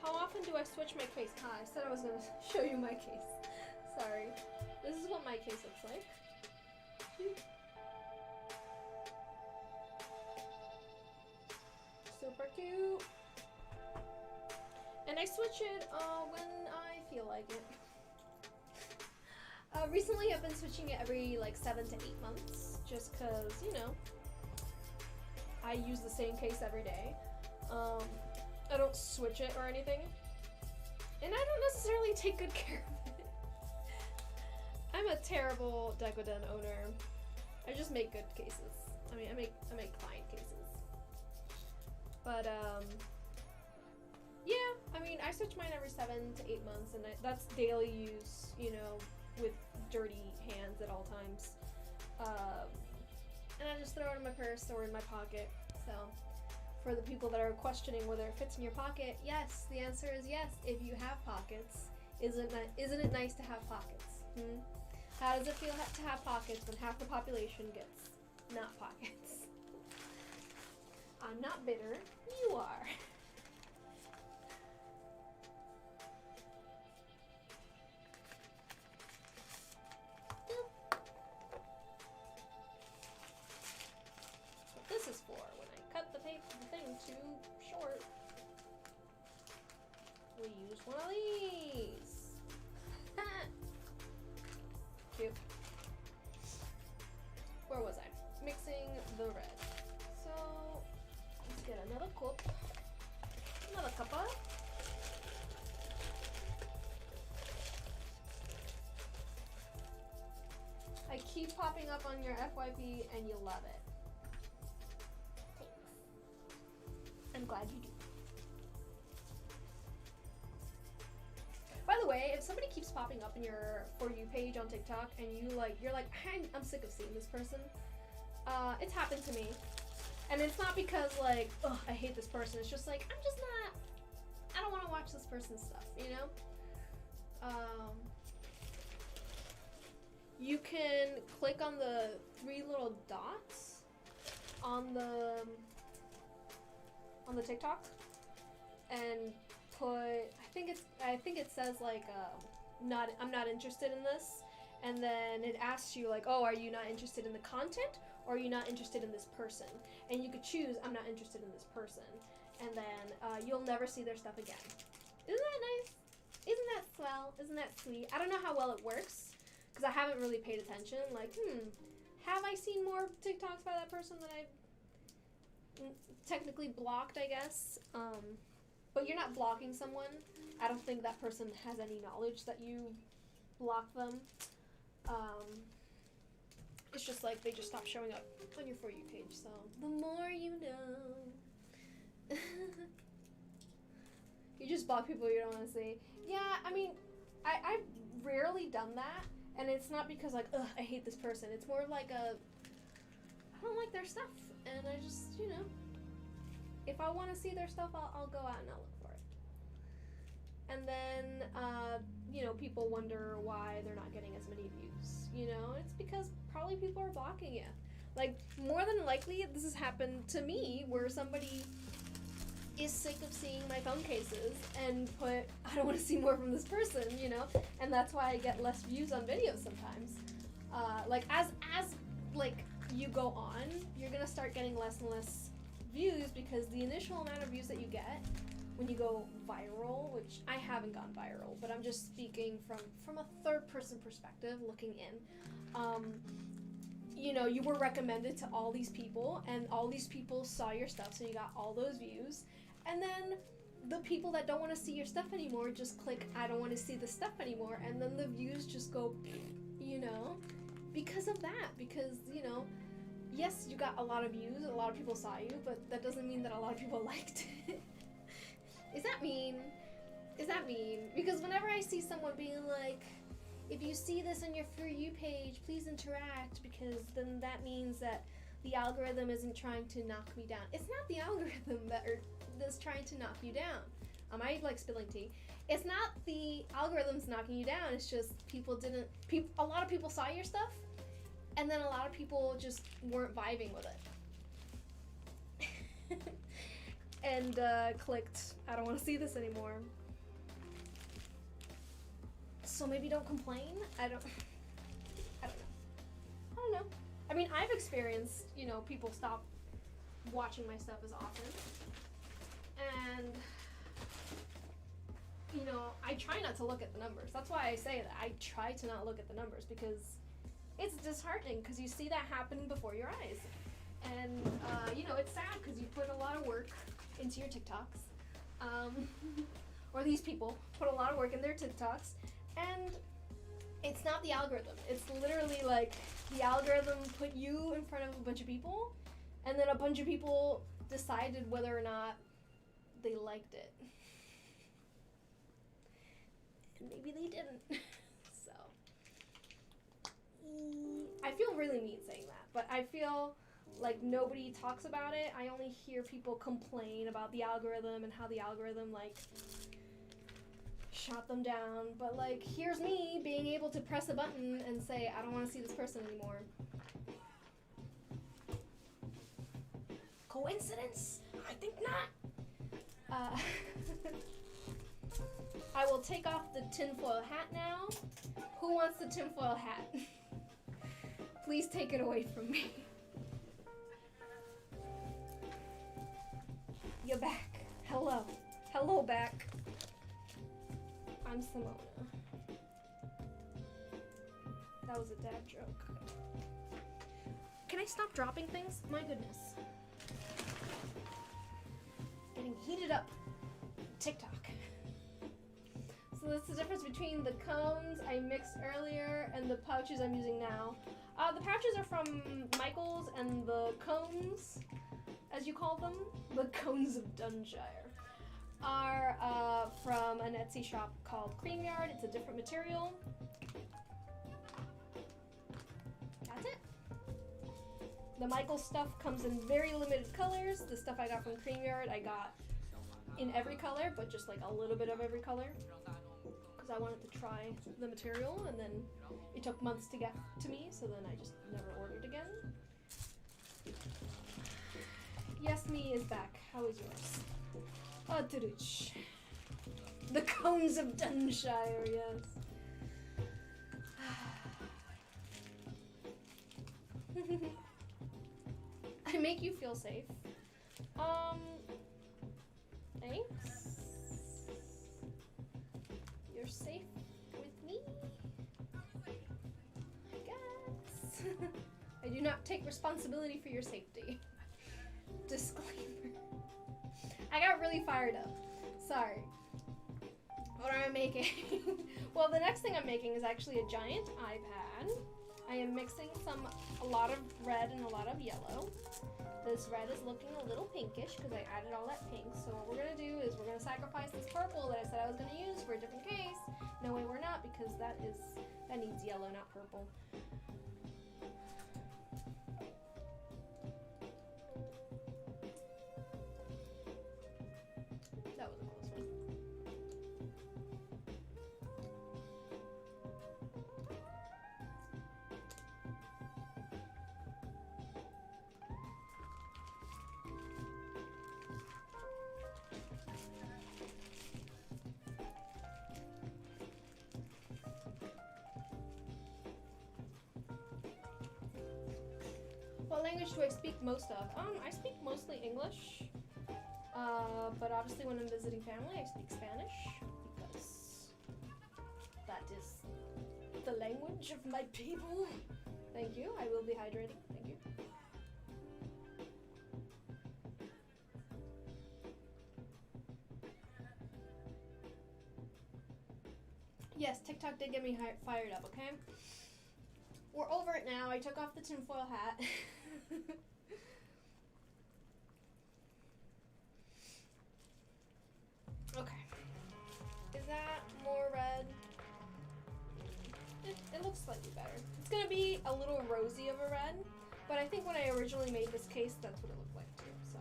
How often do I switch my case? I said I was going to show you my case. Sorry. This is what my case looks like. Super cute. And I switch it when I feel like it. Recently I've been switching it every like 7 to 8 months, just cause, you know, I use the same case every day. I don't switch it or anything. And I don't necessarily take good care of it. I'm a terrible Decoden owner. I just make good cases. I mean, I make client cases. But, yeah, I mean, I switch mine every 7 to 8 months, and that's daily use, you know, with dirty hands at all times. And I just throw it in my purse or in my pocket. So, for the people that are questioning whether it fits in your pocket, yes, the answer is yes. If you have pockets, isn't it nice to have pockets? How does it feel to have pockets when half the population gets not pockets? I'm not bitter. You are. This is for when I cut the thing too short. We use one of these. Cute. Where was I? Mixing the red. So let's get another cup. Another cuppa. I keep popping up on your FYP and you love it. I'm glad you do. By the way, if somebody keeps popping up in your For You page on TikTok and you're like, I'm sick of seeing this person, it's happened to me. And it's not because like, oh, I hate this person. It's just like, I don't want to watch this person's stuff, you know? You can click on the 3 little dots on the TikTok and put, I think it says like I'm not interested in this, and then it asks you like, oh, are you not interested in the content, or are you not interested in this person? And you could choose I'm not interested in this person, and then you'll never see their stuff again. Isn't that nice? Isn't that swell? Isn't that sweet? I don't know how well it works because I haven't really paid attention. Like, have I seen more TikToks by that person that I've technically blocked, I guess? But you're not blocking someone. I don't think that person has any knowledge that you blocked them. it's just like they just stop showing up on your For You page. So the more you know. You just block people you don't want to see. Yeah, I mean, I've rarely done that, and it's not because like, ugh, I hate this person. It's more like I don't like their stuff, and I just, you know, if I want to see their stuff, I'll go out and I'll look for it. And then, you know, people wonder why they're not getting as many views. You know, it's because probably people are blocking you. Like, more than likely, this has happened to me, where somebody is sick of seeing my phone cases and put, I don't want to see more from this person, you know? And that's why I get less views on videos sometimes. Like, as like, you go on, you're gonna start getting less and less views, because the initial amount of views that you get when you go viral, which I haven't gone viral, but I'm just speaking from a third-person perspective, looking in. You know, you were recommended to all these people, and all these people saw your stuff, so you got all those views. And then the people that don't want to see your stuff anymore just click, I don't want to see the stuff anymore, and then the views just go, you know, because of that. Because, you know, yes, you got a lot of views, a lot of people saw you, but that doesn't mean that a lot of people liked it. Is that mean? Is that mean? Because whenever I see someone being like, if you see this on your For You page, please interact, because then that means that the algorithm isn't trying to knock me down. It's not the algorithm that's trying to knock you down. I like spilling tea. It's not the algorithm's knocking you down. It's just a lot of people saw your stuff, and then a lot of people just weren't vibing with it. And clicked, I don't want to see this anymore. So maybe don't complain. I don't know. I mean, I've experienced, you know, people stop watching my stuff as often. And, you know, I try not to look at the numbers. That's why I say that. I try to not look at the numbers, because it's disheartening, because you see that happen before your eyes. And, you know, it's sad, because you put a lot of work into your TikToks. Or these people put a lot of work in their TikToks. And it's not the algorithm. It's literally like the algorithm put you in front of a bunch of people, and then a bunch of people decided whether or not they liked it. And maybe they didn't. So, I feel really mean saying that, but I feel like nobody talks about it. I only hear people complain about the algorithm and how the algorithm, like, shot them down. But, like, here's me being able to press a button and say, I don't want to see this person anymore. Coincidence? I think not. I will take off the tinfoil hat now. Who wants the tinfoil hat? Please take it away from me. You're back. Hello. Hello, back. I'm Simona. That was a dad joke. Can I stop dropping things? My goodness. Getting heated up. TikTok. So that's the difference between the cones I mixed earlier and the pouches I'm using now. The pouches are from Michael's, and the cones, as you call them, the cones of Dunshire, are from an Etsy shop called Cream Yard. It's a different material. That's it. The Michael's stuff comes in very limited colors. The stuff I got from Cream Yard I got in every color, but just like a little bit of every color, because I wanted to try the material, and then it took months to get to me, so then I just never ordered again. Yes, me is back. How is yours? Tuduch. The cones of Dunshire, yes. I make you feel safe. Thanks. You're safe with me, I guess. I do not take responsibility for your safety. Disclaimer. I got really fired up. Sorry. What am I making? Well, the next thing I'm making is actually a giant iPad. I am mixing a lot of red and a lot of yellow. This red is looking a little pinkish because I added all that pink. So what we're gonna do is we're gonna sacrifice this purple that I said I was gonna use for a different case. No way we're not, because that needs yellow, not purple. That was a close one. What language do I speak most of? I speak mostly English, but obviously when I'm visiting family, I speak Spanish because that is the language of my people. Thank you. I will be hydrating. Thank you. Yes, TikTok did get me fired up, okay? We're over it now. I took off the tinfoil hat. Okay. Is that more red? It looks slightly better. It's gonna be a little rosy of a red, but I think when I originally made this case, that's what it looked like too, so.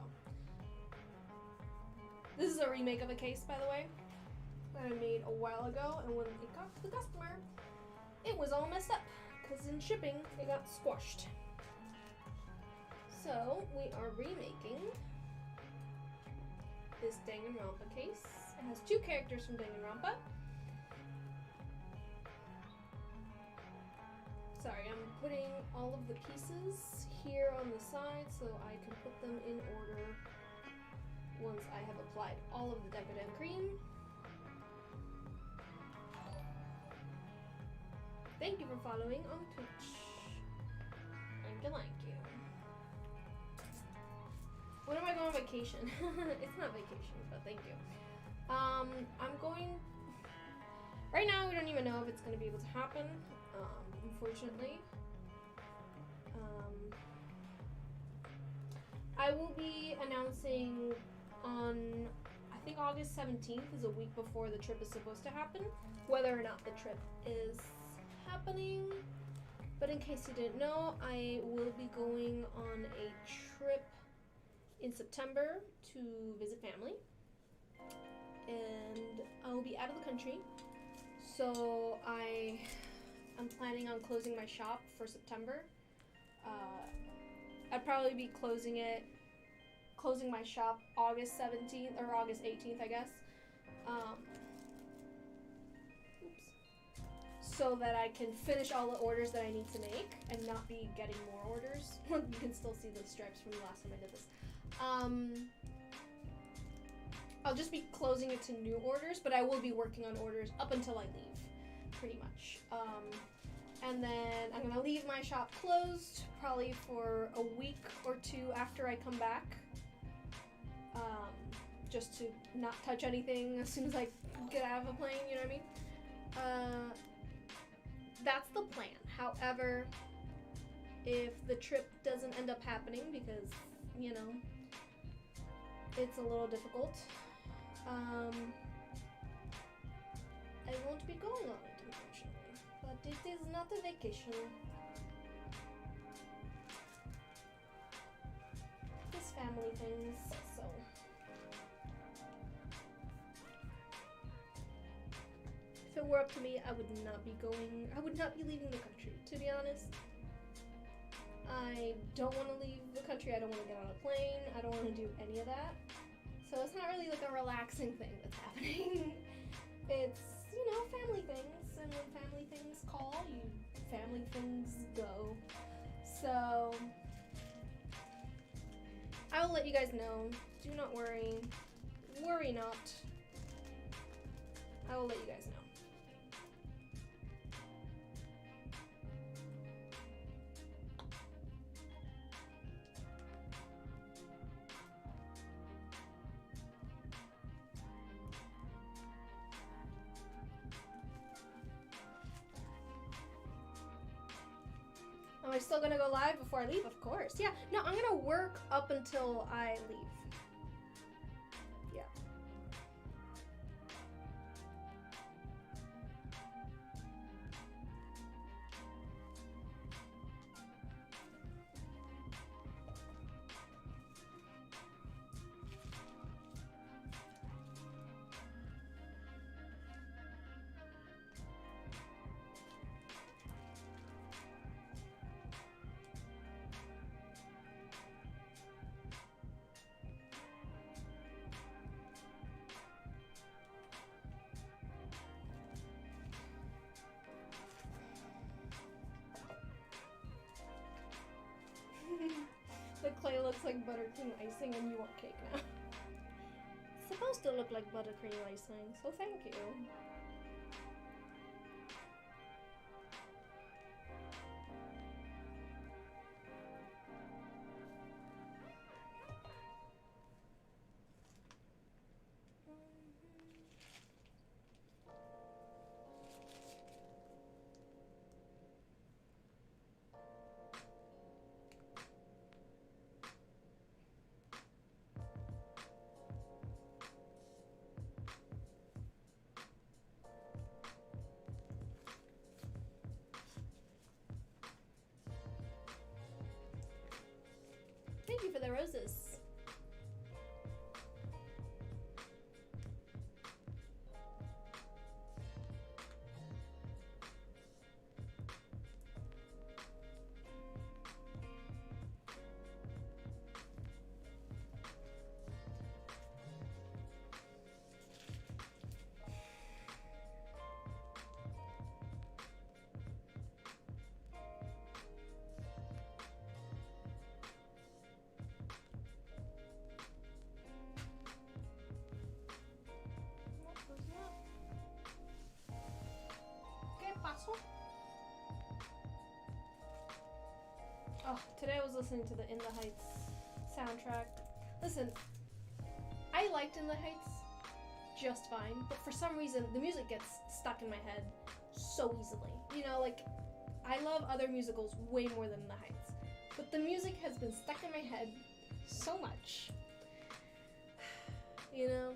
This is a remake of a case, by the way, that I made a while ago, and when it got to the customer, it was all messed up, because in shipping, it got squashed. So, we are remaking this Danganronpa case. It has 2 characters from Danganronpa. Sorry, I'm putting all of the pieces here on the side so I can put them in order once I have applied all of the Decoden cream. Thank you for following on Twitch. Thank you. When am I going on vacation? It's not vacation, but thank you. I'm going... Right now, we don't even know if it's going to be able to happen, unfortunately. I will be announcing on, I think August 17th is a week before the trip is supposed to happen, whether or not the trip is happening. But in case you didn't know, I will be going on a trip in September to visit family, and I will be out of the country, so I'm planning on closing my shop for September. I'd probably be closing my shop August 17th or August 18th, I guess. So that I can finish all the orders that I need to make and not be getting more orders. You can still see the stripes from the last time I did this. I'll just be closing it to new orders, but I will be working on orders up until I leave, pretty much. And then I'm gonna leave my shop closed probably for a week or 2 after I come back, just to not touch anything as soon as I get out of a plane, you know what I mean? That's the plan. However, if the trip doesn't end up happening because, you know, it's a little difficult, I won't be going on it, unfortunately. But it is not a vacation. It's family things, so. If it were up to me, I would not be leaving the country, to be honest. I don't want to leave the country, I don't want to get on a plane, I don't want to do any of that. So it's not really like a relaxing thing that's happening. It's, you know, family things, and when family things call, family things go. So, I will let you guys know. Do not worry. Worry not. I will let you guys know. I still gonna go live before I leave? Of course. Yeah. No, I'm gonna work up until I leave. Yeah. The clay looks like buttercream icing and you want cake now. It's supposed to look like buttercream icing, so thank you. Thank you for the roses. Oh, today I was listening to the In the Heights soundtrack. Listen, I liked In the Heights just fine, but for some reason the music gets stuck in my head so easily. You know, like, I love other musicals way more than In the Heights, but the music has been stuck in my head so much. You know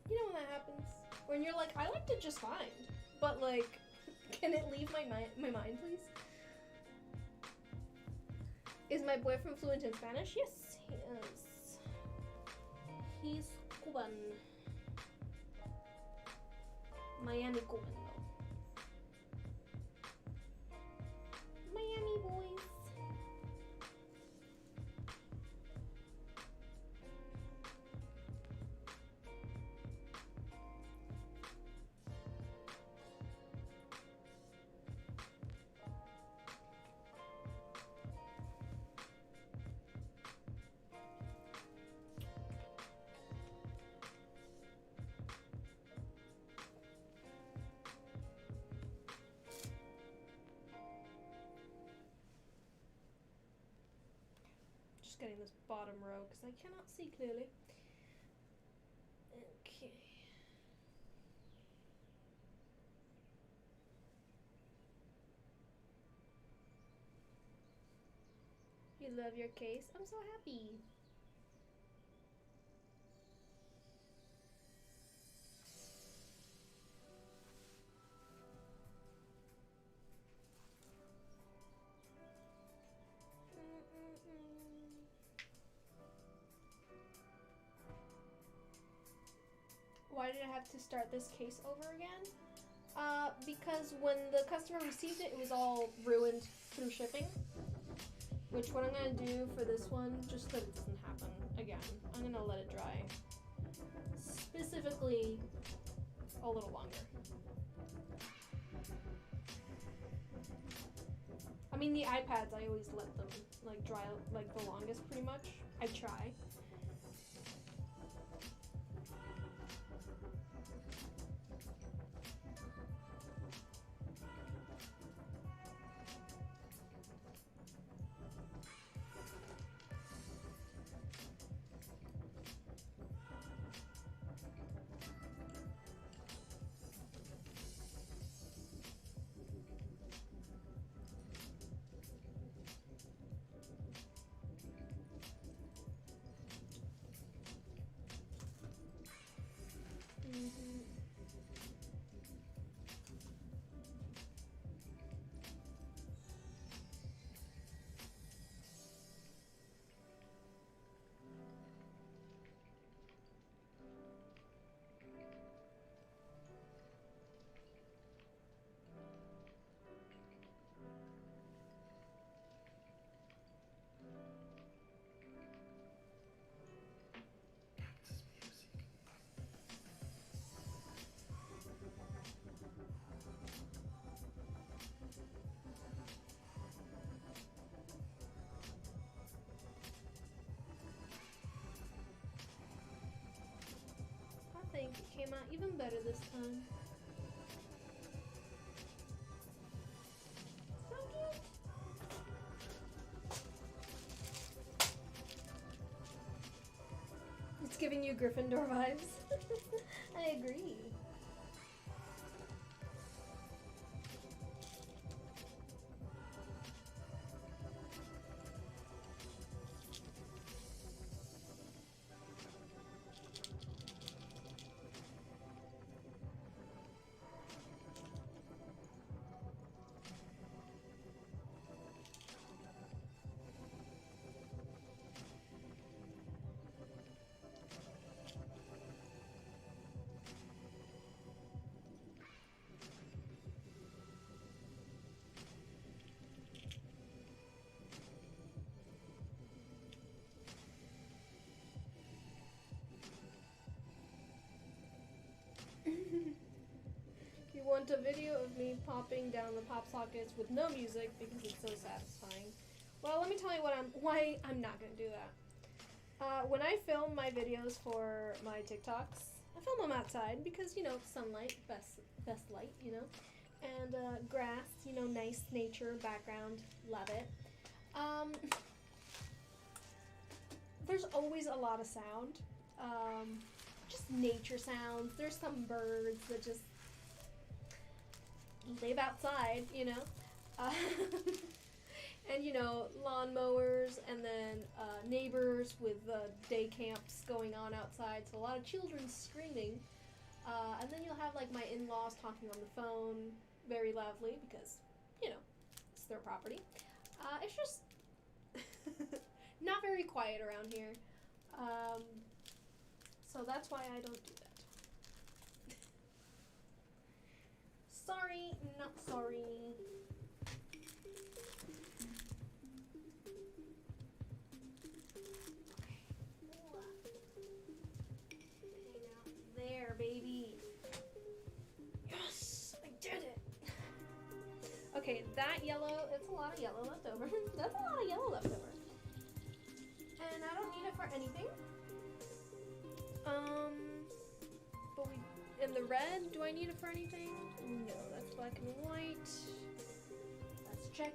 when that happens? When you're like, I liked it just fine, but like, can it leave my mind, please? Is my boyfriend fluent in Spanish? Yes, he is. He's Cuban. Miami Cuban, though. Miami boys. Getting this bottom row because I cannot see clearly. Okay. You love your case? I'm so happy. Why did I have to start this case over again? Because when the customer received it, it was all ruined through shipping. Which what I'm gonna do for this one, just so it doesn't happen again, I'm gonna let it dry. Specifically, a little longer. I mean, the iPads, I always let them like dry out like the longest, pretty much. I try. came out even better this time. So cute. It's giving you Gryffindor vibes. I agree. You want a video of me popping down the pop sockets with no music because it's so satisfying. Well, let me tell you why I'm not gonna do that. When I film my videos for my TikToks, I film them outside because, you know, sunlight, best light, you know, and grass, you know, nice nature background, love it. There's always a lot of sound, just nature sounds. There's some birds that just live outside, you know. And, you know, lawnmowers, and then neighbors with day camps going on outside, so a lot of children screaming. And then you'll have, like, my in-laws talking on the phone very loudly because, you know, it's their property. It's just not very quiet around here. So that's why I don't do that. Sorry, not sorry. There, baby. Yes, I did it. Okay, that yellow, it's a lot of yellow left over. That's a lot of yellow left over. And I don't need it for anything. And the red, do I need it for anything? No, that's black and white. Let's check.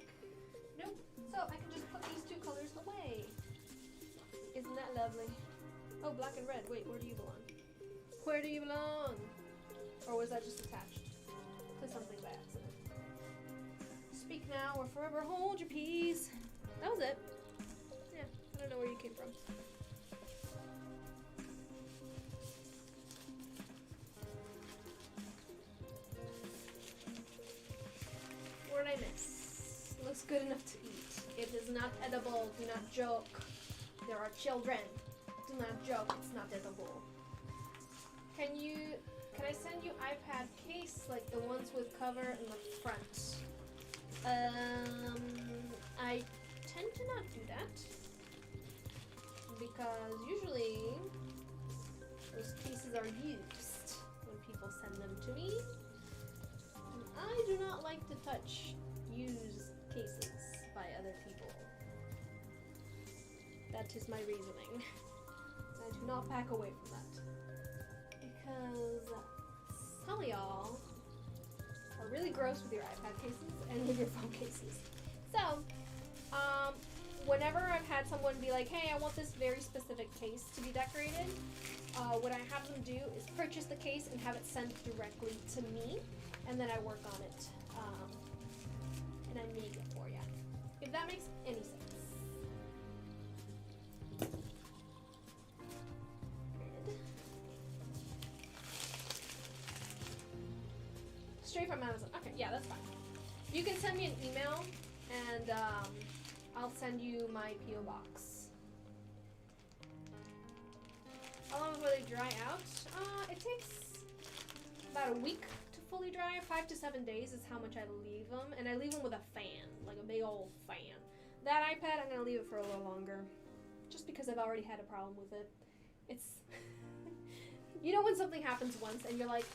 Nope. So I can just put these two colors away. Isn't that lovely? Oh, black and red. Wait, where do you belong? Where do you belong? Or was that just attached to something by accident? Speak now or forever hold your peace. That was it. Yeah, I don't know where you came from. What did I miss? Looks good enough to eat. It is not edible. Do not joke. There are children. Do not joke. It's not edible. Can I send you iPad case, like the ones with cover in the front? I tend to not do that because usually those cases are used when people send them to me. And I do not like to touch used cases by other people. That is my reasoning. I do not back away from that. Because some of y'all are really gross with your iPad cases and with your phone cases. So, whenever I've had someone be like, hey, I want this very specific case to be decorated, what I have them do is purchase the case and have it sent directly to me, and then I work on it, and I make it for you. If that makes any sense. Straight from Amazon. Okay, yeah, that's fine. You can send me an email, and I'll send you my P.O. box. How long before they dry out? It takes about a week to fully dry. 5 to 7 days is how much I leave them, and I leave them with a fan, like a big old fan. That iPad, I'm gonna leave it for a little longer, just because I've already had a problem with it. It's, you know when something happens once and you're like,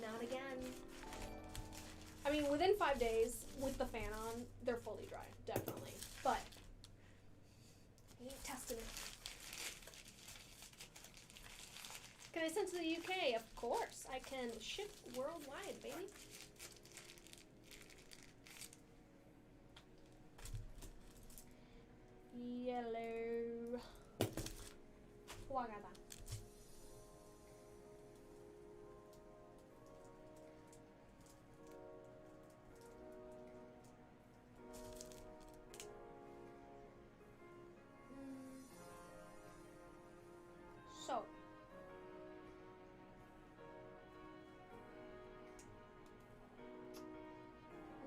not again. I mean, within 5 days, with the fan on, they're fully dry, definitely. But, I ain't testing it. Can I send to the UK? Of course. I can ship worldwide, baby. Yellow. Wagaba. So.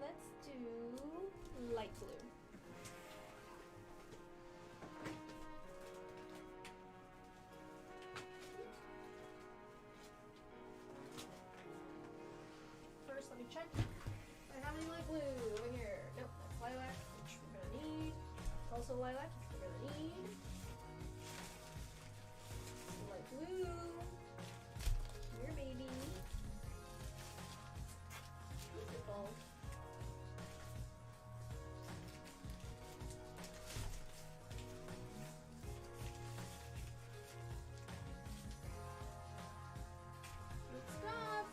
Let's do light blue. First, let me check. I have any light blue over here. Nope, that's lilac, which we're gonna need. Also lilac, which we're gonna need. Light blue. Here, baby. Beautiful. Good stuff.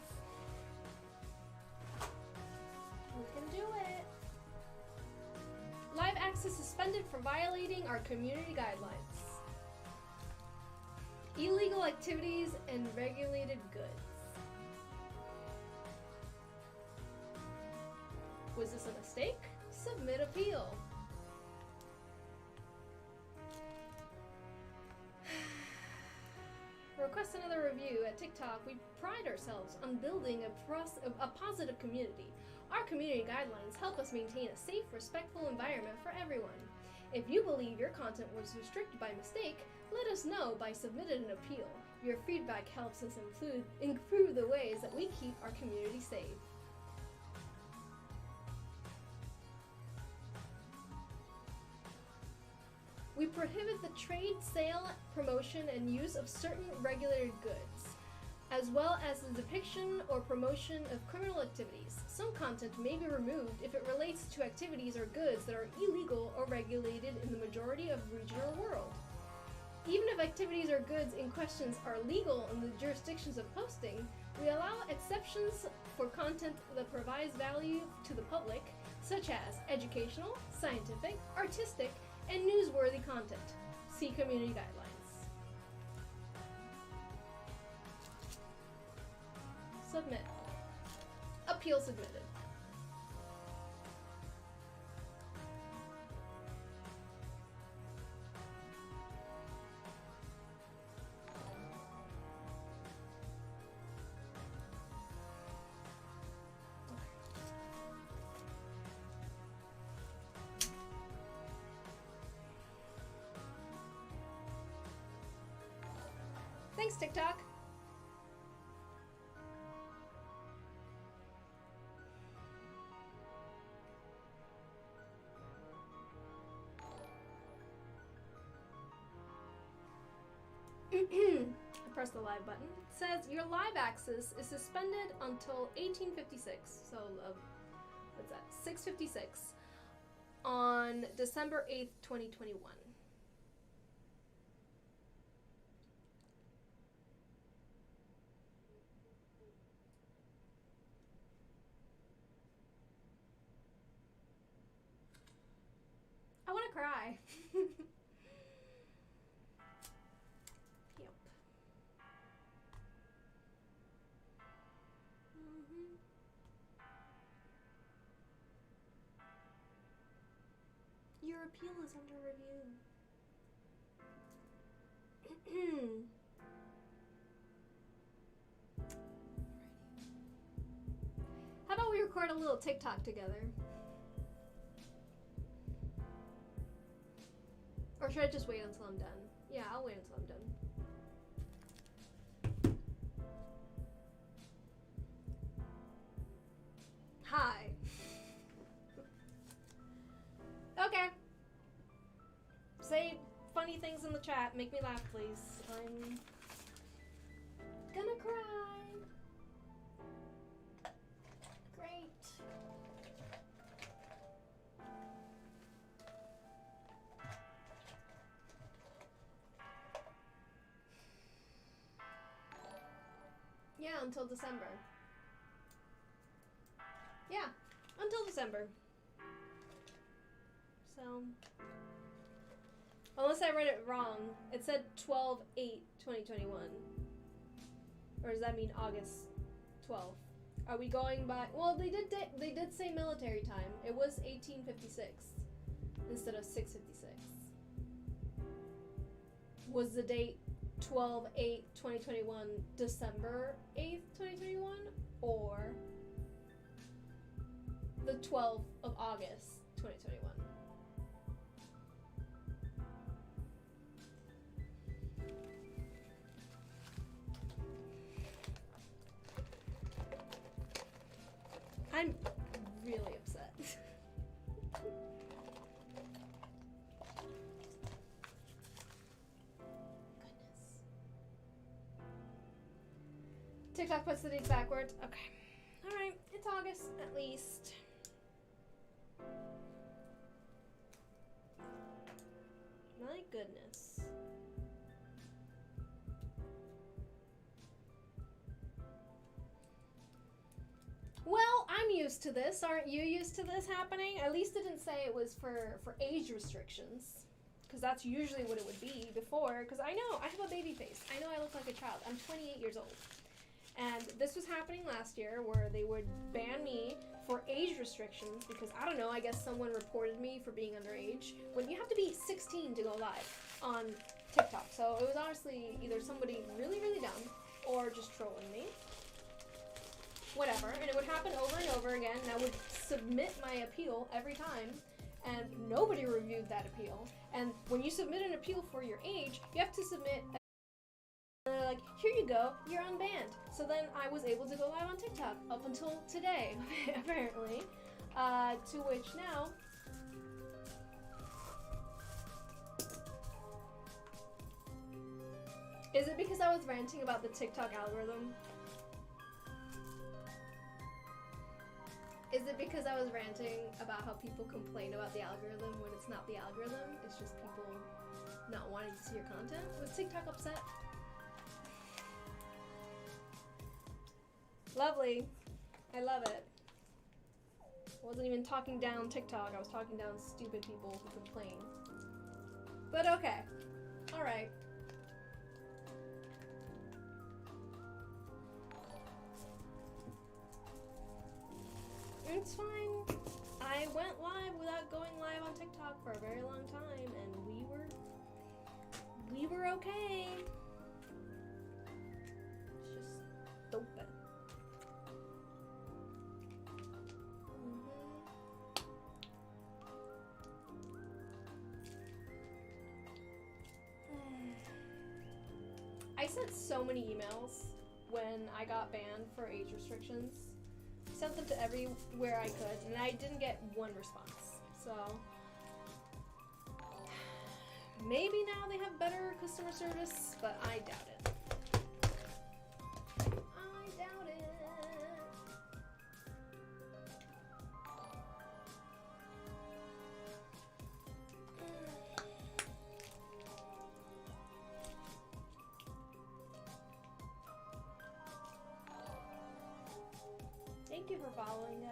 We can do it. Live access suspended for violating our community guidelines. Illegal activities and regulated goods. Was this a mistake? Submit appeal. Request another review. At TikTok, we pride ourselves on building a positive community. Our community guidelines help us maintain a safe, respectful environment for everyone. If you believe your content was restricted by mistake, let us know by submitting an appeal. Your feedback helps us improve the ways that we keep our community safe. We prohibit the trade, sale, promotion, and use of certain regulated goods, as well as the depiction or promotion of criminal activities. Some content may be removed if it relates to activities or goods that are illegal or regulated in the majority of region or world. Even if activities or goods in questions are legal in the jurisdictions of posting, we allow exceptions for content that provides value to the public, such as educational, scientific, artistic, and newsworthy content. See community guidelines. Submit. Appeal submitted. Thanks, TikTok. Press the live button. It says your live access is suspended until 1856. So, what's that? 6:56 on December 8th, 2021. I want to cry. Yep. Your appeal is under review. How about we record a little TikTok together? Or should I just wait until I'm done? Yeah, I'll wait until I'm done. Hi. Okay. Say funny things in the chat. Make me laugh, please. I'm gonna cry. Great. Yeah, until December. Yeah, until December. So, unless I read it wrong, it said 12/8/2021. Or does that mean August 12th? Are we going by? Well, they did say military time. It was 1856 instead of 656. Was the date 12/8/2021 December 8th, 2021, or the 12th of August 2021? I'm really upset. Goodness. TikTok puts the dates backwards. Okay. Alright, it's August at least. My goodness. Well, I'm used to this. Aren't you used to this happening? At least it didn't say it was for age restrictions. Because that's usually what it would be before. Because I know, I have a baby face. I know I look like a child. I'm 28 years old. And this was happening last year where they would ban me for age restrictions because, I don't know, I guess someone reported me for being underage. When you have to be 16 to go live on TikTok. So it was honestly either somebody really, really dumb or just trolling me. Whatever, and it would happen over and over again, and I would submit my appeal every time, and nobody reviewed that appeal. And when you submit an appeal for your age, you have to submit and they're like, here you go, you're unbanned. So then I was able to go live on TikTok up until today, apparently. To which now, is it because I was ranting about the TikTok algorithm? Is it because I was ranting about how people complain about the algorithm when it's not the algorithm? It's just people not wanting to see your content? Was TikTok upset? Lovely. I love it. I wasn't even talking down TikTok. I was talking down stupid people who complain. But okay. Alright. It's fine. I went live without going live on TikTok for a very long time, and we were okay. It's just stupid. I sent so many emails when I got banned for age restrictions. I sent them to everywhere I could, and I didn't get one response. So maybe now they have better customer service, but I doubt it. I doubt it. Thank you for following, guys.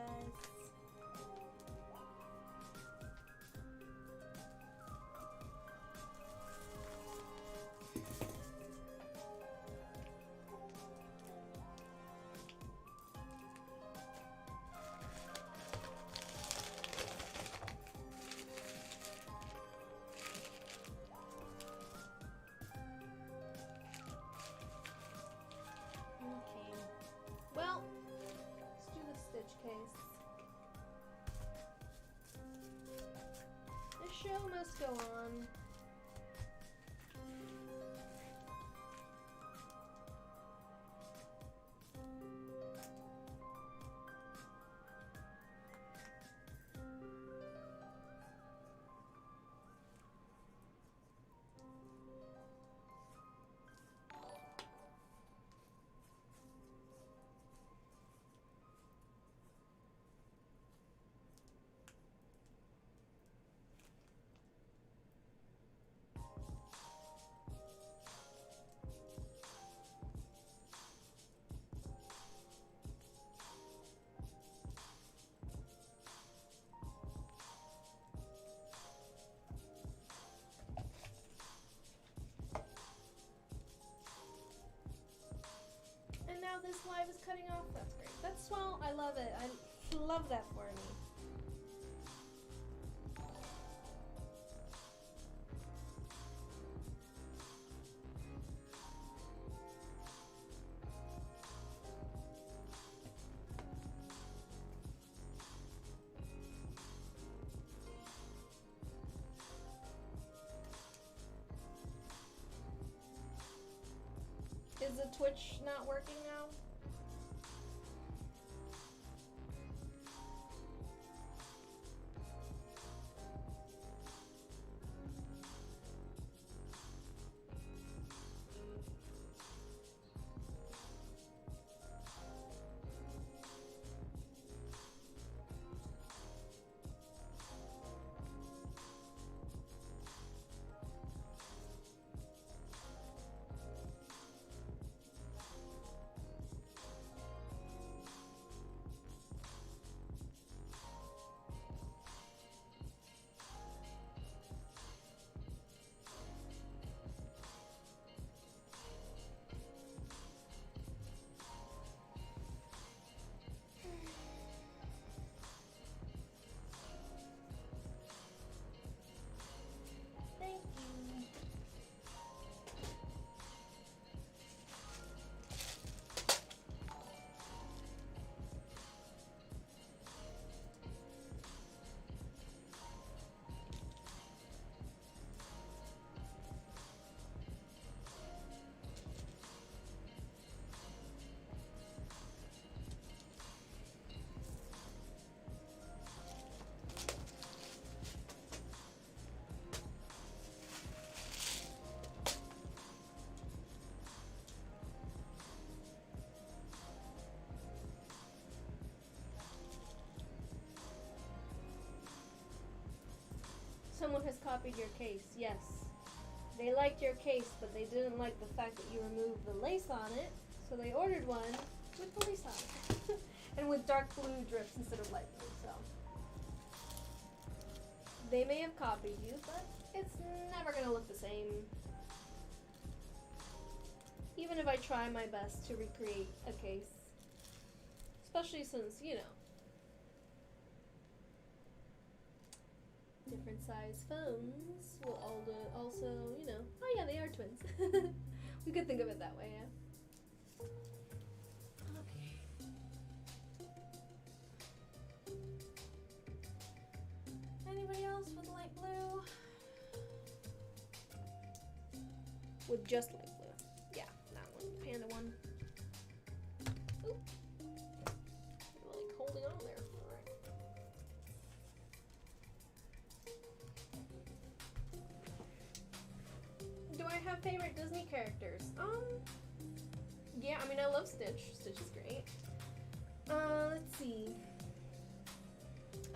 Okay. Well, let's do the stitch case. The show must go on. this live is cutting off. That's great. That's swell. I love it. I love that for me. Is the Twitch not working now? Thank you. Someone has copied your case, yes. They liked your case, but they didn't like the fact that you removed the lace on it, so they ordered one with the lace on it. And with dark blue drips instead of light blue, so. They may have copied you, but it's never gonna look the same. Even if I try my best to recreate a case. Especially since, you know, different size phones will also, you know, oh yeah, they are twins. We could think of it that way, yeah. Okay. Anybody else with light blue? With just light blue. Yeah, that one, panda one. Oop. You're like holding on there. Do I have favorite Disney characters? Yeah, I mean, I love Stitch. Stitch is great. Let's see.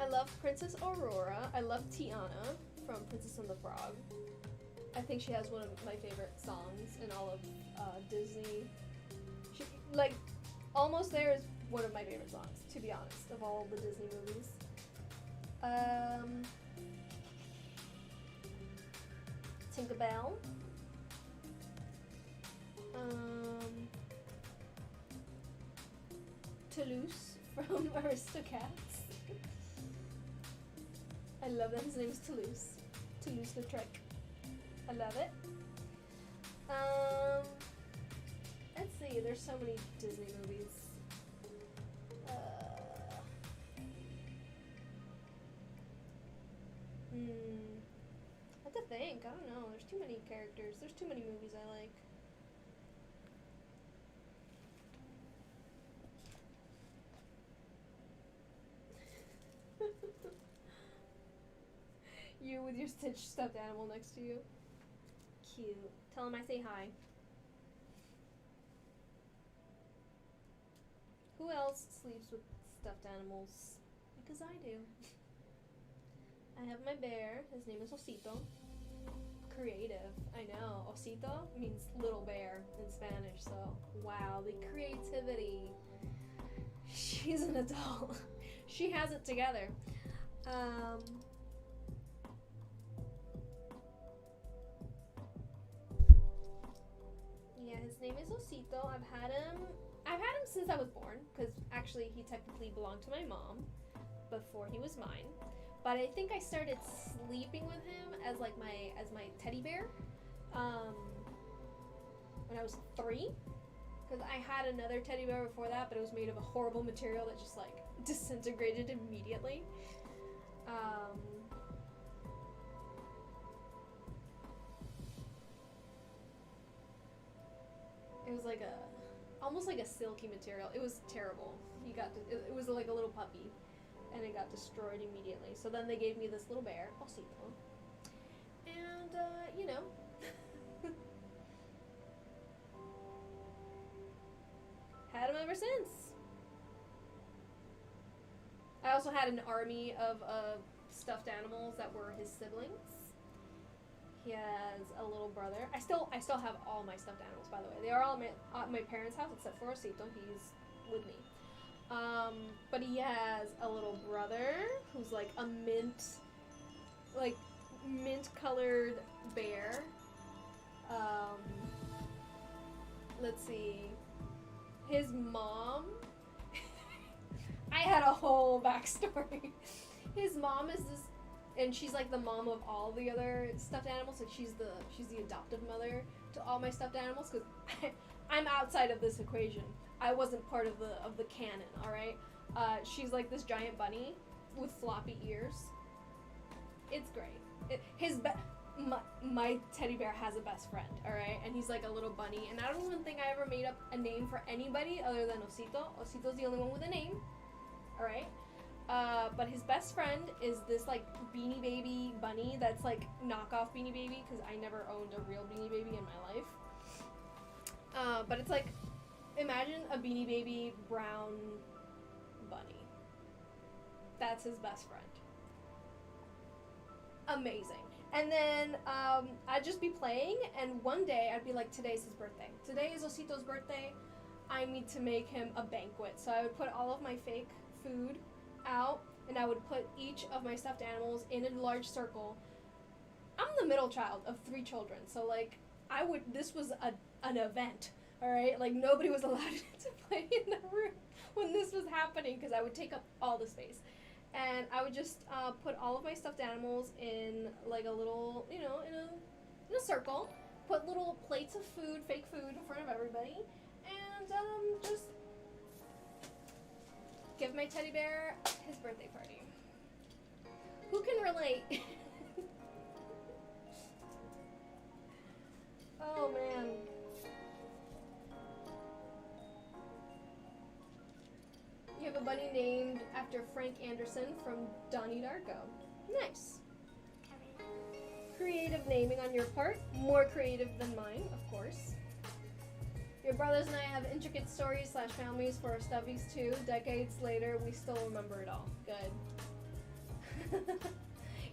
I love Princess Aurora. I love Tiana from Princess and the Frog. I think she has one of my favorite songs in all of Disney. She, like, Almost There is one of my favorite songs, to be honest, of all the Disney movies. Tinkerbell. Toulouse from Aristocats. I love that his name is Toulouse. Toulouse-Lautrec. I love it. Let's see, there's so many Disney movies. I have to think, I don't know, there's too many characters, there's too many movies I like. You with your Stitch stuffed animal next to you. Cute. Tell him I say hi. Who else sleeps with stuffed animals? Because I do. I have my bear. His name is Osito. Creative. I know. Osito means little bear in Spanish, so wow, the creativity. She's an adult. She has it together. Yeah, his name is Osito. I've had him I've had him since I was born, because actually he technically belonged to my mom before he was mine. But I think I started sleeping with him as like my teddy bear when I was 3. Because I had another teddy bear before that, but it was made of a horrible material that just like disintegrated immediately. It was like almost like a silky material. It was terrible. It was like a little puppy, and it got destroyed immediately. So then they gave me this little bear, Osito, and you know. Had him ever since. I also had an army of stuffed animals that were his siblings. He has a little brother. I still have all my stuffed animals, by the way. They are all at my parents' house except for Osito. He's with me. But he has a little brother who's like a mint colored bear. Let's see. His mom. I had a whole backstory. His mom is this, and she's like the mom of all the other stuffed animals. Like she's the adoptive mother to all my stuffed animals. Because I'm outside of this equation. I wasn't part of the canon. All right. She's like this giant bunny with floppy ears. It's great. My teddy bear has a best friend, alright? And he's like a little bunny. And I don't even think I ever made up a name for anybody other than Osito. Osito's the only one with a name, alright? But his best friend is this like Beanie Baby bunny that's like knockoff Beanie Baby, because I never owned a real Beanie Baby in my life. But it's like, imagine a Beanie Baby brown bunny. That's his best friend. Amazing. And then I'd just be playing, and one day I'd be like, today's his birthday. Today is Osito's birthday. I need to make him a banquet. So I would put all of my fake food out, and I would put each of my stuffed animals in a large circle. I'm the middle child of 3 children, so like this was an event, all right? Like nobody was allowed to play in the room when this was happening, because I would take up all the space. And I would just put all of my stuffed animals in like a little, in a circle. Put little plates of food, fake food, in front of everybody, and just give my teddy bear his birthday party. Who can relate? Oh man. You have a bunny named after Frank Anderson from Donnie Darko. Nice. Creative naming on your part. More creative than mine, of course. Your brothers and I have intricate stories / families for our stubbies too. Decades later, we still remember it all. Good.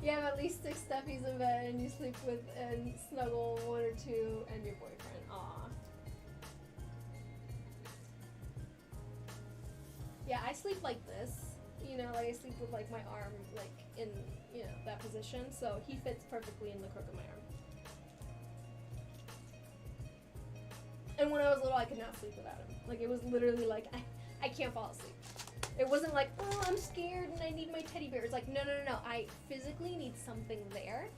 You have at least 6 stuffies in bed, and you sleep with and snuggle 1 or 2 and your boyfriend. Aw. Yeah, I sleep like this, like I sleep with like my arm like in, that position, so he fits perfectly in the crook of my arm. And when I was little, I could not sleep without him. Like, it was literally like, I can't fall asleep. It wasn't like, oh, I'm scared and I need my teddy bear. It's like, no. I physically need something there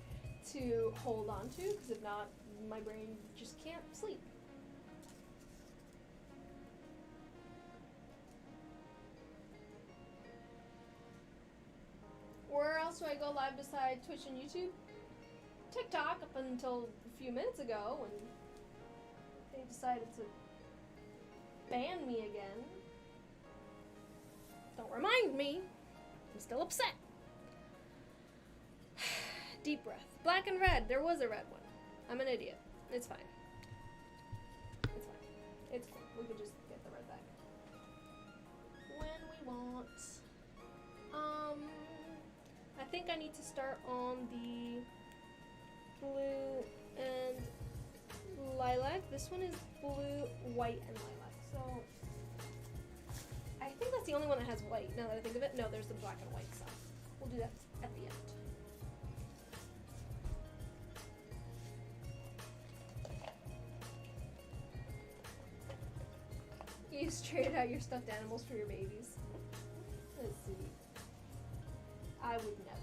to hold on to, because if not, my brain just can't sleep. Where else do I go live besides Twitch and YouTube? TikTok, up until a few minutes ago when they decided to ban me again. Don't remind me. I'm still upset. Deep breath. Black and red. There was a red one. I'm an idiot. It's fine. It's fine. It's cool. We could just get the red back when we want. I think I need to start on the blue and lilac. This one is blue, white, and lilac. So I think that's the only one that has white, now that I think of it. No, there's the black and white stuff. We'll do that at the end. You just traded out your stuffed animals for your babies. Let's see. I would never.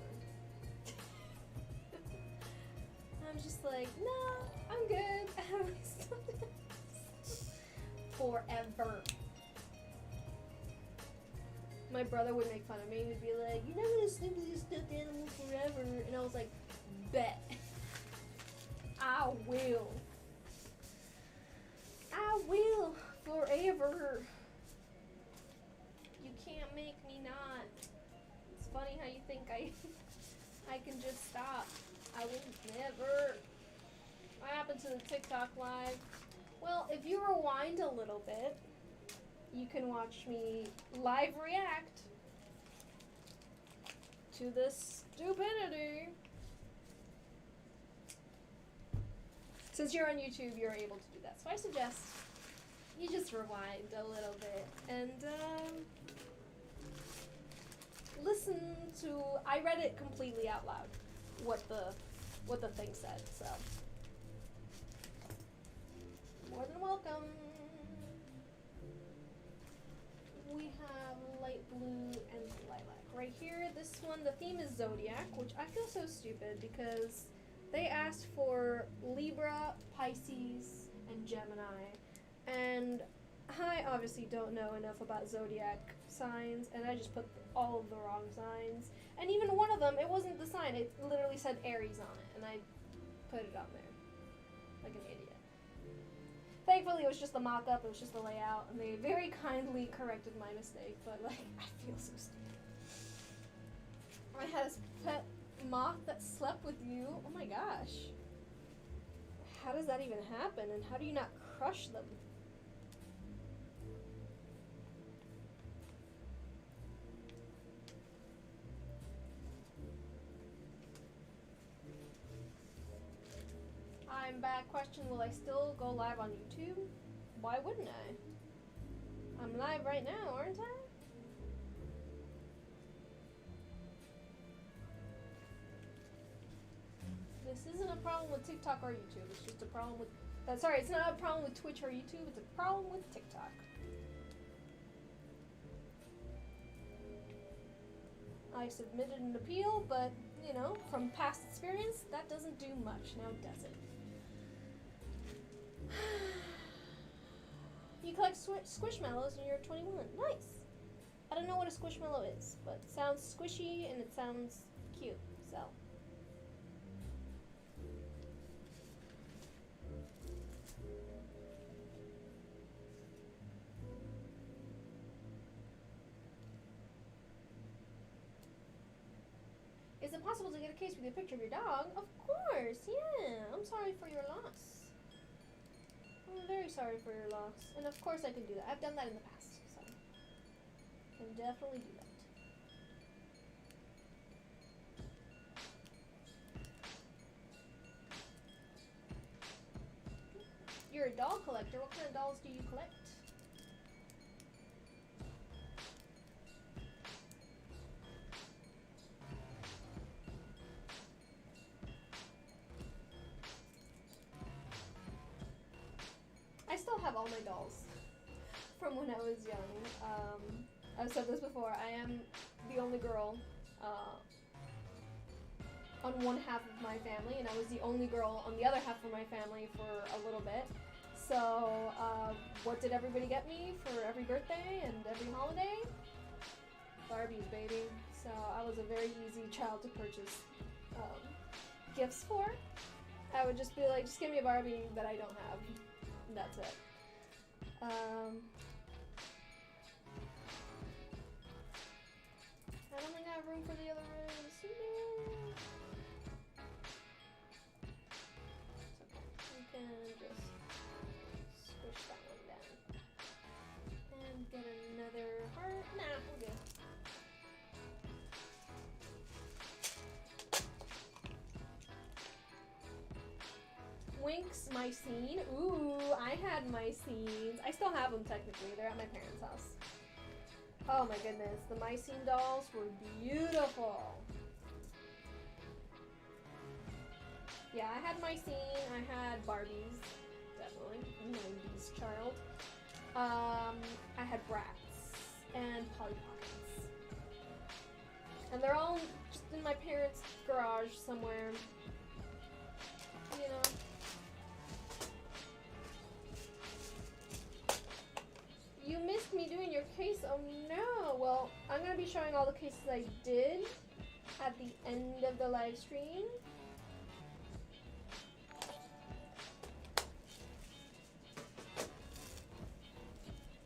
I'm just like, no, I'm good. I have my stuffed animals. Forever. My brother would make fun of me. He'd be like, you're not gonna sleep with your stuffed animal forever. And I was like, bet. I will. I will forever. You can't make me not. It's funny how you think I can just stop. I will never. What happened to the TikTok live? Well, if you rewind a little bit, you can watch me live react to this stupidity. Since you're on YouTube, you're able to do that. So I suggest you just rewind a little bit and listen to. I read it completely out loud, what the thing said. So more than welcome. We have light blue and lilac right here. This one, the theme is Zodiac, which I feel so stupid because they asked for Libra, Pisces, and Gemini, and I obviously don't know enough about zodiac signs, and I just put all of the wrong signs. And even one of them, it wasn't the sign, it literally said Aries on it, and I put it on there like an idiot. Thankfully, it was just the mock-up, it was just the layout, and they very kindly corrected my mistake, but like, I feel so stupid. I had a pet moth that slept with you. Oh my gosh. How does that even happen, and how do you not crush them? I'm back. Question, will I still go live on YouTube? Why wouldn't I? I'm live right now, aren't I? This isn't a problem with TikTok or YouTube. It's just a problem with... sorry, it's not a problem with Twitch or YouTube. It's a problem with TikTok. I submitted an appeal, but, you know, from past experience, that doesn't do much. Now does it? You collect squishmallows and you're 21. Nice! I don't know what a squishmallow is, but it sounds squishy and it sounds cute, so... Is it possible to get a case with a picture of your dog? Of course, yeah. I'm sorry for your loss. I'm very sorry for your loss. And of course I can do that. I've done that in the past, so I can definitely do that. You're a doll collector. What kind of dolls do you collect? I still have all my dolls from when I was young. I've said this before, I am the only girl on one half of my family, and I was the only girl on the other half of my family for a little bit. So, what did everybody get me for every birthday and every holiday? Barbies, baby. So, I was a very easy child to purchase gifts for. I would just be like, just give me a Barbie that I don't have. And that's it. I don't think I have room for the other rooms. No. It's okay. We can just squish that one down. And get another heart. Nah, we're good. Winx, Mycene. Ooh, I had Mycenes. I still have them technically. They're at my parents' house. Oh my goodness, the Mycene dolls were beautiful. Yeah, I had Mycene. I had Barbies. Definitely. 90s child. I had Brats and Polly Pockets. And they're all just in my parents' garage somewhere. You know. You missed me doing your case? Oh no! Well, I'm going to be showing all the cases I did at the end of the live stream.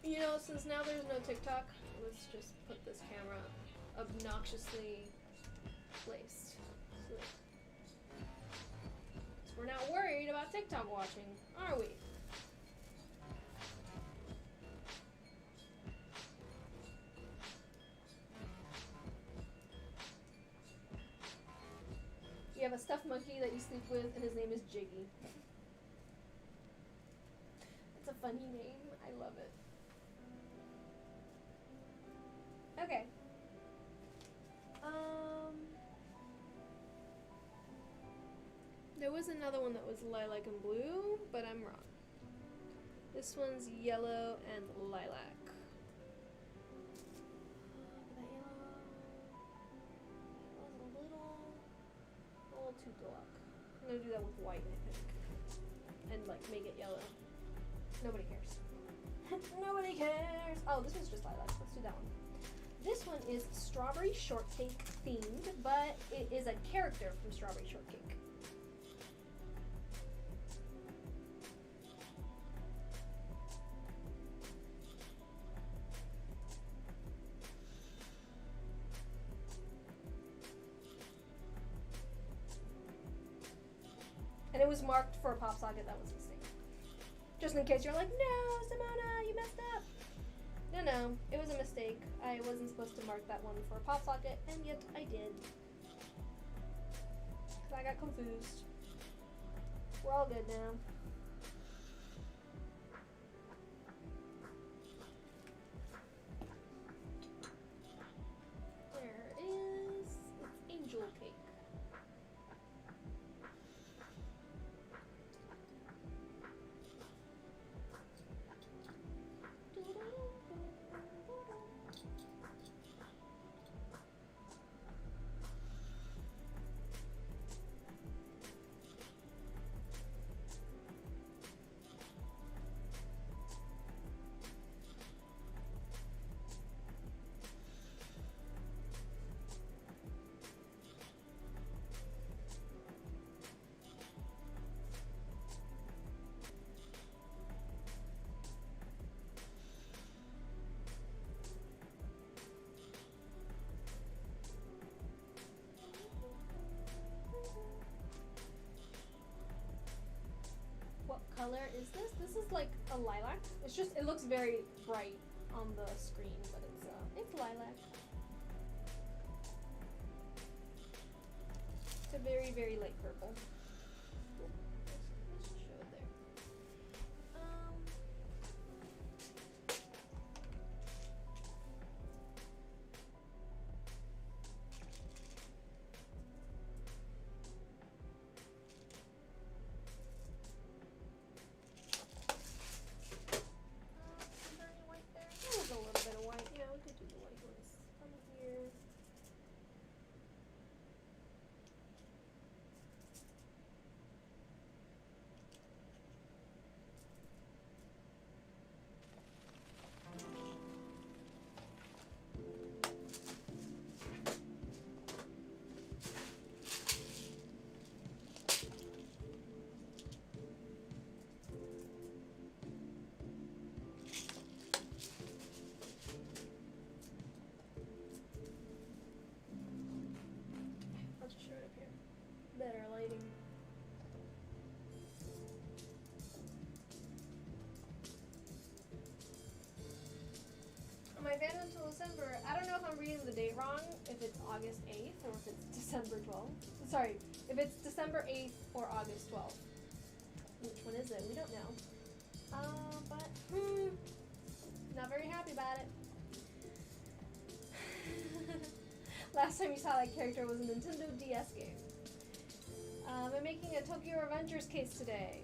You know, since now there's no TikTok, let's just put this camera obnoxiously placed. So we're not worried about TikTok watching, are we? You have a stuffed monkey that you sleep with, and his name is Jiggy. It's a funny name. I love it. Okay. There was another one that was lilac and blue, but I'm wrong. This one's yellow and lilac. That yellow's a little too dark. I'm gonna do that with white, I think, and like make it yellow. Nobody cares. Nobody cares. Oh, this one's just lilac. Let's do that one. This one is strawberry shortcake themed, but it is a character from Strawberry Shortcake. And it was marked for a pop socket. That was a mistake. Just in case you're like, no, Simona, you messed up. No, it was a mistake. I wasn't supposed to mark that one for a pop socket, and yet I did. Because I got confused. We're all good now. There it is. It's angel cake. What color is this? This is like a lilac. It's just, it looks very bright on the screen, but it's lilac. It's a very, very light purple. Let's just show it there. Is there any white there? There was a little bit of white. Yeah, we could do the white ones from here. I'll just show it up here. Better lighting. My van until December. I don't know if I'm reading the date wrong, if it's August 8th or if it's December 12th. Sorry, if it's December 8th or August 12th. Which one is it? We don't know. But, not very happy about it. Last time you saw that character was a Nintendo DS game. I'm making a Tokyo Revengers case today.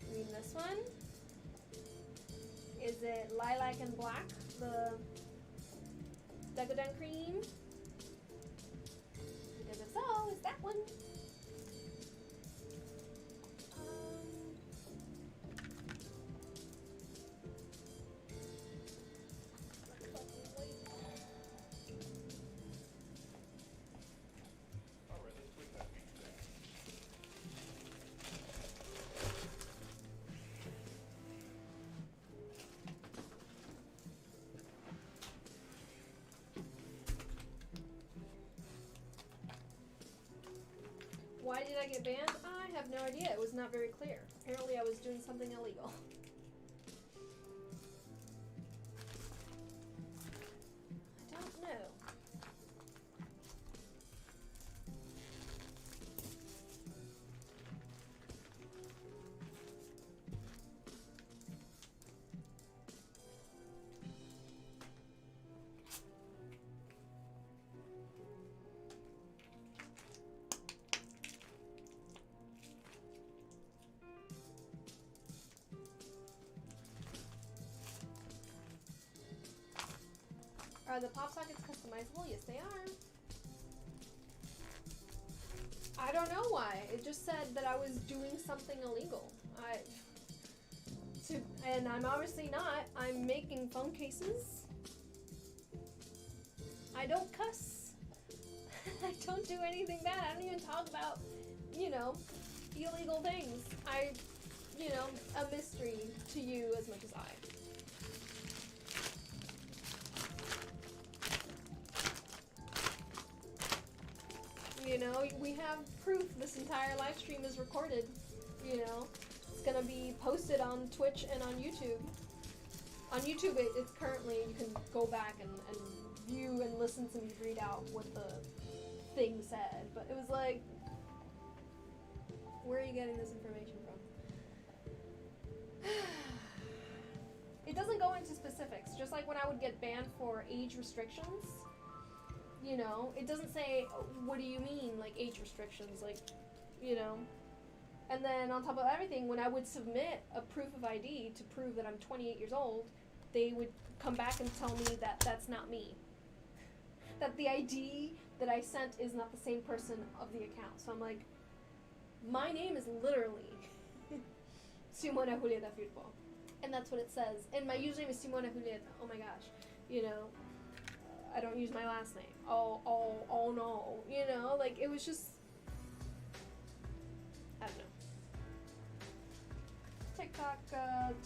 I mean, this one Is it lilac and black? The Decoden cream? Because if so, it's that one. Why did I get banned? I have no idea. It was not very clear. Apparently I was doing something illegal. I don't know. Are the pop sockets customizable? Yes, they are. I don't know why. It just said that I was doing something illegal. And I'm obviously not. I'm making phone cases. I don't cuss. I don't do anything bad. I don't even talk about, you know, illegal things. You know, a mystery to you as much as I. You know, we have proof this entire live stream is recorded. You know, it's gonna be posted on Twitch and on YouTube. On YouTube, it's currently, you can go back and view and listen to me read out what the thing said. But it was like, where are you getting this information from? It doesn't go into specifics. Just like when I would get banned for age restrictions. You know, it doesn't say, what do you mean, like, age restrictions, like, you know. And then on top of everything, when I would submit a proof of ID to prove that I'm 28 years old, they would come back and tell me that that's not me. That the ID that I sent is not the same person of the account. So I'm like, my name is literally SimonaJulieta. And that's what it says. And my username is SimonaJulieta. Oh my gosh. You know. I don't use my last name. Oh no. You know, like, it was just, I don't know. TikTok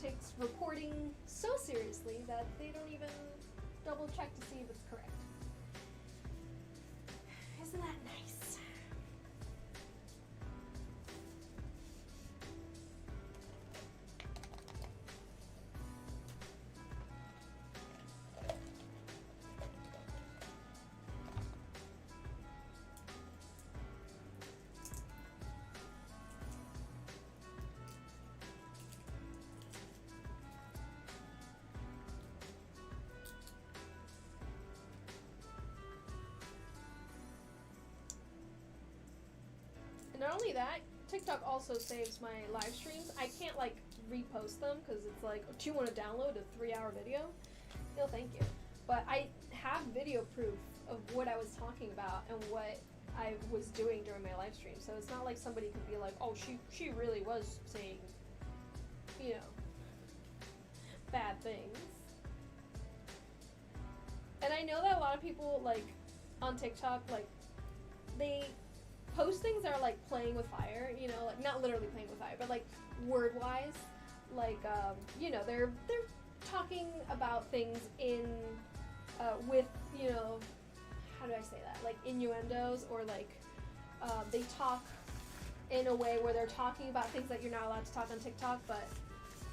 takes reporting so seriously that they don't even double check to see if it's correct. Isn't that nice? Not only that, TikTok also saves my live streams. I can't, like, repost them because it's like, do you want to download a 3-hour video? No, thank you. But I have video proof of what I was talking about and what I was doing during my live stream. So it's not like somebody could be like, oh, she really was saying, you know, bad things. And I know that a lot of people, like, on TikTok, like, they post things that are like playing with fire, you know, like not literally playing with fire, but like word-wise, like you know, they're talking about things in with, you know, how do I say that, like innuendos, or like they talk in a way where they're talking about things that you're not allowed to talk on TikTok, but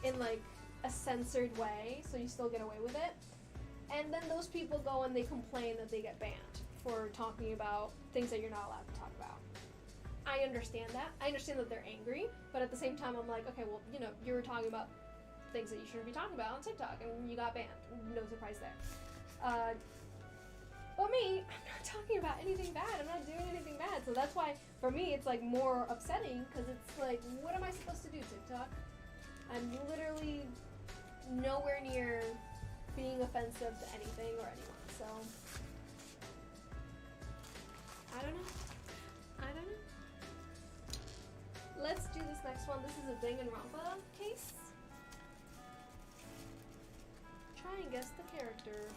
in like a censored way, so you still get away with it. And then those people go and they complain that they get banned for talking about things that you're not allowed to talk about. I understand that. I understand that they're angry, but at the same time, I'm like, okay, well, you know, you were talking about things that you shouldn't be talking about on TikTok, and you got banned. No surprise there. But me, I'm not talking about anything bad. I'm not doing anything bad. So that's why, for me, it's like more upsetting, because it's like, what am I supposed to do, TikTok? I'm literally nowhere near being offensive to anything or anyone, so I don't know. Let's do this next one. This is a Danganronpa case. Try and guess the character.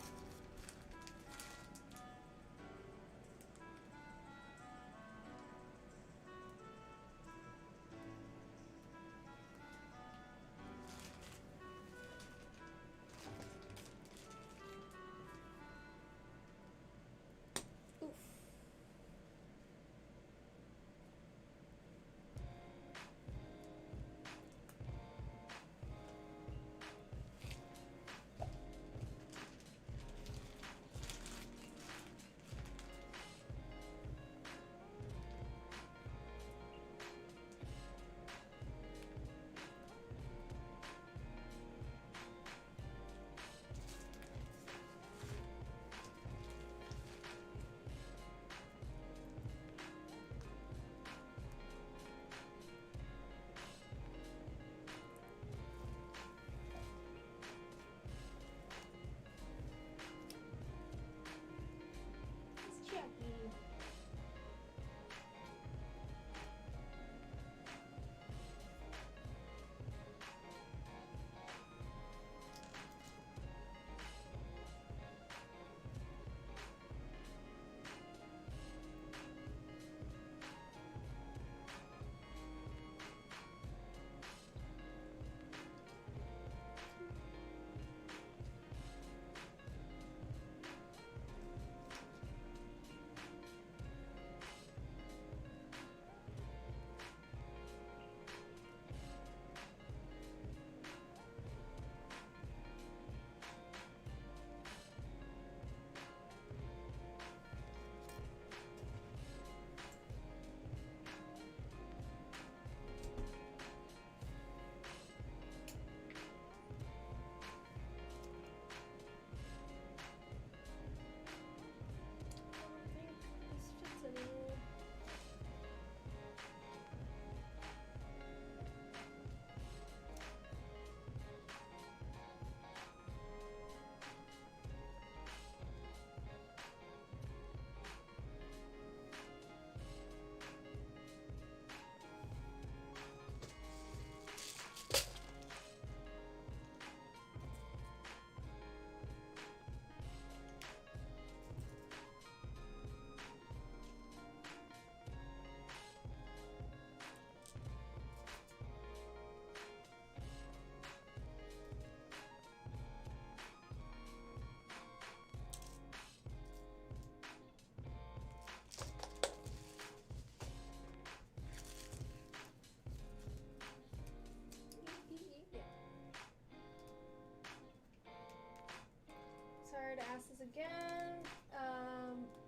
Sorry to ask this again,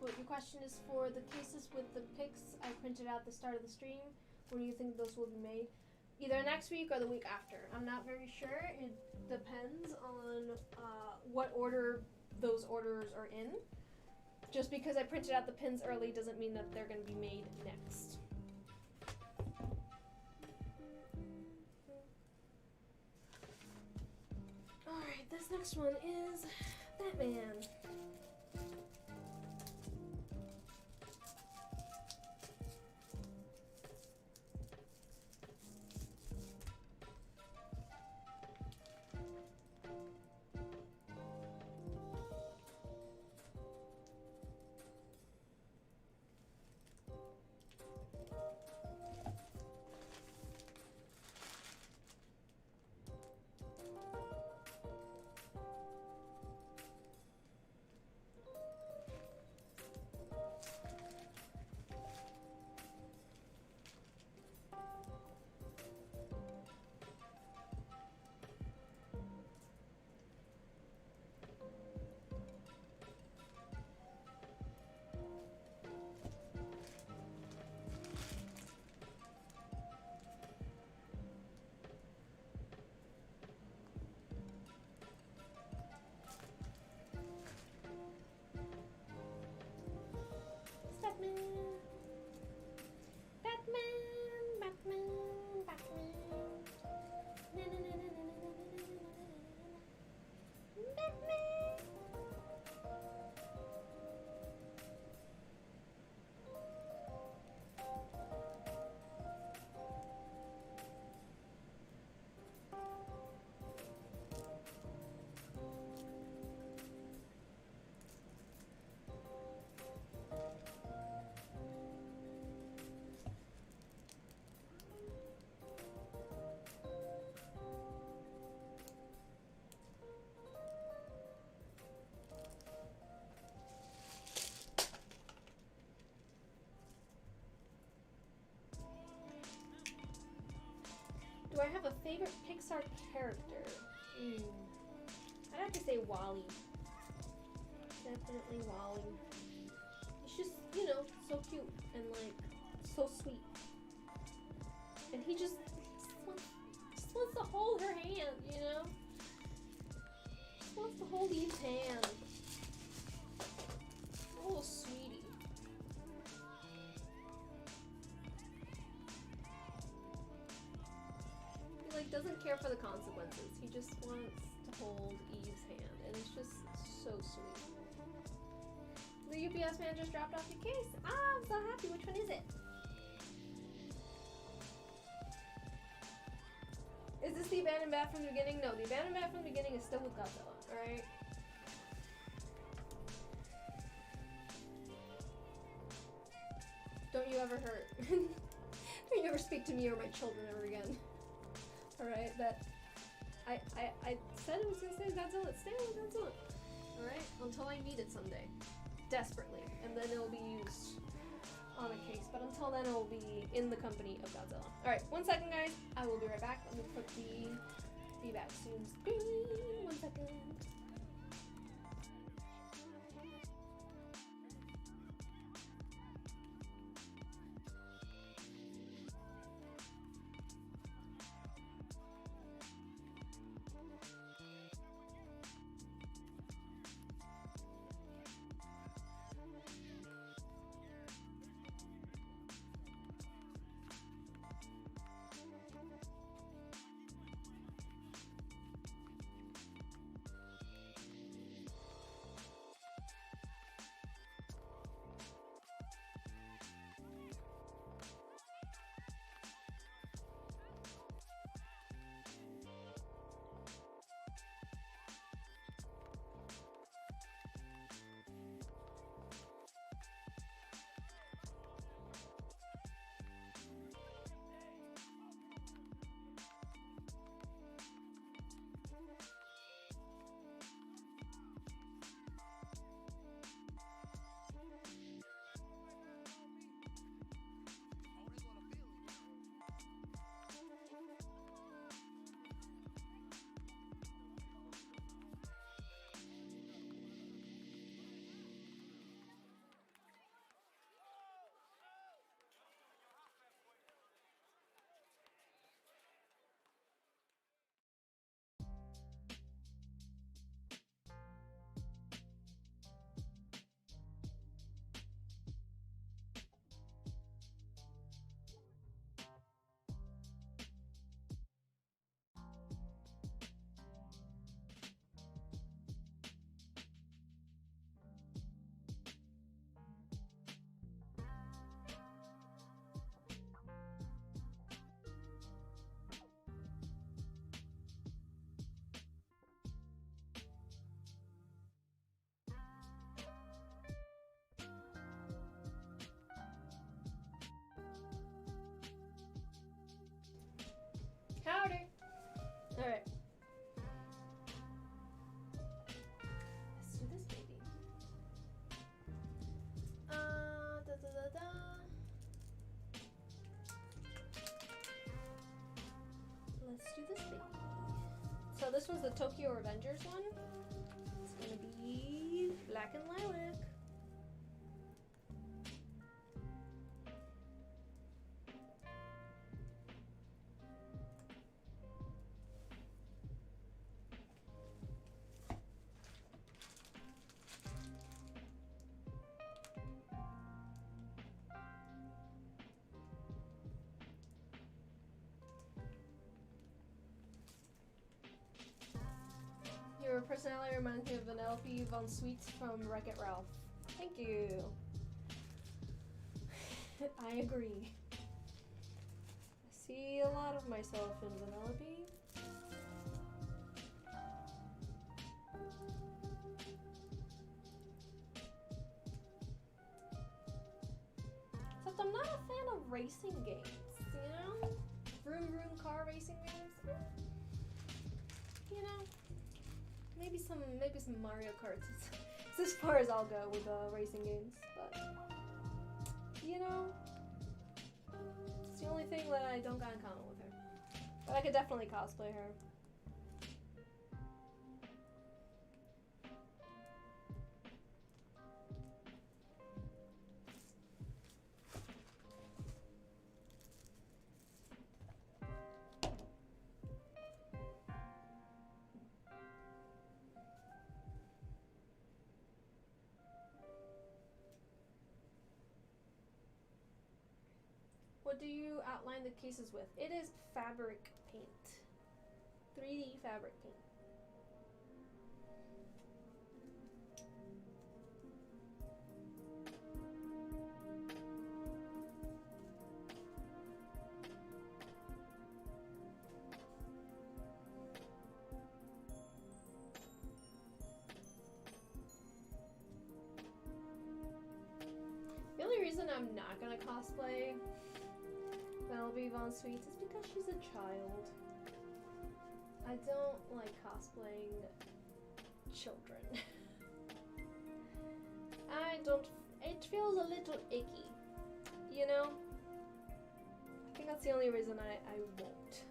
but your question is for the cases with the pics I printed out at the start of the stream. When do you think those will be made? Either next week or the week after. I'm not very sure. It depends on what order those orders are in. Just because I printed out the pins early doesn't mean that they're going to be made next. Alright, this next one is Batman. Favorite Pixar character? I'd have to say Wall-E. Definitely Wall-E. He's just, you know, so cute and like so sweet. And he just wants to hold her hand, you know? Just wants to hold Eve's hand. Oh, sweetie. He like doesn't care for the consequences. He just wants to hold Eve's hand, and it's just so sweet. The UPS man just dropped off your case. Ah, I'm so happy. Which one is it? Is this the abandoned bat from the beginning? No, the abandoned bat from the beginning is still with Godzilla, alright? Don't you ever hurt. Don't you ever speak to me or my children ever again. Alright, that I said it was gonna stay with Godzilla, it's staying with Godzilla. Alright? Until I need it someday. Desperately. And then it'll be used on a case. But until then it will be in the company of Godzilla. Alright, 1 second guys. I will be right back. Let me put the feedback soon. 1 second. Howdy. Alright. Let's do this, baby. Let's do this, baby. So this was the Tokyo Revengers one. It's gonna be Black and Lilac. Your personality reminds me of Vanellope Von Sweets from Wreck-It Ralph. Thank you. I agree. I see a lot of myself in Vanellope. Except I'm not a fan of racing games, you know? Vroom vroom car racing games. You know? Maybe some Mario Karts. It's as far as I'll go with racing games, but you know, it's the only thing that I don't got in common with her. But I could definitely cosplay her. What do you outline the cases with? It is fabric paint. 3D fabric paint. The only reason I'm not gonna cosplay Penelope Von Sweets is because she's a child. I don't like cosplaying children. I don't. It feels a little icky, you know? I think that's the only reason I won't.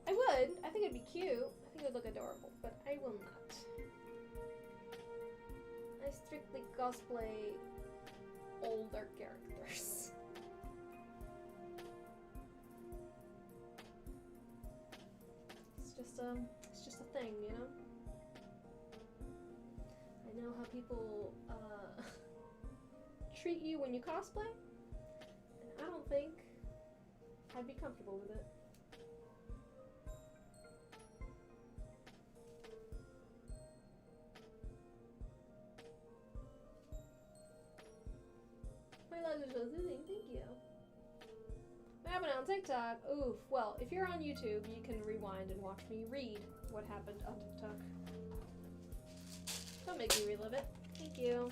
I would. I think it'd be cute. I think it would look adorable, but I will not. I strictly cosplay older characters. It's just a thing, you know? I know how people treat you when you cosplay, and I don't think I'd be comfortable with it. My love is so soothing, thank you. What happened on TikTok? Oof. Well, if you're on YouTube, you can rewind and watch me read what happened on TikTok. Don't make me relive it. Thank you.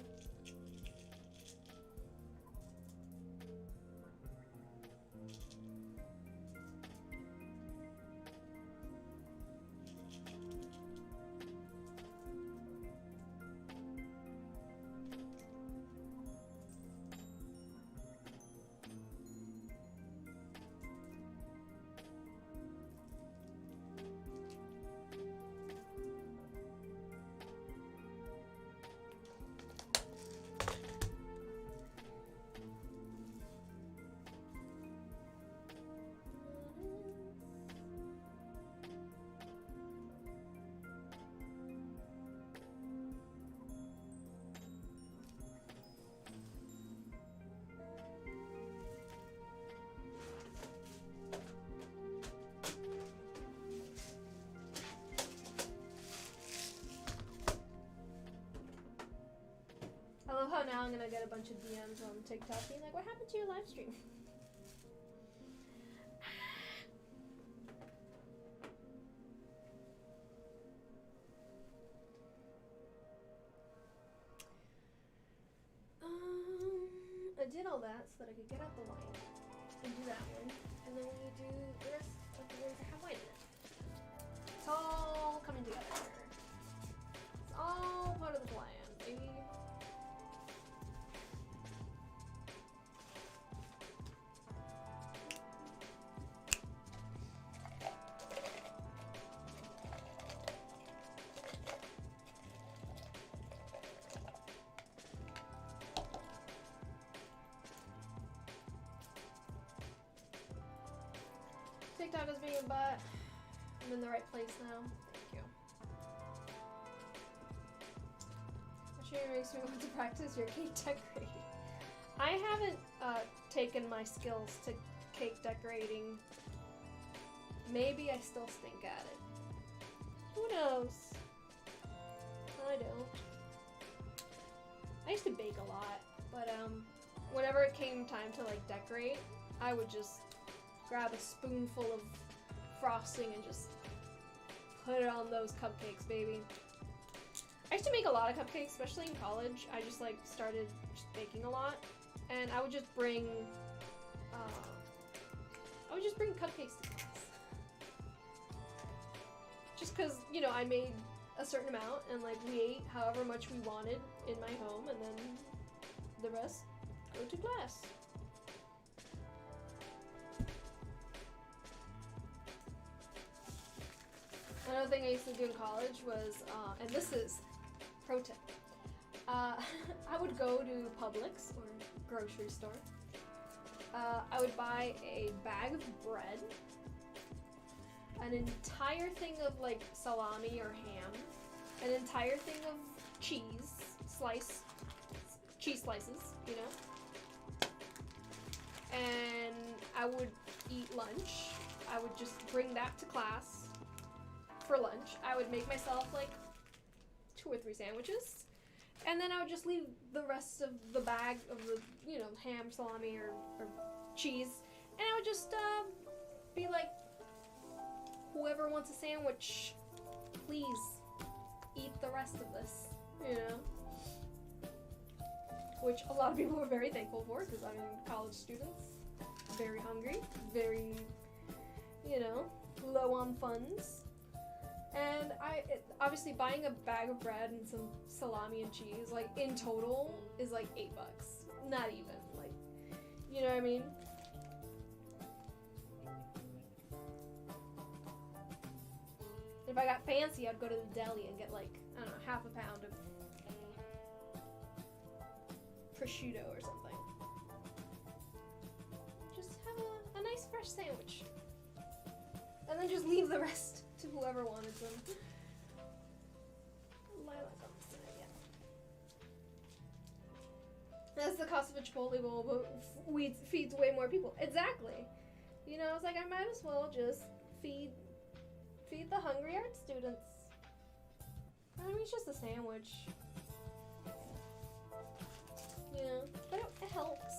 I love how now I'm gonna get a bunch of DMs on TikTok being like, what happened to your live stream? I did all that so that I could get out the wine and do that one, and then we do the rest of the ones that have wine in it. It's all coming together. It's all part of the plan, baby. TikTok is being a butt. I'm in the right place now. Thank you. Watching makes me want to practice your cake decorating. I haven't taken my skills to cake decorating. Maybe I still stink at it. Who knows? I don't. I used to bake a lot, but whenever it came time to like decorate, I would just grab a spoonful of frosting and just put it on those cupcakes, baby. I used to make a lot of cupcakes, especially in college. I just like started just baking a lot, and I would just bring cupcakes to class. Just cause, you know, I made a certain amount and like we ate however much we wanted in my home, and then the rest go to class. Another thing I used to do in college was, and this is pro tip, I would go to Publix or grocery store. I would buy a bag of bread, an entire thing of like salami or ham, an entire thing of cheese slices, you know, and I would eat lunch. I would just bring that to class for lunch. I would make myself like 2 or 3 sandwiches, and then I would just leave the rest of the bag of the, you know, ham, salami, or cheese, and I would just be like, whoever wants a sandwich, please eat the rest of this, you know? Which a lot of people were very thankful for, because I mean, college students, very hungry, very, you know, low on funds. And obviously buying a bag of bread and some salami and cheese, like in total, is like $8. Not even, like, you know what I mean? If I got fancy, I'd go to the deli and get like, I don't know, half a pound of prosciutto or something. Just have a nice fresh sandwich. And then just leave the rest to whoever wanted some. Lilac on the side, yeah. That's the cost of a Chipotle bowl, but feeds way more people. Exactly. You know, it's like I might as well just feed the hungry art students. I mean, it's just a sandwich. You know, but it helps.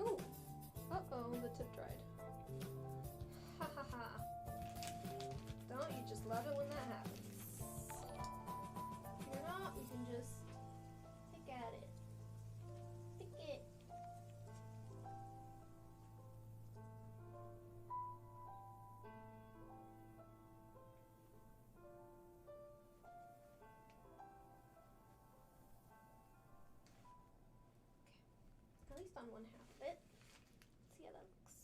Ooh. Uh-oh, the tip dried. Ha ha ha. Don't you just love it when that happens? If you're not, you can just pick at it. Pick it. Okay. At least on one half of it. Let's see how that looks.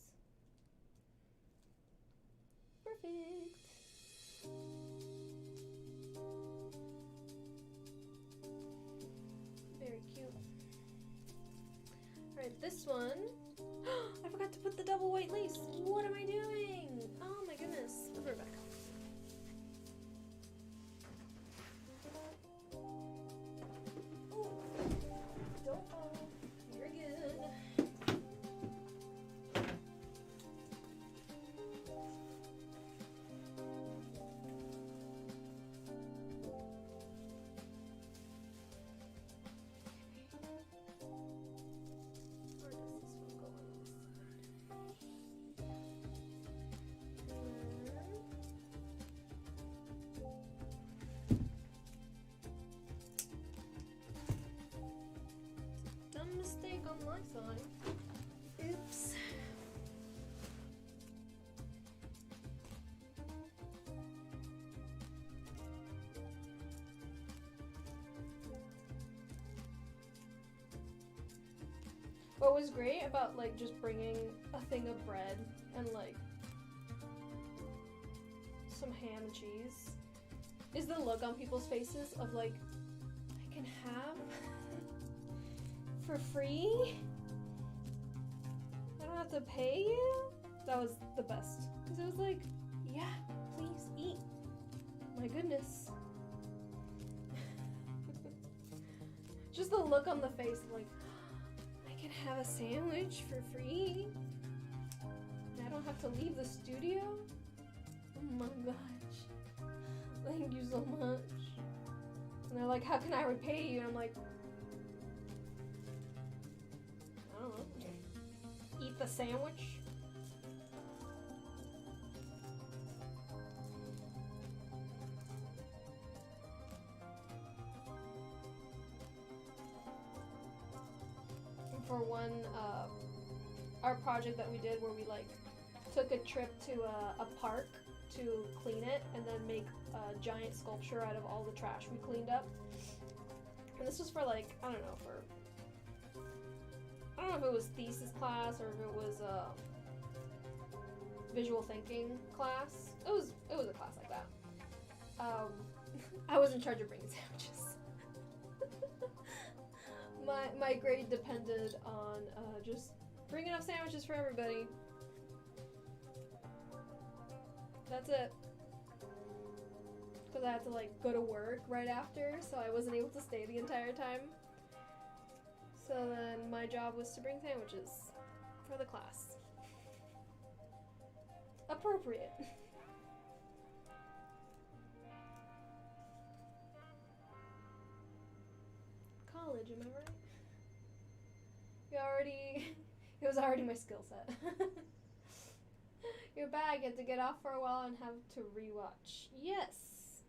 Perfect. Very cute. Alright, this one. I forgot to put the double white lace. What am I doing? Oh my goodness. I'll put it back. Oh, don't fall. You're good. Where does this one go on this side? Dumb mistake on my side. Oops. What was great about like just bringing a thing of bread and like some ham and cheese is the look on people's faces of like, I can have for free? I don't have to pay you? That was the best. Because it was like, yeah, please eat. My goodness. Just the look on the face of like, I can have a sandwich for free. And I don't have to leave the studio. Oh my gosh. Thank you so much. And they're like, how can I repay you? And I'm like, I don't know. Eat the sandwich. And for for our project that we did where we like took a trip to a park to clean it and then make a giant sculpture out of all the trash we cleaned up. And this was for like, I don't know if it was thesis class or if it was visual thinking class. It was a class like that. I was in charge of bringing sandwiches. my grade depended on just bring enough sandwiches for everybody. That's it. Because I had to like go to work right after, so I wasn't able to stay the entire time. So then my job was to bring sandwiches for the class. Appropriate. College, am I right? It was already my skill set. You're back, you had to get off for a while and have to rewatch. Yes.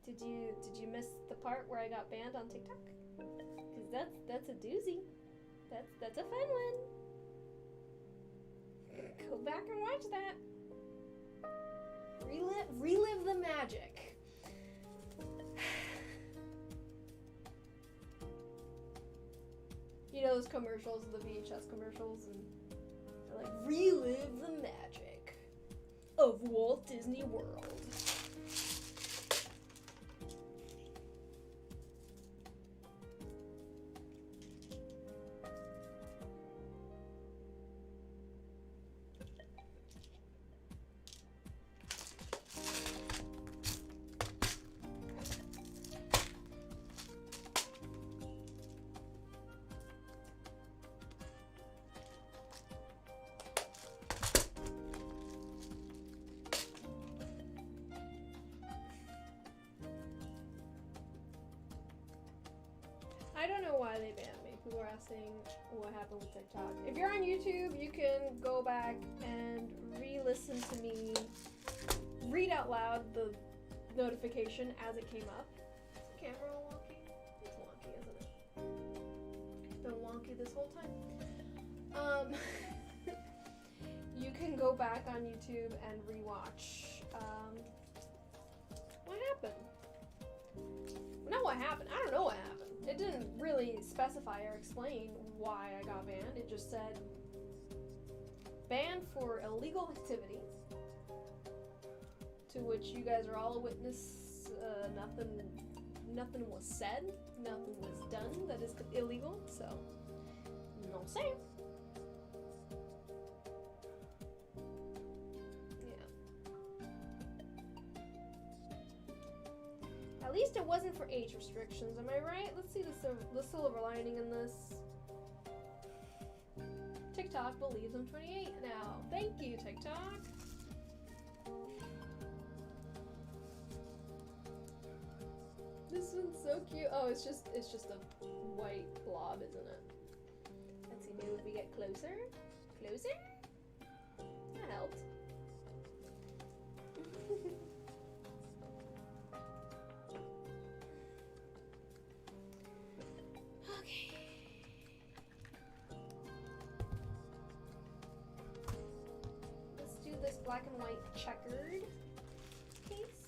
Did you miss the part where I got banned on TikTok? Cause that's a doozy. That's a fun one. Go back and watch that. Relive the magic. You know those commercials, the VHS commercials, and they're like, relive the magic of Walt Disney World. I don't know why they banned me. People are asking what happened with TikTok. If you're on YouTube, you can go back and re-listen to me read out loud the notification as it came up. Is the camera all wonky? It's wonky, isn't it? It's been wonky this whole time. You can go back on YouTube and rewatch what happened. Not what happened. I don't know what happened. It didn't really specify or explain why I got banned. It just said banned for illegal activities, to which you guys are all a witness. Nothing was said, nothing was done that is illegal, so no say. At least it wasn't for age restrictions, am I right? Let's see the silver lining in this. TikTok believes I'm 28 now. Thank you, TikTok. This one's so cute. Oh, it's just a white blob, isn't it? Let's see, maybe if we get closer. Closer? That helped. Black and white checkered case.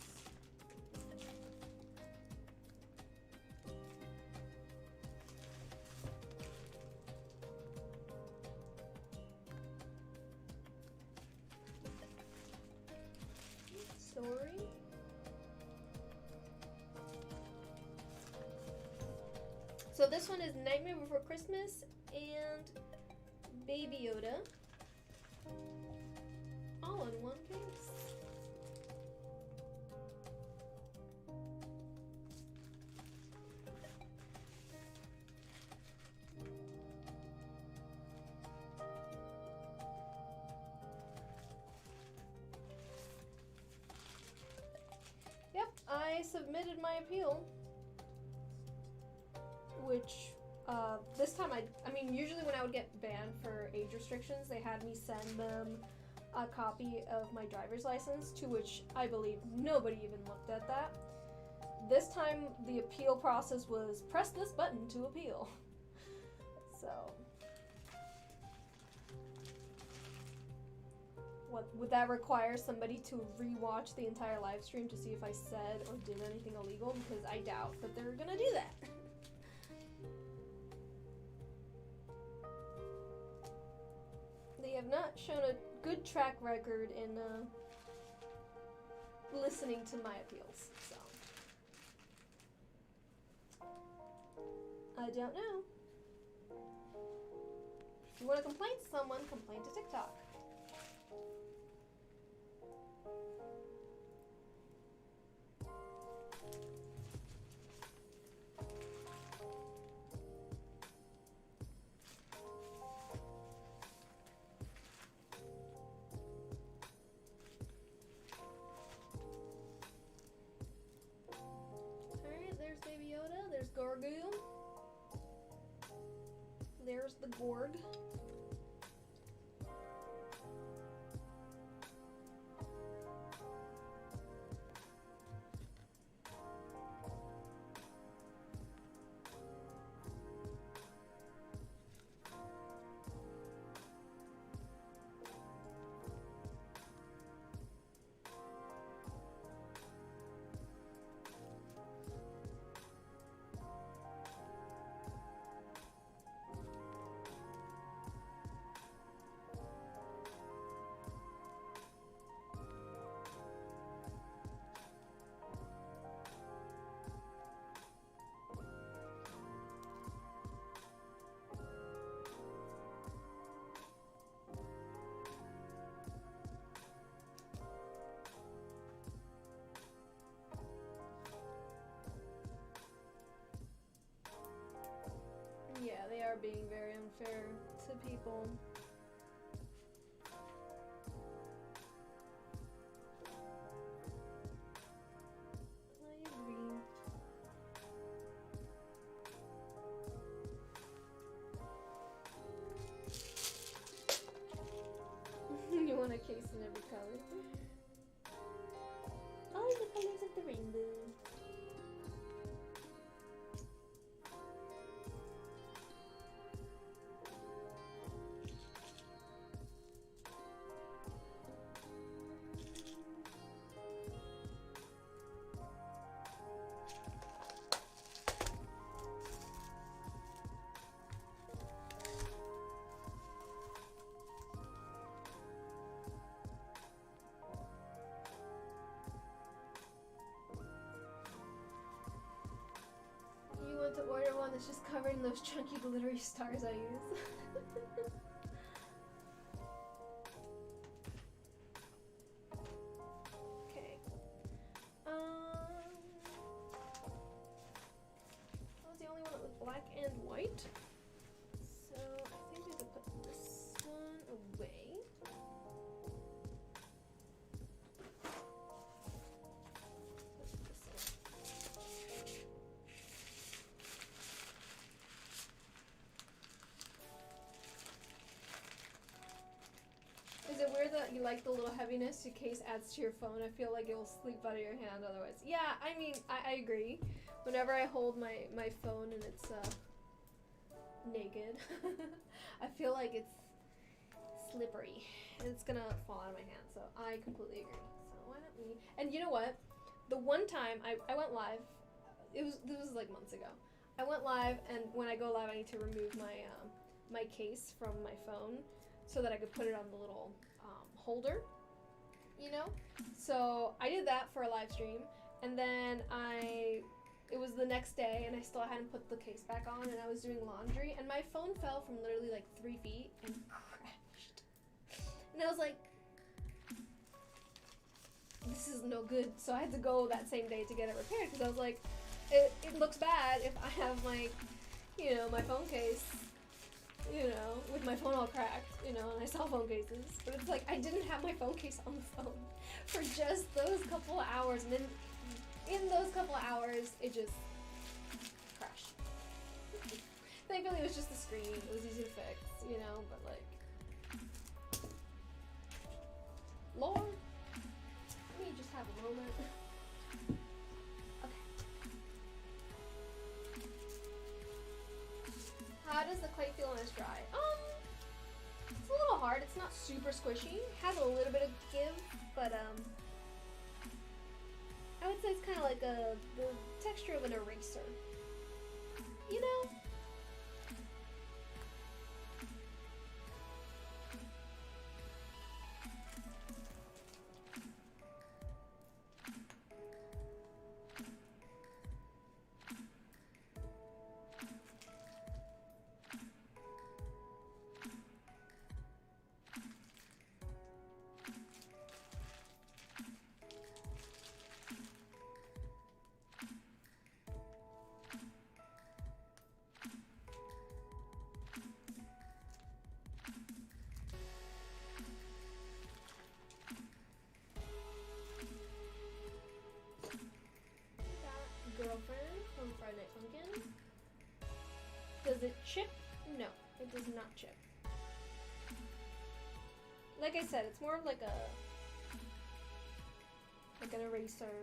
Sorry. So this one is Nightmare Before Christmas and Baby Yoda. All in one case. Yep, I submitted my appeal, which this time I mean, usually when I would get banned for age restrictions, they had me send them a copy of my driver's license, to which I believe nobody even looked at that. This time the appeal process was press this button to appeal. So what would that require somebody to rewatch the entire live stream to see if I said or did anything illegal? Because I doubt that they're gonna do that. They have not shown a good track record in listening to my appeals, so I don't know. If you want to complain to someone, complain to TikTok. Alright, there's Baby Yoda, there's Gorgoon. There's the Gorg. Yeah, they are being very unfair to people. I agree. You want a case in every color? All the colors of the rainbow. You want to order one that's just covered in those chunky glittery stars I use. Okay. That was the only one that was black and white. So I think we could put this one away. Put this in. Is it weird that you like the little heaviness your case adds to your phone? I feel like it will sleep out of your hand otherwise. Yeah, I mean, I agree. Whenever I hold my phone and it's naked, I feel like it's slippery. It's gonna fall out of my hand, so I completely agree. So why don't we? And you know what? The one time I went live, this was like months ago. I went live, and when I go live, I need to remove my my case from my phone so that I could put it on the little holder, you know? So I did that for a live stream, and then it was the next day, and I still hadn't put the case back on, and I was doing laundry, and my phone fell from literally like 3 feet and crashed. And I was like, this is no good. So I had to go that same day to get it repaired, because I was like, it looks bad if I have my, you know, my phone case, you know, with my phone all cracked, you know, and I sell phone cases. But it's like, I didn't have my phone case on the phone for just those couple of hours, and then in those couple of hours, it just crashed. Thankfully, it was just the screen. It was easy to fix, you know, but like, Lord, let me just have a moment. Okay. How does the clay feel when it's dry? It's a little hard. It's not super squishy. Has a little bit of give, but I would say it's kind of like the texture of an eraser. You know? Girlfriend from Friday Night Funkin'. Does it chip? No, it does not chip. Like I said, it's more of like an eraser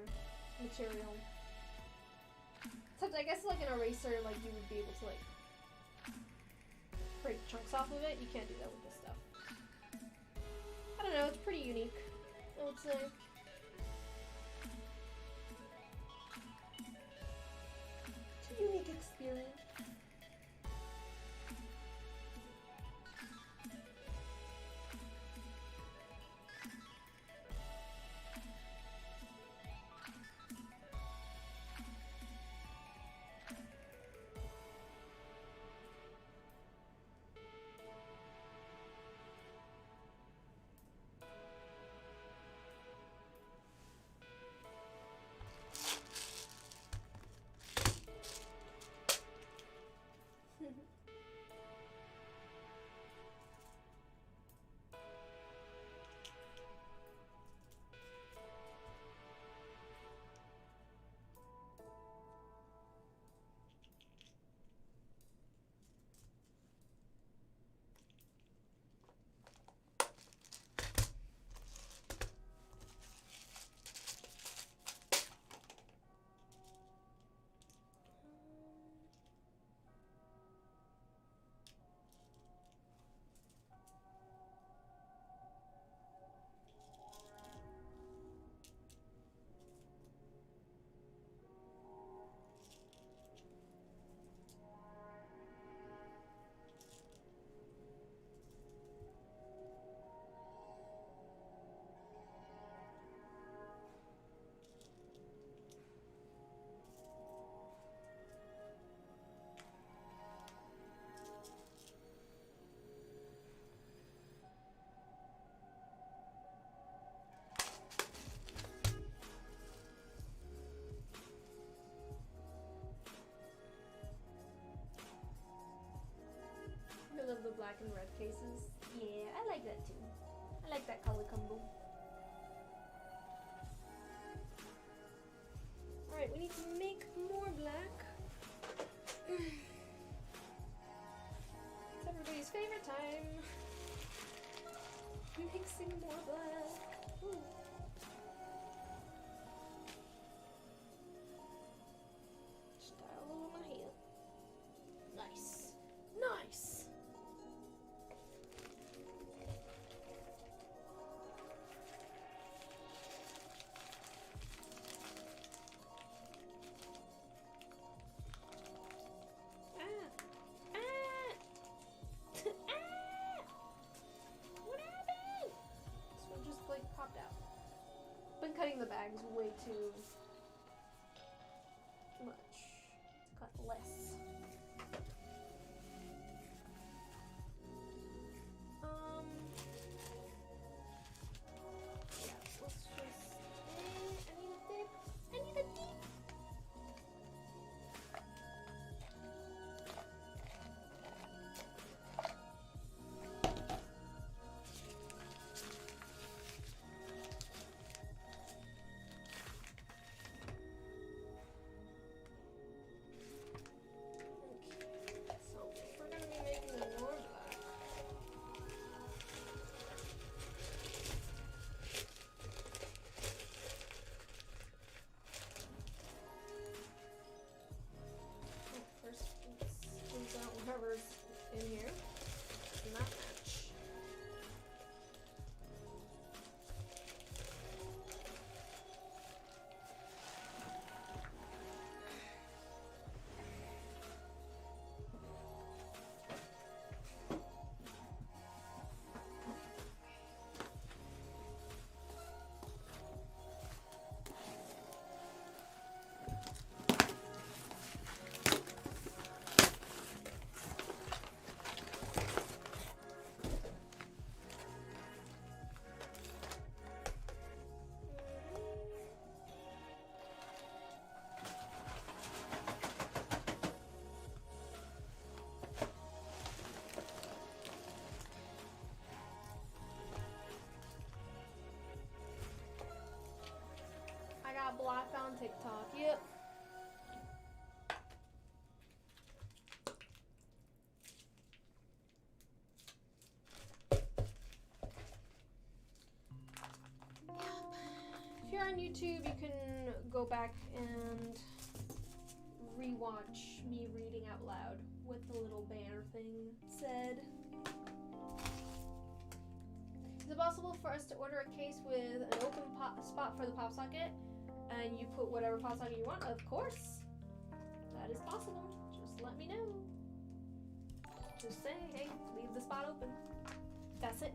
material. Except I guess like an eraser, like you would be able to like break chunks off of it. You can't do that with this stuff. I don't know, it's pretty unique, I would say. Unique experience. I love the black and red cases. Yeah, I like that too. I like that color combo. Alright, we need to make more black. It's everybody's favorite time. Mixing more black. Ooh. Style over my head. Nice. Nice! What happened? This one just like popped out. got blocked on TikTok. Yep. If you're on YouTube, you can go back and rewatch me reading out loud what the little banner thing said. Is it possible for us to order a case with an open spot for the pop socket and you put whatever pop socket you want? Of course. That is possible. Just let me know. Just say, hey, leave the spot open. That's it.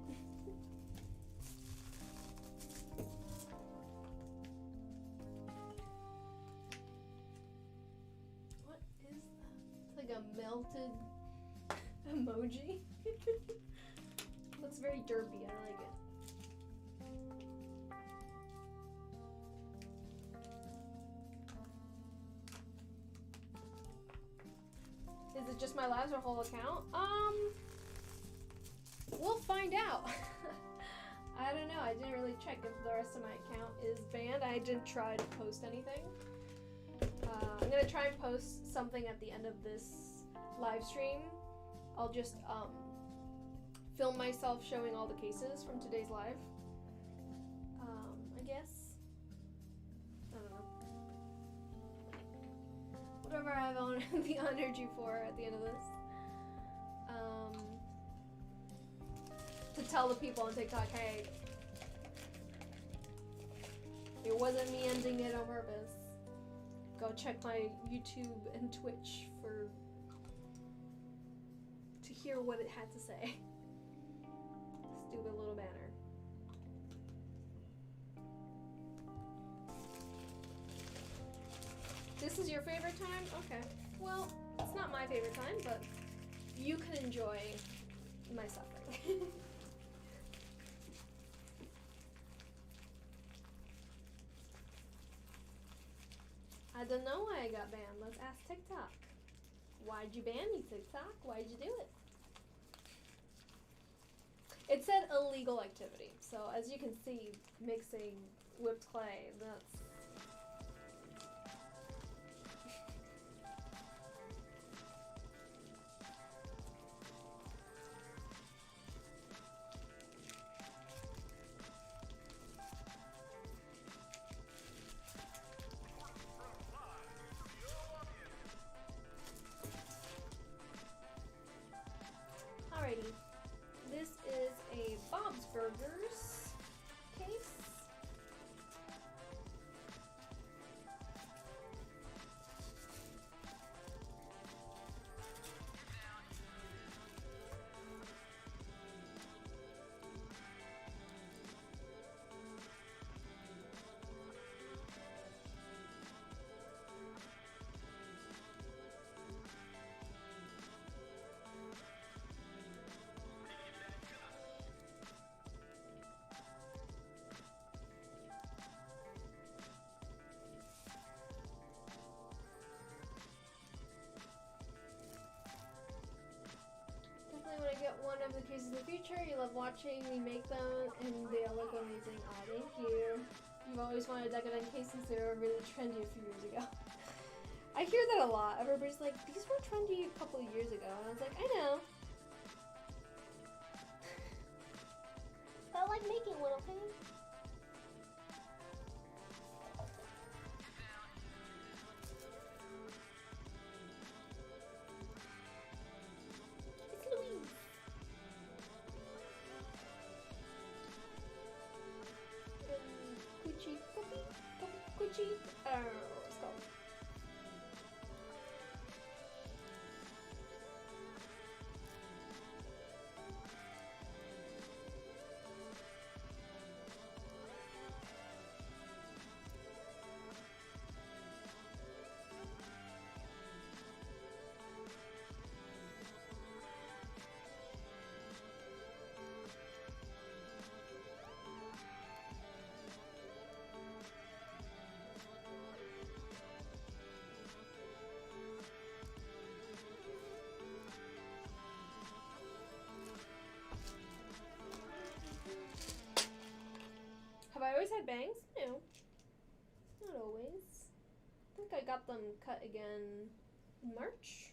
What is that? It's like a melted emoji. Looks very derpy. I like it. Is it just my lives or whole account? We'll find out. I don't know. I didn't really check if the rest of my account is banned. I didn't try to post anything. I'm gonna try and post something at the end of this live stream. I'll just film myself showing all the cases from today's live. I guess. I don't know. Whatever I've honored you for at the end of this. To tell the people on TikTok, hey, it wasn't me ending it on purpose. Go check my YouTube and Twitch to hear what it had to say. Stupid little banner. This is your favorite time? Okay. Well, it's not my favorite time, but you can enjoy my suffering. I don't know why I got banned. Let's ask TikTok. Why'd you ban me, TikTok? Why'd you do it? It said illegal activity. So as you can see, mixing whipped clay, that's... Alrighty, this is a Bob's Burgers case. When I get one of the cases in the future, you love watching me make them, and they all look amazing. Aw, thank you. You've always wanted Decoden cases since they were really trendy a few years ago. I hear that a lot. Everybody's like, these were trendy a couple of years ago. And I was like, I know. But I like making one, okay? I don't know what it's called. Have I always had bangs? No. Not always. got them cut again in March.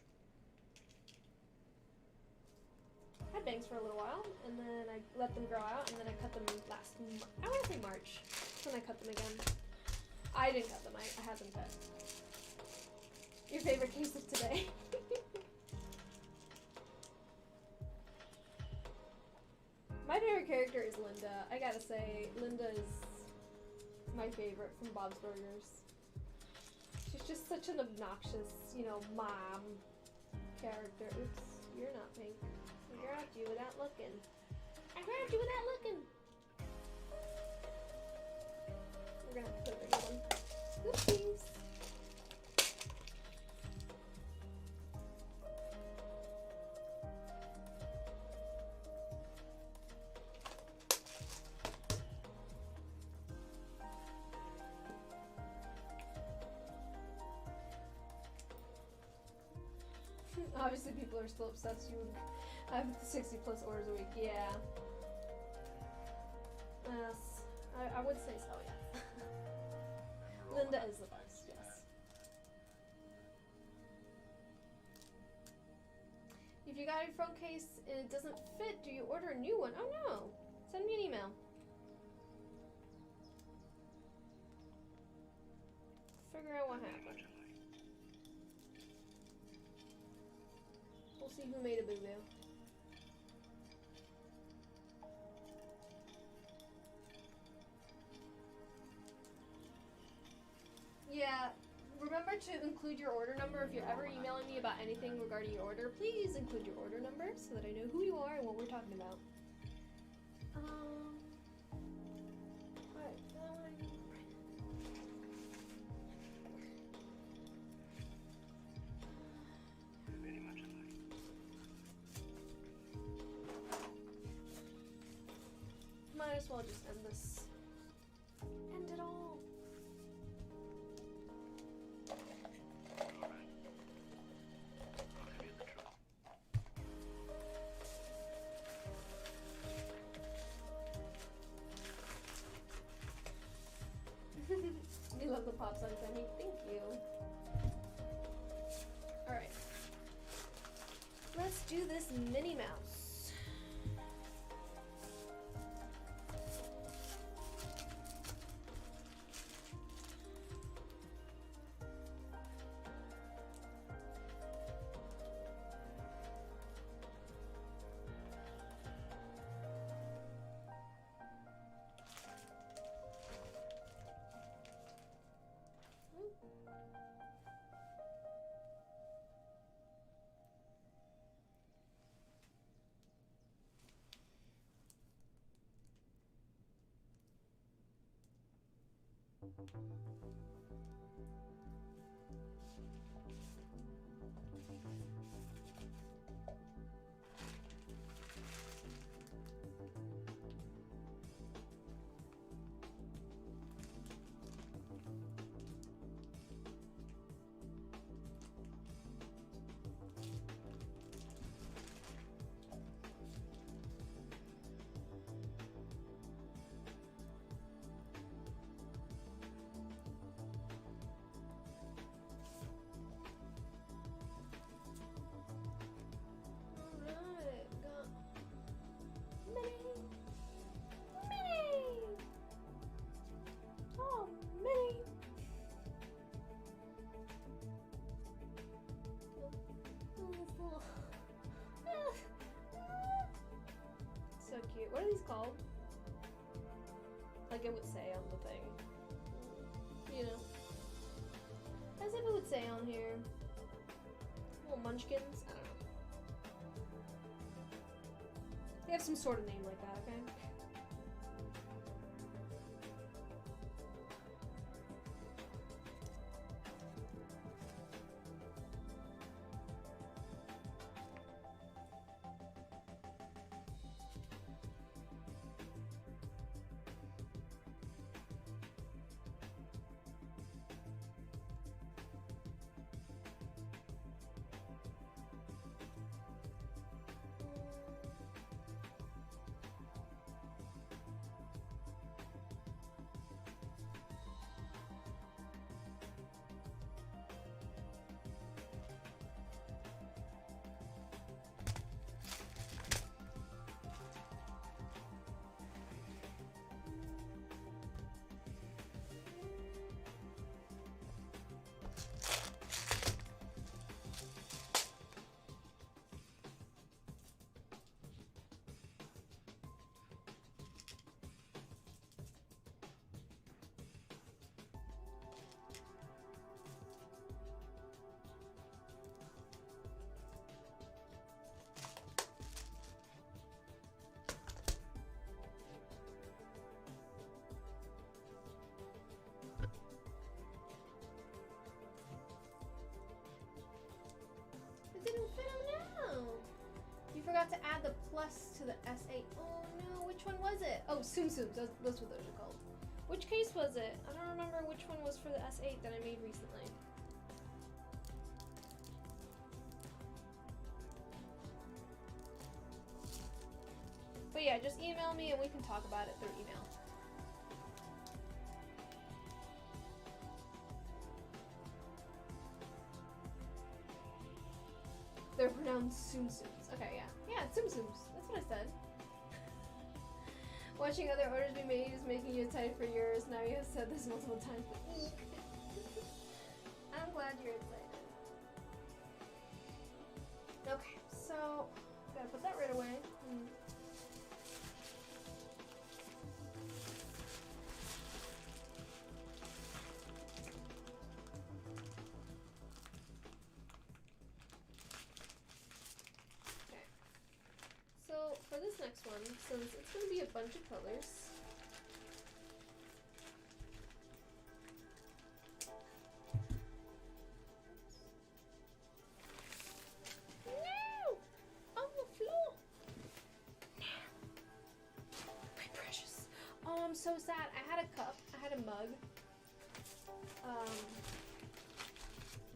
I had bangs for a little while, and then I let them grow out, and then I cut them I want to say March. That's when I cut them again. I didn't cut them, I had them cut. Your favorite case of today? My favorite character is Linda. I gotta say, Linda is my favorite from Bob's Burgers. She's just such an obnoxious, you know, mom character. Oops, you're not pink. I grabbed you without looking. I grabbed you without looking. We're gonna have to put a bigger one. Oopsies. Obviously, people are still obsessed. You would have 60 plus orders a week. Yeah. Yes. I would say so, yes. Linda is the best, yes. If you got a phone case and it doesn't fit, do you order a new one? Oh no. Send me an email. Figure out what happened. We'll see who made a boo-boo. Yeah, remember to include your order number. If you're ever emailing me about anything regarding your order, please include your order number so that I know who you are and what we're talking about. Might as well just end this. End it all. You love the pop signs, I mean, thank you. Alright. Let's do this Minnie Mouse. So cute. What are these called? Like it would say on the thing. You know. As if it would say on here. Little munchkins. I don't know. They have some sort of name like that, okay? Plus to the S8. Oh no, which one was it? Oh, Tsum Tsums. That's what those are called. Which case was it? I don't remember which one was for the S8 that I made recently. But yeah, just email me and we can talk about it through email. They're pronounced Tsum Tsums. Okay, yeah. Yeah, Tsum Tsums. That's what I said. Watching other orders be made is making you excited for yours. Now you have said this multiple times, but I'm glad you're excited. Okay, so gotta put that right away. Okay. So for this next one, since it's gonna be a bunch of colors. I'm so sad. I had a cup, I had a mug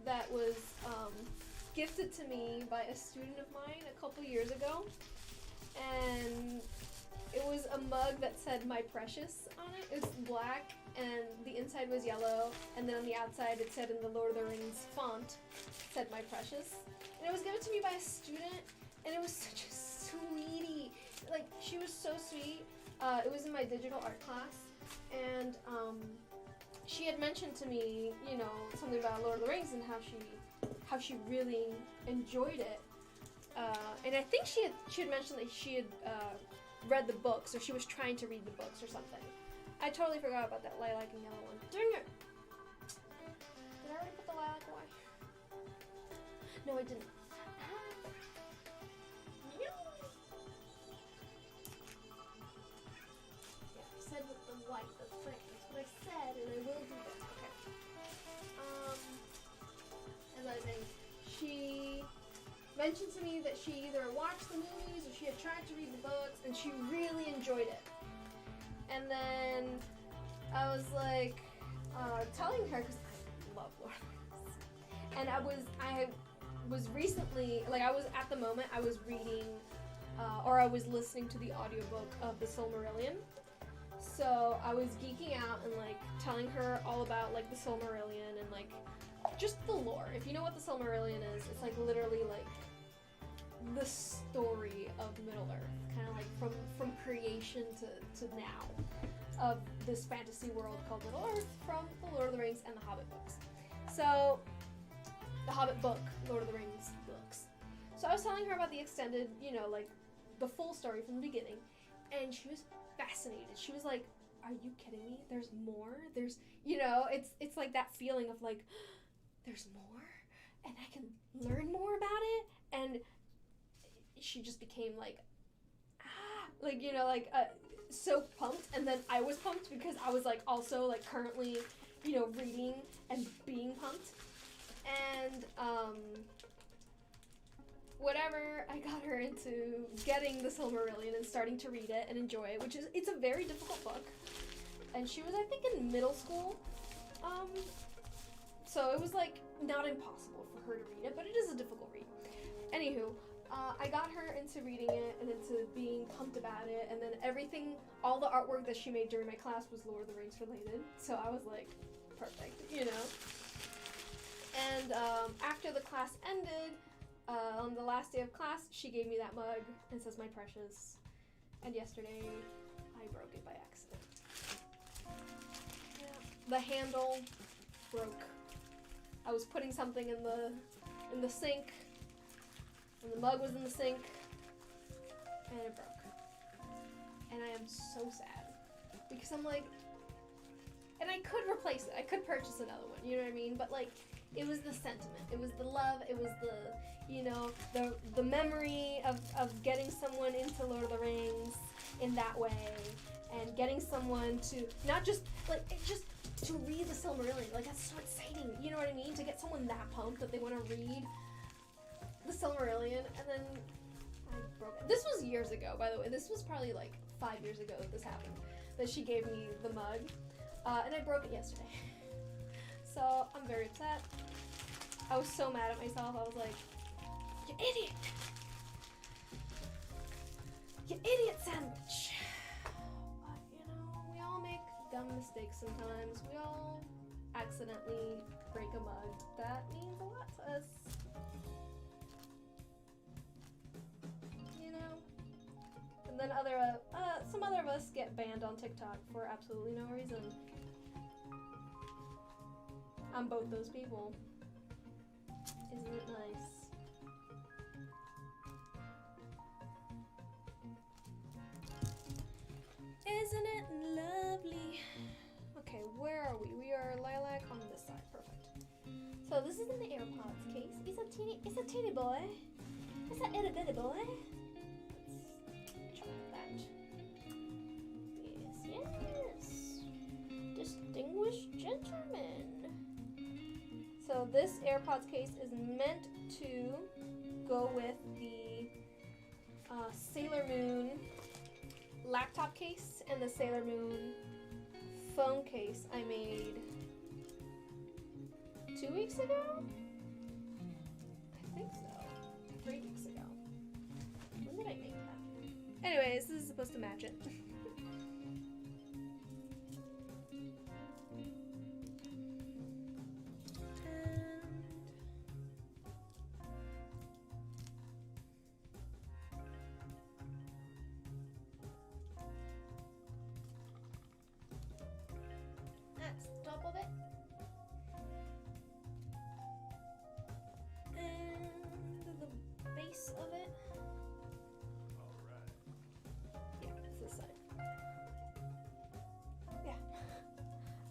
that was gifted to me by a student of mine a couple years ago, and it was a mug that said "My Precious" on it. It's black and the inside was yellow, and then on the outside it said in the Lord of the Rings font, it said "My Precious," and it was given to me by a student, and it was such a sweetie. Like, she was so sweet. It was in my digital art class, and she had mentioned to me, you know, something about Lord of the Rings and how she really enjoyed it. And I think she had mentioned that she had read the books, or she was trying to read the books or something. I totally forgot about that lilac and yellow one. Dang it! Did I already put the lilac away? No, I didn't. Said with the white, the frick. That's what I said, and I will do that. Okay. As I was saying, she mentioned to me that she either watched the movies or she had tried to read the books, and she really enjoyed it. And then I was like, telling her, because I love Lord of the Rings, and I was recently, like, I was at the moment, I was reading, or I was listening to the audiobook of the Silmarillion. So I was geeking out and like telling her all about like the Silmarillion and like just the lore. If you know what the Silmarillion is, it's like literally like the story of Middle Earth, kind of like from creation to now, of this fantasy world called Middle Earth, from the Lord of the Rings and the Hobbit books. So the Hobbit book, Lord of the Rings books. So I was telling her about the extended, you know, like the full story from the beginning, and she was fascinated. She was like, "Are you kidding me? There's more? There's, you know, it's like that feeling of like, there's more, and I can learn more about it." And she just became like, like, you know, like so pumped. And then I was pumped because I was like also like currently, you know, reading and being pumped. And whatever, I got her into getting the Silmarillion and starting to read it and enjoy it, which is, it's a very difficult book. And she was, I think, in middle school. So it was like not impossible for her to read it, but it is a difficult read. Anywho, I got her into reading it and into being pumped about it, and then everything, all the artwork that she made during my class was Lord of the Rings related. So I was like, perfect, you know. And after the class ended, on the last day of class, she gave me that mug and says "My Precious," and yesterday I broke it by accident. Yeah. The handle broke. I was putting something in the sink, and the mug was in the sink, and it broke. And I am so sad because I'm like, and I could replace it. I could purchase another one. You know what I mean? But like, it was the sentiment. It was the love. It was the, you know, the memory of getting someone into Lord of the Rings in that way, and getting someone to not just like just to read the Silmarillion. Like, that's so exciting. You know what I mean? To get someone that pumped that they want to read the Silmarillion, and then I broken. This was years ago, by the way. This was probably like 5 years ago that this happened. That she gave me the mug. And I broke it yesterday. So I'm very upset. I was so mad at myself. I was like, you idiot! You idiot sandwich! But, you know, we all make dumb mistakes sometimes. We all accidentally break a mug. That means a lot to us. You know? And then some other of us get banned on TikTok for absolutely no reason. I'm both those people. Isn't it nice? Isn't it lovely? Okay, where are we? We are lilac on this side. Perfect. So this is in the AirPods case. It's a teeny boy. It's a itty bitty boy. Let's check that. Yes, yes. Distinguished gentleman. So this AirPods case is meant to go with the Sailor Moon laptop case and the Sailor Moon phone case I made 2 weeks ago? I think so. 3 weeks ago. When did I make that? Anyways, this is supposed to match it.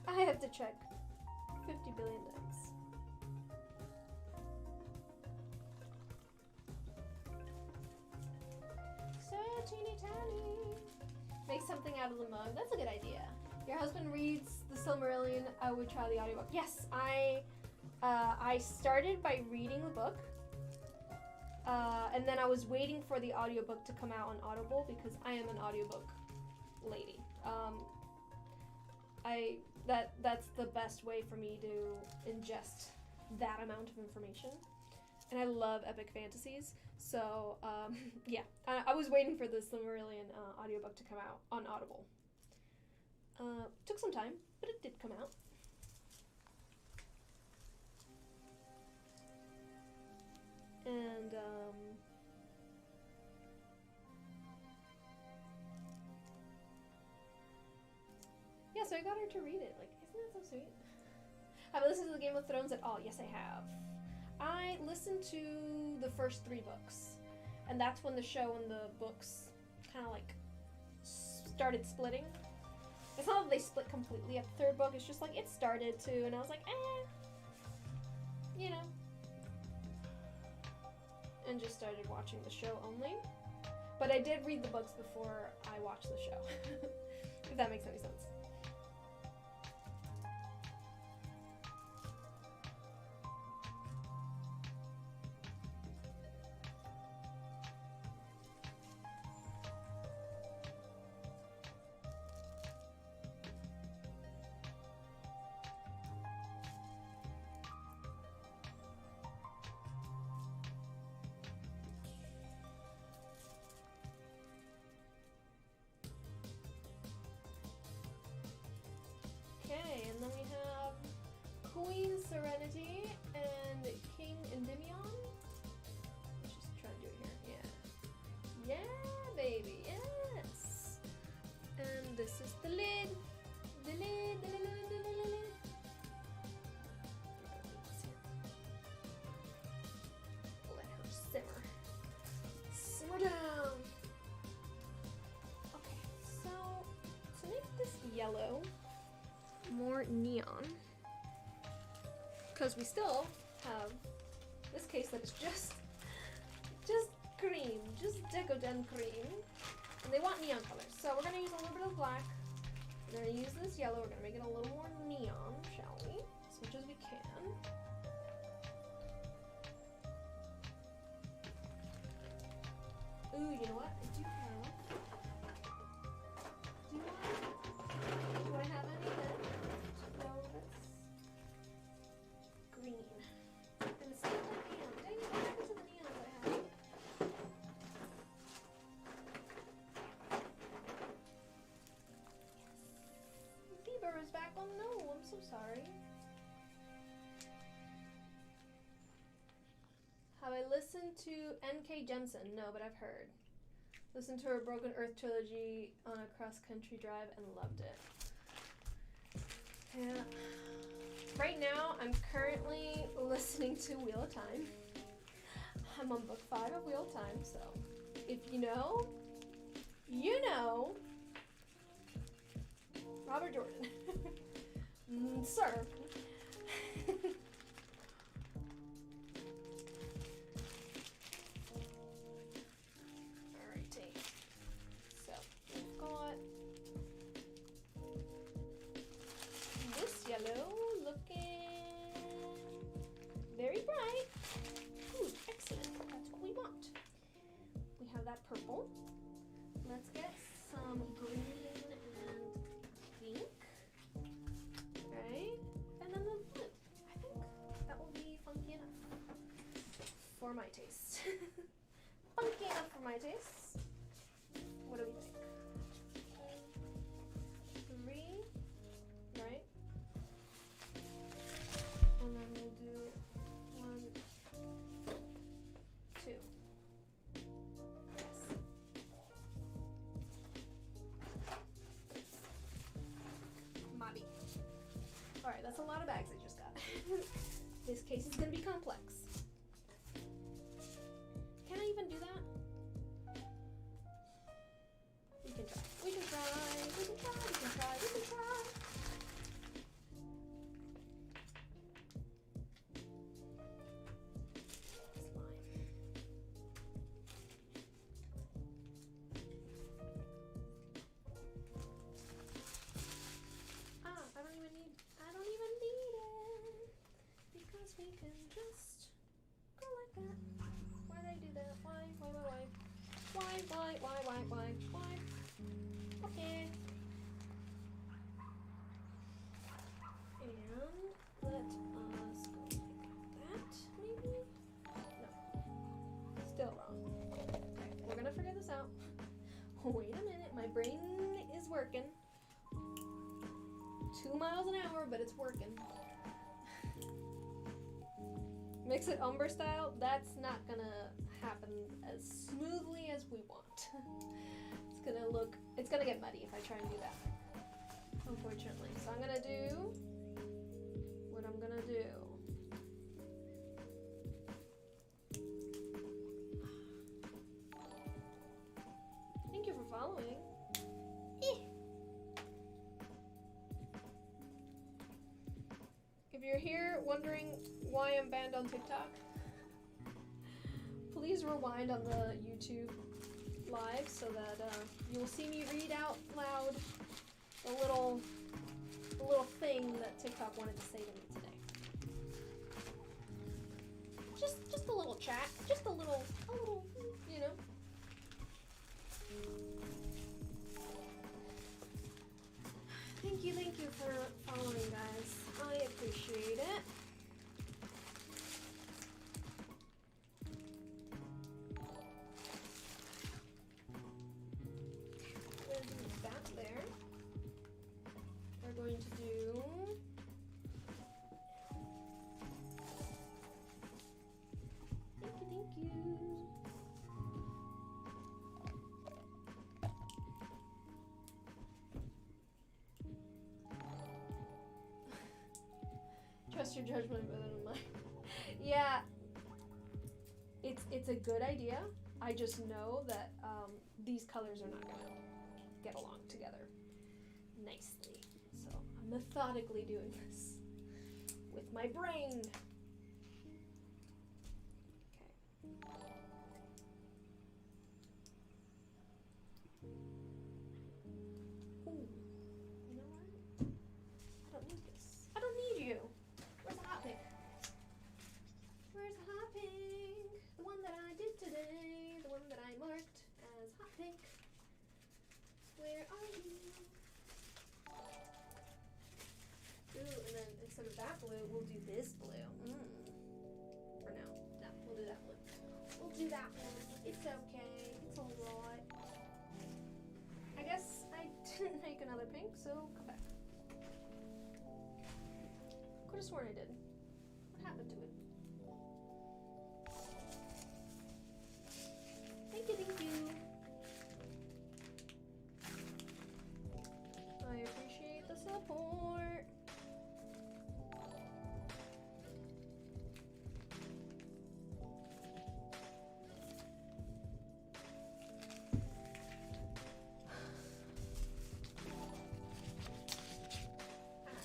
I have to check 50 billion times. So teeny tiny. Make something out of the mug. That's a good idea. Your husband reads the Silmarillion. I would try the audiobook. Yes, I started by reading the book. And then I was waiting for the audiobook to come out on Audible because I am an audiobook lady. That's the best way for me to ingest that amount of information. And I love epic fantasies. So, yeah. I was waiting for the Silmarillion audiobook to come out on Audible. Took some time, but it did come out. And, yeah, so I got her to read it. Like, isn't that so sweet? Have I listened to the Game of Thrones at all? Yes, I have. I listened to the first 3 books. And that's when the show and the books kind of like started splitting. It's not that they split completely at the 3rd book. It's just like it started to, and I was like, you know. And just started watching the show only. But I did read the books before I watched the show. If that makes any sense. Okay, and then we have Queen Serenity and King Endymion. Let's just try to do it here. Yeah. Yeah, baby, yes. And this is the lid. The lid, the lid, the lid, the lid. Let her simmer. Simmer down. Okay, so to make this yellow, more neon, because we still have this case that is just cream, just Decoden cream, and they want neon colors. So we're gonna use a little bit of black. We're gonna use this yellow. We're gonna make it a little more neon, shall we? As much as we can. Ooh, you know what? I do have. Do I have any left? No, that's green. And it's still like neon. Dang it, what happened to the neons I have? Yes. Bieber is back. Oh no, I'm so sorry. Have I listened to N.K. Jemisin? No, but I've heard. Listened to her Broken Earth trilogy on a cross-country drive and loved it. Yeah. Right now, I'm currently listening to Wheel of Time. I'm on book 5 of Wheel of Time, so if you know, you know. Robert Jordan. Sir. Alrighty. So, we've got this yellow looking very bright. Ooh, excellent. That's what we want. We have that purple. Let's get some green and pink. Right? And then the blue. I think that will be funky enough for my taste. Funky enough for my taste. What do we think? 3, right? And then we'll do 1, 2. Yes. Mobby. Alright, that's a lot of bags I just got. This case is gonna be complex. Can I even do that? We can try. We can try. We can try. We can try. We can try. It's lime. Ah, I don't even need it. Because we can just go like that. Why did I do that? Why? Okay. And let us go like that, maybe? No. Still wrong. Okay, we're gonna figure this out. Wait a minute, my brain is working. 2 miles an hour, but it's working. Mix it umber style, that's not gonna happen as smoothly as we want. It's gonna get muddy if I try and do that, unfortunately. So I'm gonna do what I'm gonna do. Thank you for following. If you're here wondering why I'm banned on TikTok, please rewind on the YouTube live so that you will see me read out loud the little thing that TikTok wanted to say to me today. Just a little chat, just a little, you know. Thank you for following, guys. I appreciate it. There's that there. We're going to do thank you. Trust your judgment better than mine. Yeah, it's a good idea. I just know that these colors are not gonna get along together nicely. So I'm methodically doing this with my brain. Okay. Ooh, you know what? I don't need this. I don't need you. Where's the hot pink? Where's the hot pink? The one that I did today. The one that I marked. blue. We'll do this blue. For now. No, we'll do that blue. We'll do that one. It's okay. It's alright. I guess I didn't make another pink, so come back. Could have sworn I did. What happened to it? Thank you, thank you. I appreciate the support.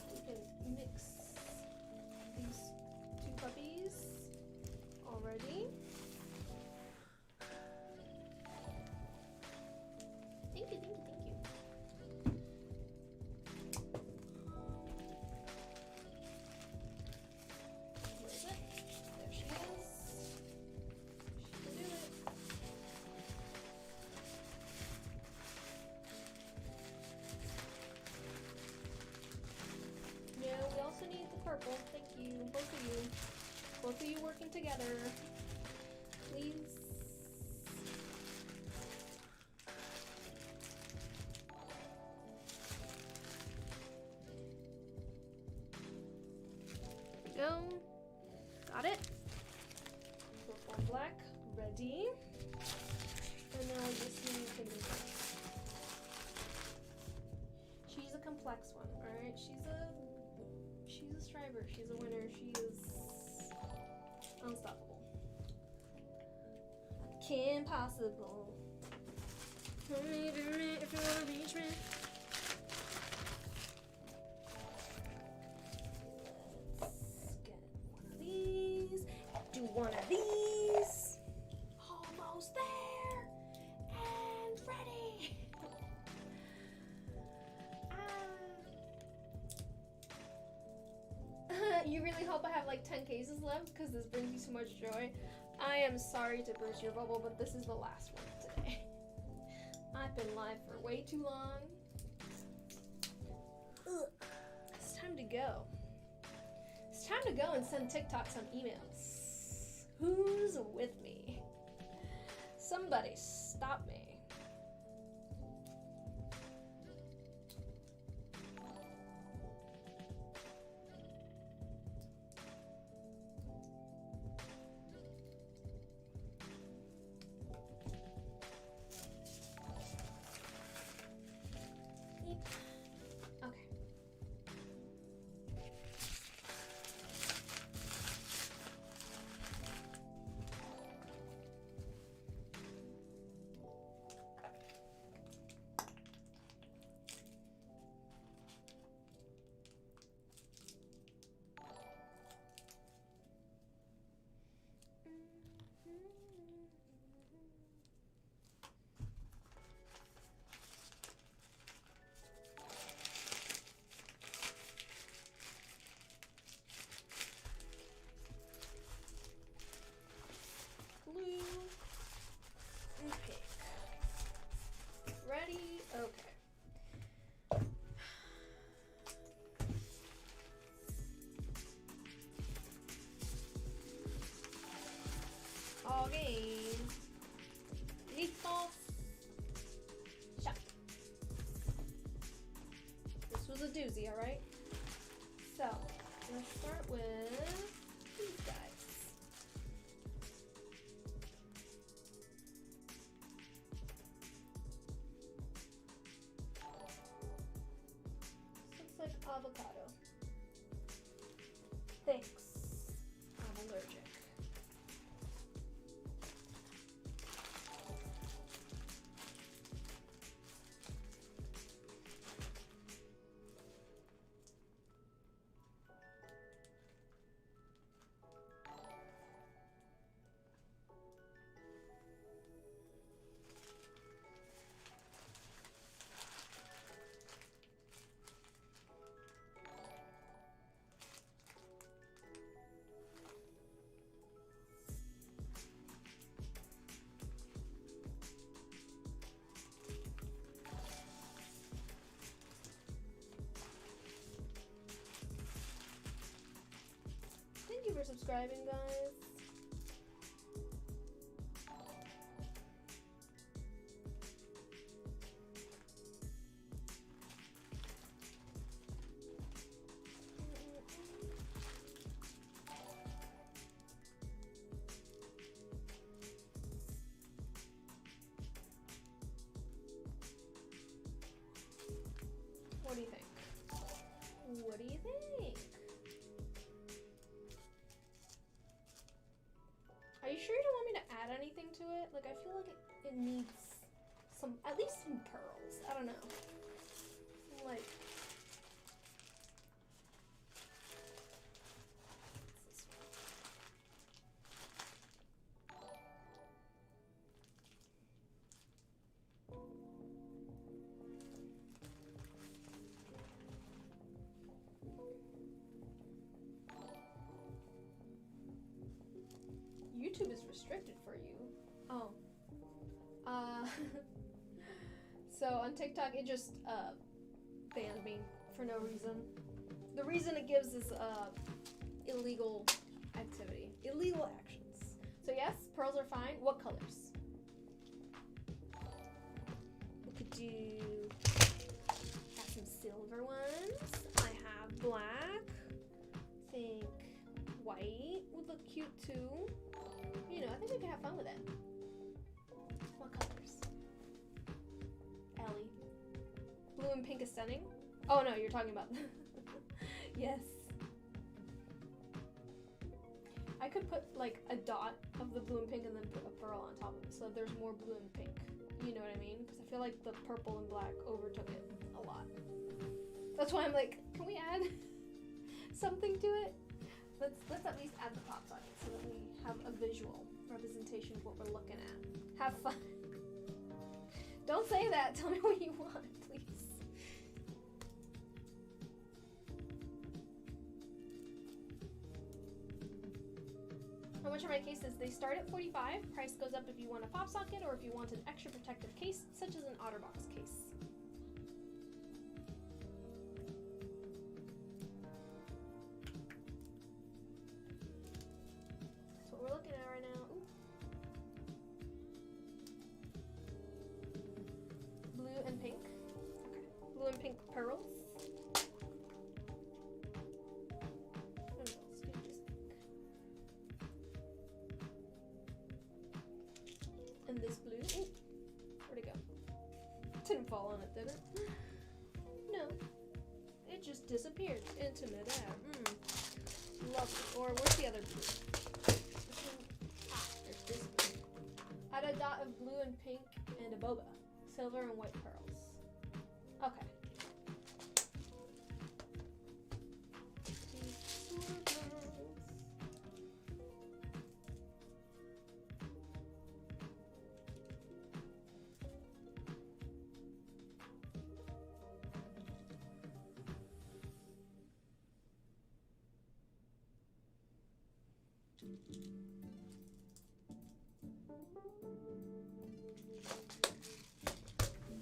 We can mix these two puppies already. Thank you, thank you, thank you. Where is it? There she is. She can do it. No, we also need the purple. Thank you, both of you. Both of you working together. Please. Go. Got it. Purple and black. Ready. And now we just need to move it. She's a complex one, alright? She's a striver. She's a winner. She is unstoppable. Kim Possible. If you wanna reach me. Do one of these. Almost there. And ready. You really hope I have like 10 cases left because this brings me so much joy. I am sorry to burst your bubble, but this is the last one today. I've been live for way too long. Ugh. It's time to go. It's time to go and send TikTok some emails. Who's with me? Somebody stop me. Okay. Blue and pink. Ready? Okay. All game. Lethal shot. This was a doozy, alright? So, let's start with these guys. Looks like avocado. Thanks. I'm allergic. for subscribing, guys. What do you think? What do you think? Are you sure you don't want me to add anything to it? Like, I feel like it needs some, at least some pearls. I don't know. Like, what's this one? YouTube is restricted for you. Oh. So on TikTok, it just banned me for no reason. The reason it gives is illegal activity, illegal actions. So yes, pearls are fine. What colors? We could do. Got some silver ones. I have black. I think white would look cute too. You know, I think we can have fun with it. What colors? Ellie. Blue and pink is stunning. Oh no, you're talking about. Yes. I could put like a dot of the blue and pink and then put a pearl on top of it so there's more blue and pink. You know what I mean? Because I feel like the purple and black overtook it a lot. That's why I'm like, can we add something to it? Let's at least add the pop socket so that we have a visual representation of what we're looking at. Have fun. Don't say that. Tell me what you want, please. How much are my cases? They start at $45. Price goes up if you want a pop socket or if you want an extra protective case, such as an OtterBox case. That's what we're looking at right now. Ooh. Blue and pink. Okay. Blue and pink pearls. And this blue. Ooh, where'd it go? Didn't fall on it, did it? No. It just disappeared into midair. Lovely. Or where's the other blue? There's this blue. Add a dot of blue and pink and a boba. Silver and white pearls. Okay.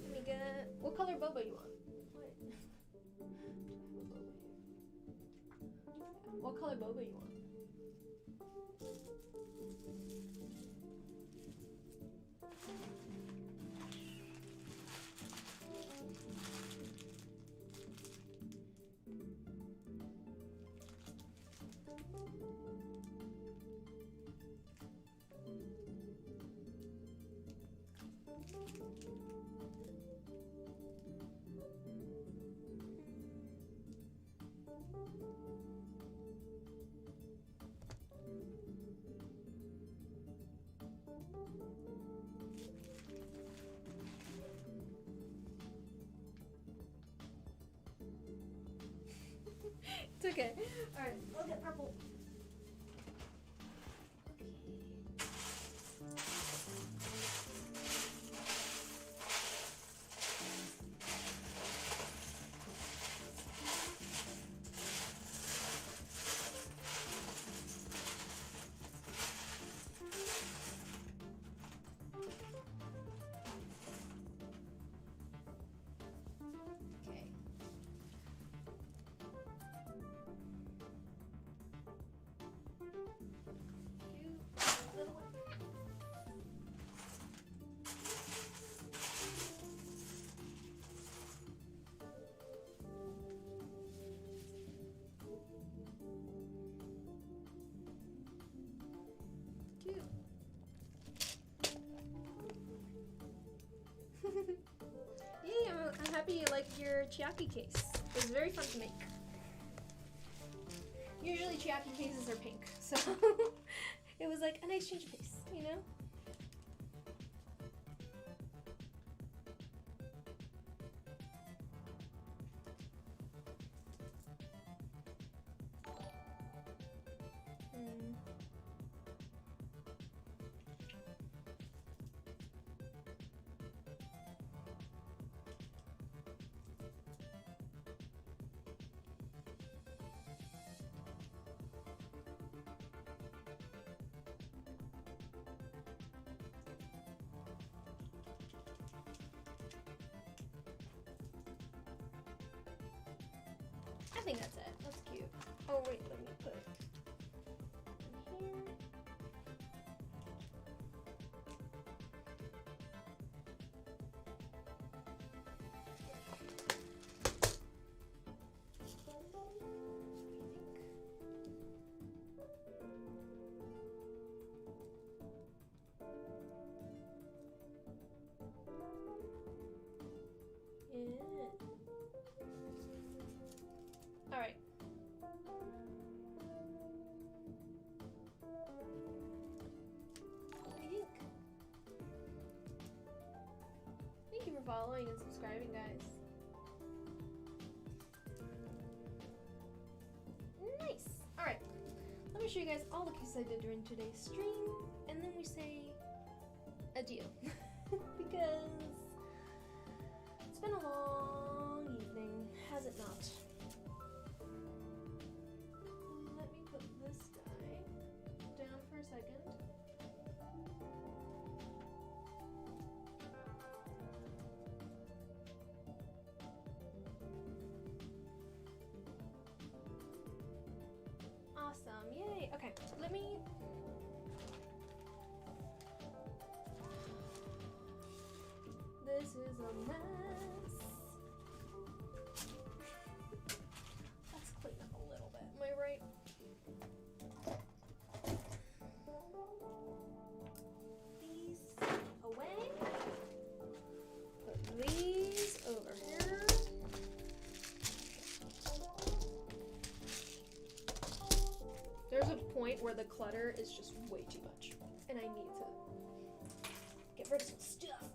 Let me get. What color boba you want? What color boba you want? It's okay. Alright, we'll get purple. Okay. happy you like your Chiaki case. It was very fun to make. Usually Chiaki cases are pink, so it was like a nice change of pace, you know? I think that's it. That's cute. Oh wait, let me put it in here. Alright. Thank you for following and subscribing, guys. Nice! Alright. Let me show you guys all the cases I did during today's stream, and then we say adieu. Because it's been a long evening, has it not? Let me put this guy down for a second. Awesome, yay! Okay, let me... This is a mess. Let's clean up a little bit. Am I right? These away. Put these over here. There's a point where the clutter is just way too much, and I need to get rid of some stuff.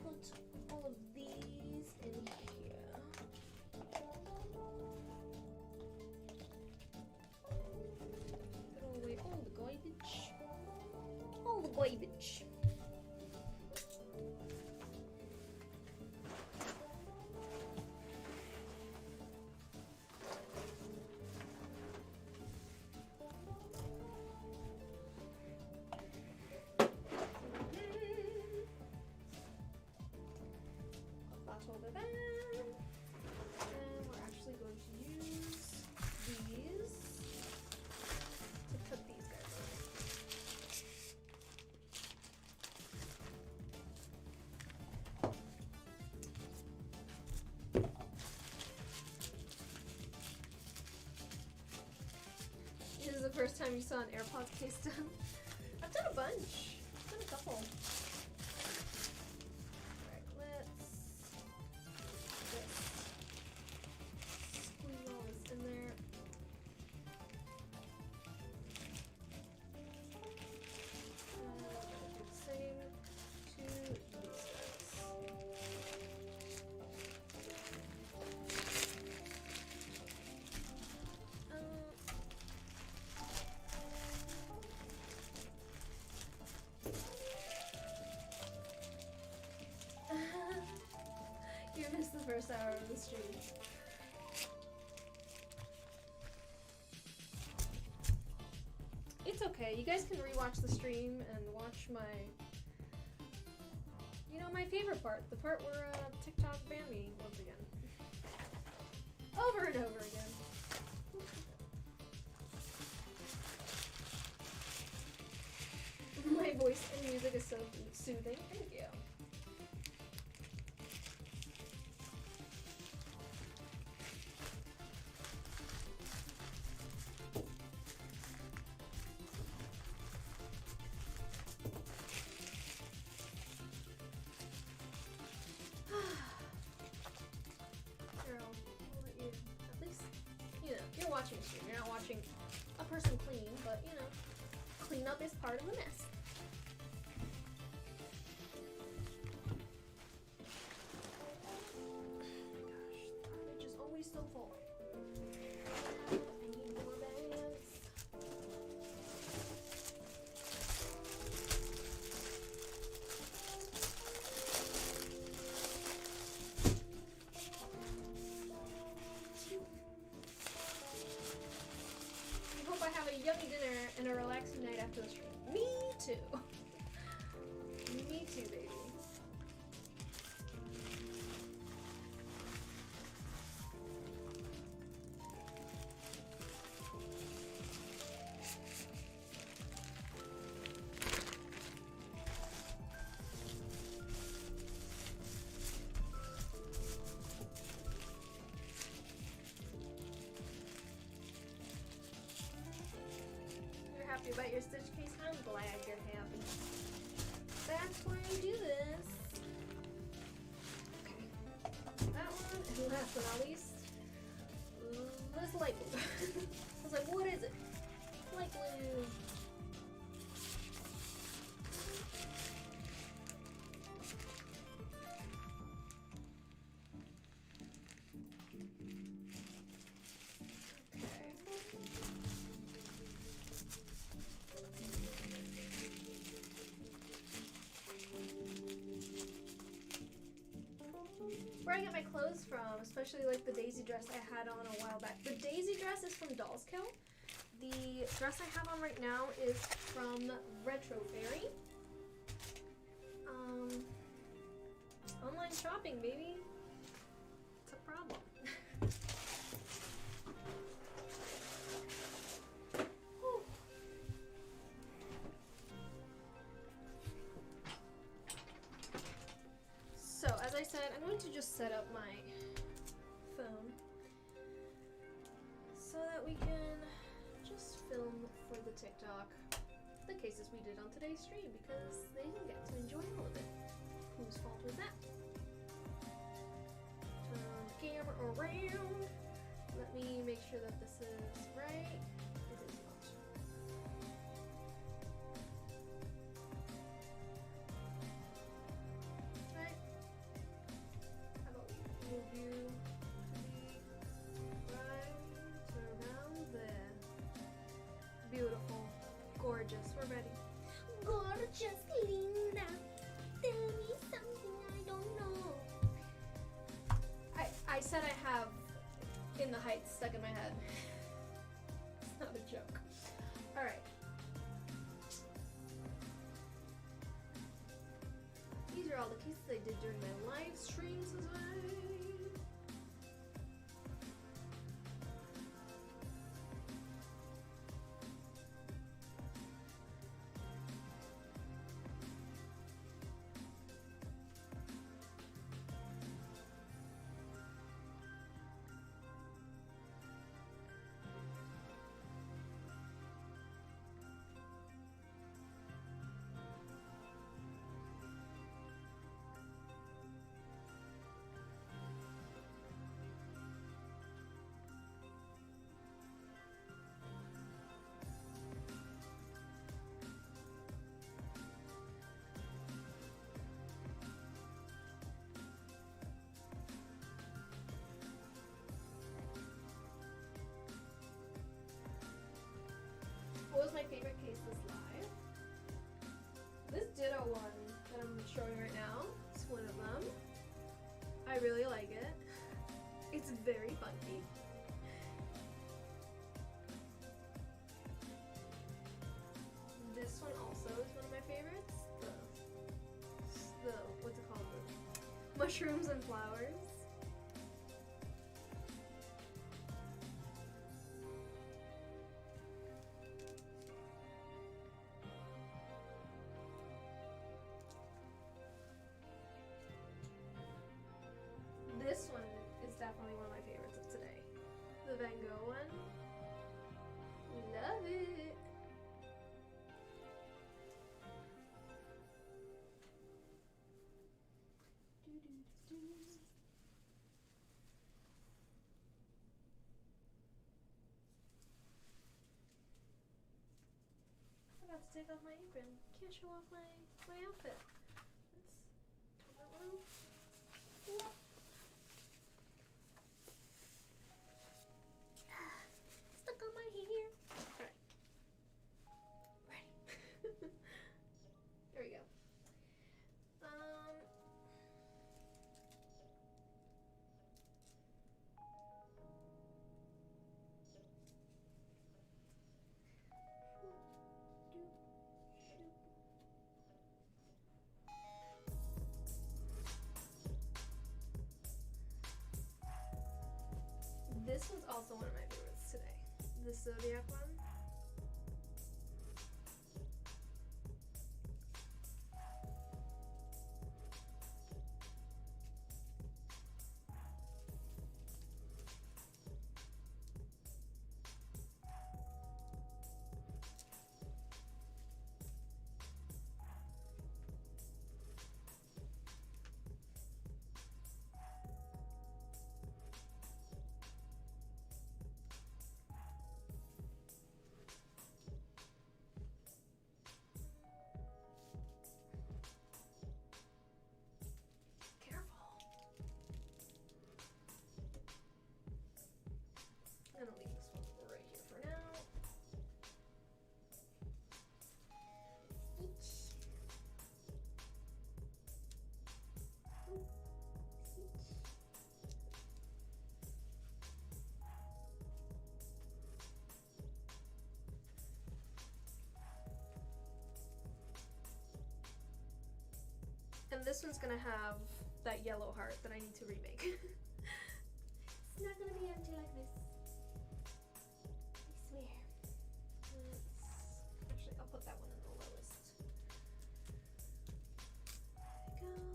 Let's put all of these in here. Throw away all the garbage. All the garbage. Hold it in. And we're actually going to use these to put these guys on. This is the first time you saw an AirPods case done. I've done a bunch. I've done a couple. You missed the first hour of the stream. It's okay. You guys can rewatch the stream and watch my, my favorite part. The part where TikTok banned me once again. Over and over again. My voice and music is so soothing. Thank you. watching a stream. You're not watching a person clean, but you know, cleanup is part of the mess. Garbage is always so full. I need more bags. I hope I have a yummy dinner and a relaxing night after the stream. Me too. Me too, baby. You're happy about your stitch case? I'm glad you're happy. That's why I do this. Okay. That one, and last but not least, this light glue. I was like, what is it? Light glue. Where I get my clothes from, especially like the daisy dress I had on a while back. The daisy dress is from Doll's Kill. The dress I have on right now is from Retro Fairy. Online shopping, baby. It's a problem. Whew. So, as I said, I'm going to just set up my phone so that we can just film for the TikTok the cases we did on today's stream because they didn't get to enjoy all of it. Whose fault was that? Turn the camera around. Let me make sure that this is right. It is not. Right. How about we move you to be right around there? Beautiful. Gorgeous. We're ready. Gorgeous, Linda. Tell me something I don't know. I said I have In the Heights stuck in my head. It's not a joke. Alright. These are all the cases I did during my live streams as well. What was my favorite case this live? This Ditto one that I'm showing right now is one of them. I really like it. It's very funky. This one also is one of my favorites. The what's it called? The mushrooms and flowers. This one is definitely one of my favorites of today. The Van Gogh one. Love it. take off my apron. Can't show off my outfit. Let's turn that one. Stuck on my hair. Alright. Ready. There we go. This one's also one of my favorites today. The Zodiac one. I'm gonna leave this one right here for now. And this one's gonna have that yellow heart that I need to remake. It's not gonna be empty like this. I swear. Actually, I'll put that one in the lowest. There we go.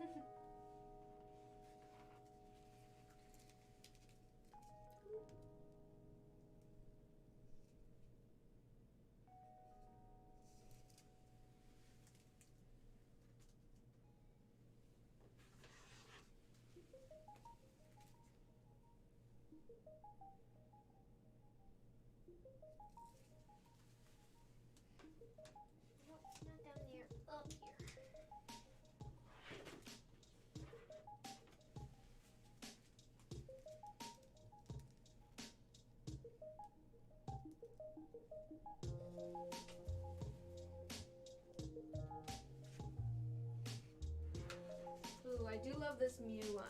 Mini. Nope, not down there. Up here. Ooh, I do love this Mew one.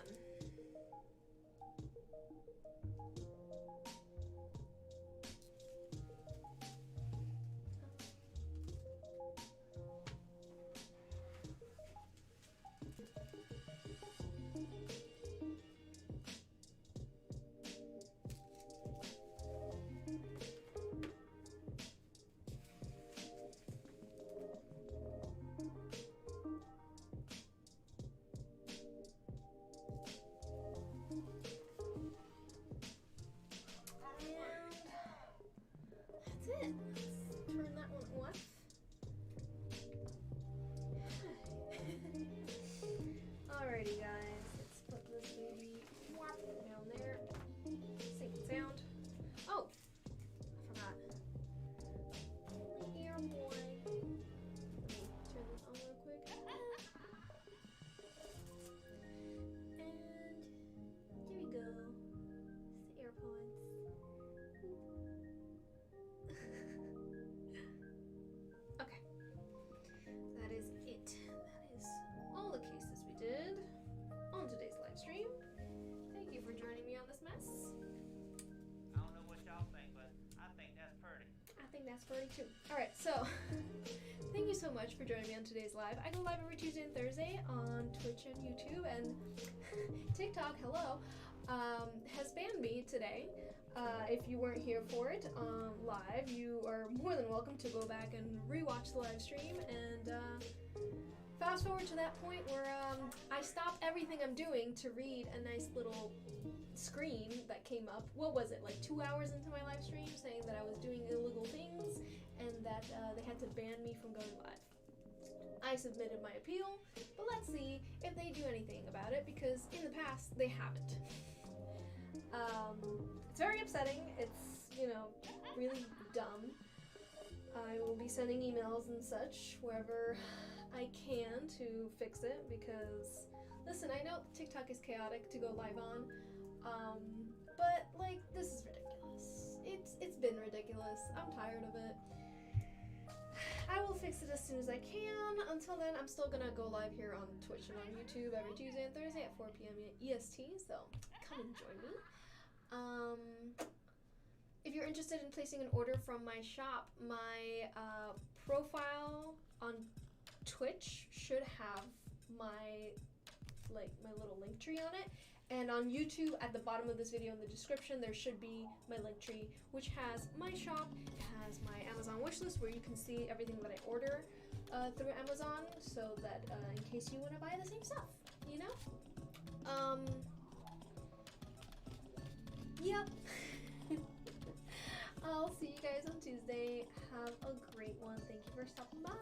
That's it. Let's turn that one off. Alrighty guys, let's put this baby down there. Sync sound. Oh, I forgot. Here, boy. Let me turn this on real quick. And here we go. It's the AirPods. Okay. That is it. That is all the cases we did on today's live stream. Thank you for joining me on this mess. I don't know what y'all think, but I think that's pretty. I think that's pretty too. Alright, so thank you so much for joining me on today's live. I go live every Tuesday and Thursday on Twitch and YouTube, and TikTok, hello, has banned me today. If you weren't here for it live, you are more than welcome to go back and rewatch the live stream and fast forward to that point where I stopped everything I'm doing to read a nice little screen that came up. What was it, like 2 hours into my live stream, saying that I was doing illegal things and that they had to ban me from going live. I submitted my appeal, but let's see if they do anything about it, because in the past they haven't. It's very upsetting. It's, you know, really dumb. I will be sending emails and such wherever I can to fix it, because listen, I know TikTok is chaotic to go live on, but like, this is ridiculous. It's been ridiculous. I'm tired of it. I will fix it as soon as I can. Until then, I'm still gonna go live here on Twitch and on YouTube every Tuesday and Thursday at 4 p.m. EST, so come and join me. If you're interested in placing an order from my shop, my profile on Twitch should have my little link tree on it, and on YouTube at the bottom of this video in the description there should be my link tree, which has my shop. It has my Amazon wishlist where you can see everything that I order through Amazon, so that in case you want to buy the same stuff, you know. Yep. I'll see you guys on Tuesday. Have a great one. Thank you for stopping by.